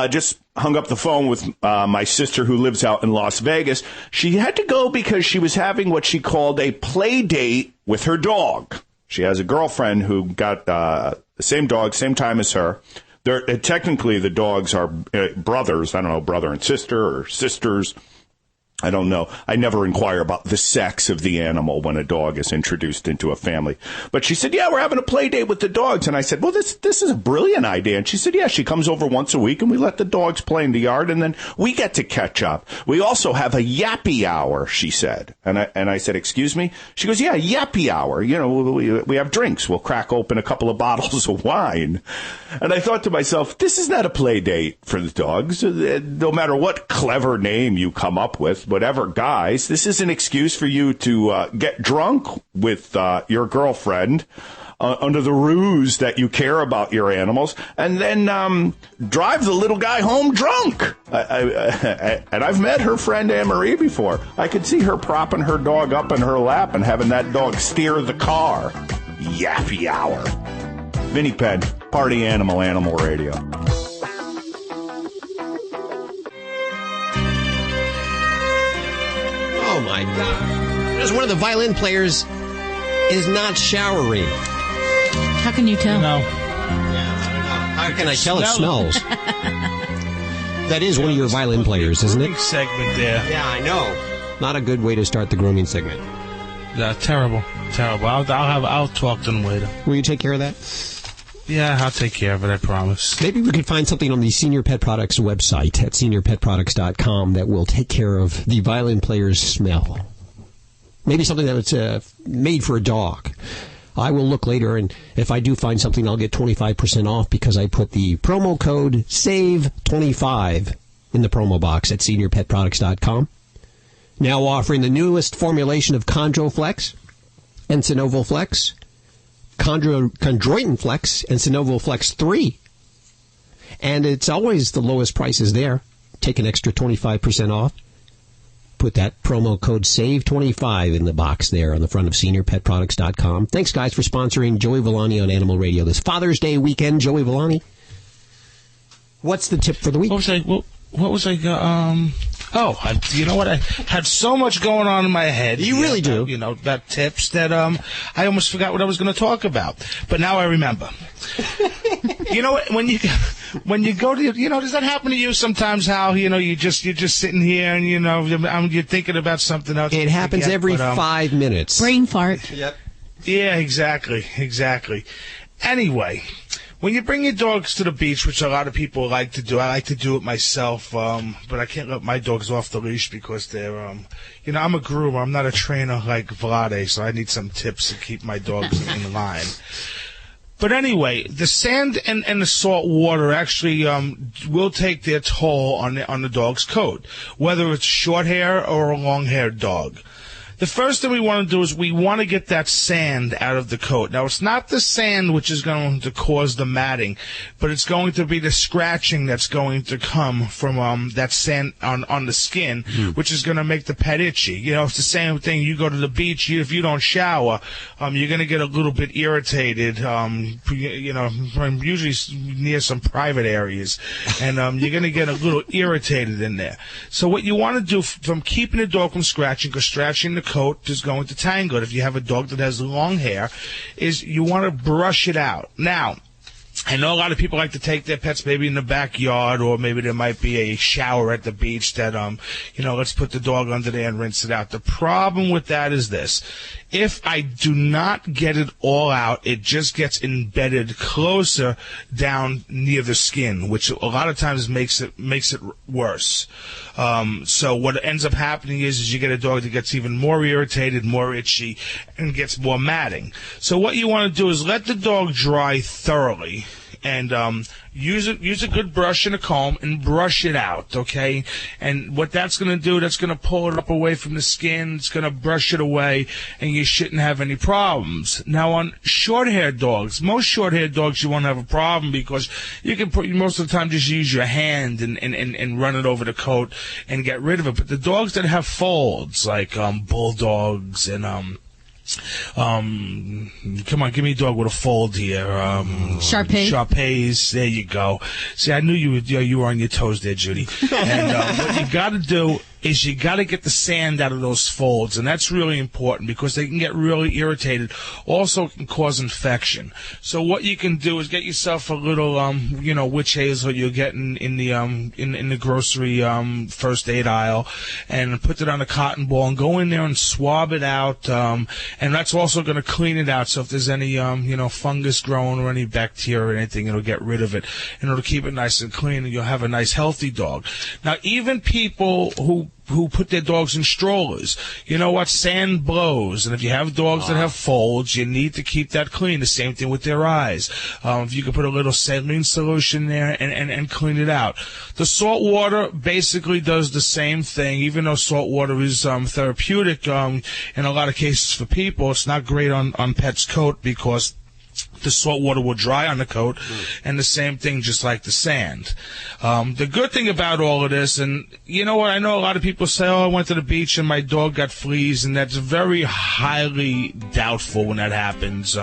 [SPEAKER 1] Just hung up the phone with my sister who lives out in Las Vegas. She had to go because she was having what she called a play date with her dog. She has a girlfriend who got the same dog, same time as her. Technically, the dogs are brothers. I don't know, brother and sister or sisters. I don't know. I never inquire about the sex of the animal when a dog is introduced into a family. But she said, yeah, we're having a play date with the dogs. And I said, well, this is a brilliant idea. And she said, yeah, she comes over once a week and we let the dogs play in the yard and then we get to catch up. We also have a yappy hour, she said. And I said, excuse me? She goes, yeah, yappy hour. You know, we have drinks. We'll crack open a couple of bottles of wine. And I thought to myself, this is not a play date for the dogs. No matter what clever name you come up with, whatever, guys, this is an excuse for you to get drunk with your girlfriend under the ruse that you care about your animals, and then drive the little guy home drunk. And I've met her friend Anne-Marie before. I could see her propping her dog up in her lap and having that dog steer the car. Yaffy Hour. Vinny Penn, Party Animal, Animal Radio.
[SPEAKER 2] Oh, my God. There's one of the violin players is not showering.
[SPEAKER 9] How can you tell?
[SPEAKER 2] No. How can I tell? It smells. That is one of your violin players, isn't it?
[SPEAKER 6] Segment there.
[SPEAKER 2] Yeah, I know. Not a good way to start the grooming segment.
[SPEAKER 6] Terrible. I'll talk to them later.
[SPEAKER 2] Will you take care of that?
[SPEAKER 6] Yeah, I'll take care of it, I promise.
[SPEAKER 2] Maybe we could find something on the Senior Pet Products website at seniorpetproducts.com that will take care of the violin player's smell. Maybe something that's made for a dog. I will look later, and if I do find something, I'll get 25% off because I put the promo code SAVE25 in the promo box at seniorpetproducts.com. Now offering the newest formulation of ChondroFlex and Synovoflex, Chondroitin Flex and Synovoflex 3. And it's always the lowest prices there. Take an extra 25% off. Put that promo code SAVE25 in the box there on the front of seniorpetproducts.com. Thanks, guys, for sponsoring Joey Villani on Animal Radio this Father's Day weekend. Joey Villani, what's the tip for the week?
[SPEAKER 6] You know what? I had so much going on in my head.
[SPEAKER 2] You really do.
[SPEAKER 6] About tips that I almost forgot what I was going to talk about. But now I remember. You know what? When you go to, does that happen to you sometimes? How you're just sitting here and you're thinking about something else.
[SPEAKER 2] It happens every 5 minutes.
[SPEAKER 9] Brain fart.
[SPEAKER 6] Yep. Yeah, exactly. Anyway. When you bring your dogs to the beach, which a lot of people like to do, I like to do it myself, but I can't let my dogs off the leash because they're, I'm a groomer. I'm not a trainer like Vlade, so I need some tips to keep my dogs in line. But anyway, the sand and the salt water actually will take their toll on the dog's coat, whether it's short hair or a long-haired dog. The first thing we want to do is we want to get that sand out of the coat. Now, it's not the sand which is going to cause the matting, but it's going to be the scratching that's going to come from that sand on the skin, which is going to make the pet itchy. It's the same thing. You go to the beach, if you don't shower, you're going to get a little bit irritated, usually near some private areas, and you're going to get a little irritated in there. So what you want to do from keeping the dog from scratching, because scratching the coat is going to tangle it. If you have a dog that has long hair, is you want to brush it out. Now, I know a lot of people like to take their pets maybe in the backyard, or maybe there might be a shower at the beach that, let's put the dog under there and rinse it out. The problem with that is this. If I do not get it all out, it just gets embedded closer down near the skin, which a lot of times makes it worse. So what ends up happening is you get a dog that gets even more irritated, more itchy, and gets more matting. So what you want to do is let the dog dry thoroughly. And use a good brush and a comb and brush it out, okay? And what that's going to do, that's going to pull it up away from the skin. It's going to brush it away, and you shouldn't have any problems. Now, on short-haired dogs, most short-haired dogs, you won't have a problem because you can most of the time just use your hand and run it over the coat and get rid of it. But the dogs that have folds, like bulldogs and come on, give me a dog with a fold here. Shar-Peis. There you go. See, I knew you were on your toes there, Judy. And what you got to do is you got to get the sand out of those folds, and that's really important because they can get really irritated. Also, it can cause infection. So what you can do is get yourself a little, witch hazel you're getting in the grocery first aid aisle, and put it on a cotton ball and go in there and swab it out. And that's also going to clean it out. So if there's any, fungus growing or any bacteria or anything, it'll get rid of it, and it'll keep it nice and clean, and you'll have a nice, healthy dog. Now, even people who put their dogs in strollers, you know what? Sand blows. And if you have dogs that have folds, you need to keep that clean. The same thing with their eyes. If you could put a little saline solution there and clean it out. The salt water basically does the same thing, even though salt water is therapeutic in a lot of cases for people. It's not great on pets' coat because the salt water will dry on the coat, and the same thing just like the sand. The good thing about all of this, and you know what, I know a lot of people say, oh, I went to the beach and my dog got fleas, and that's very highly doubtful when that happens,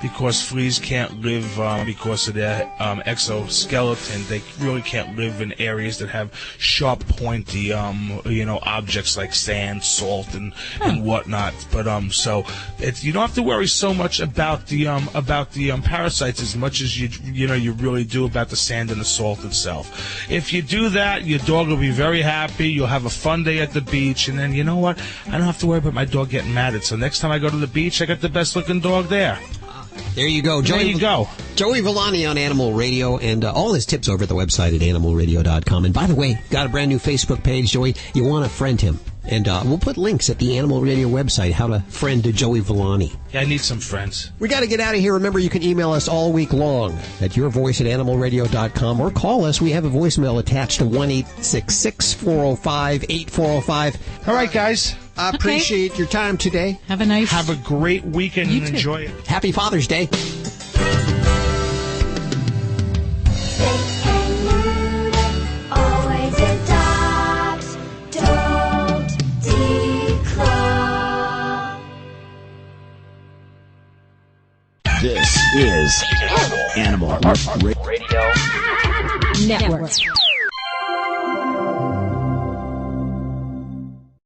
[SPEAKER 6] because fleas can't live because of their exoskeleton. They really can't live in areas that have sharp, pointy, objects like sand, salt, and whatnot. But so you don't have to worry so much about the parasites as much as you really do about the sand and the salt itself. If you do that, your dog will be very happy. You'll have a fun day at the beach, and then you know what? I don't have to worry about my dog getting mad. So next time I go to the beach, I got the best looking dog there.
[SPEAKER 2] There you go. Joey Villani on Animal Radio, and all his tips over at the website at animalradio.com. And by the way, got a brand new Facebook page, Joey. You want to friend him. And we'll put links at the Animal Radio website, how to friend Joey Villani.
[SPEAKER 6] Yeah, I need some friends.
[SPEAKER 2] We got to get out of here. Remember, you can email us all week long at yourvoice@animalradio.com or call us. We have a voicemail attached to 1-866-405-8405.
[SPEAKER 6] All right, guys.
[SPEAKER 2] I appreciate your time today.
[SPEAKER 9] Have a
[SPEAKER 6] great weekend and enjoy it.
[SPEAKER 2] Happy Father's Day.
[SPEAKER 16] Always adopt, don't declaw.
[SPEAKER 27] This is Animal Radio
[SPEAKER 9] Network.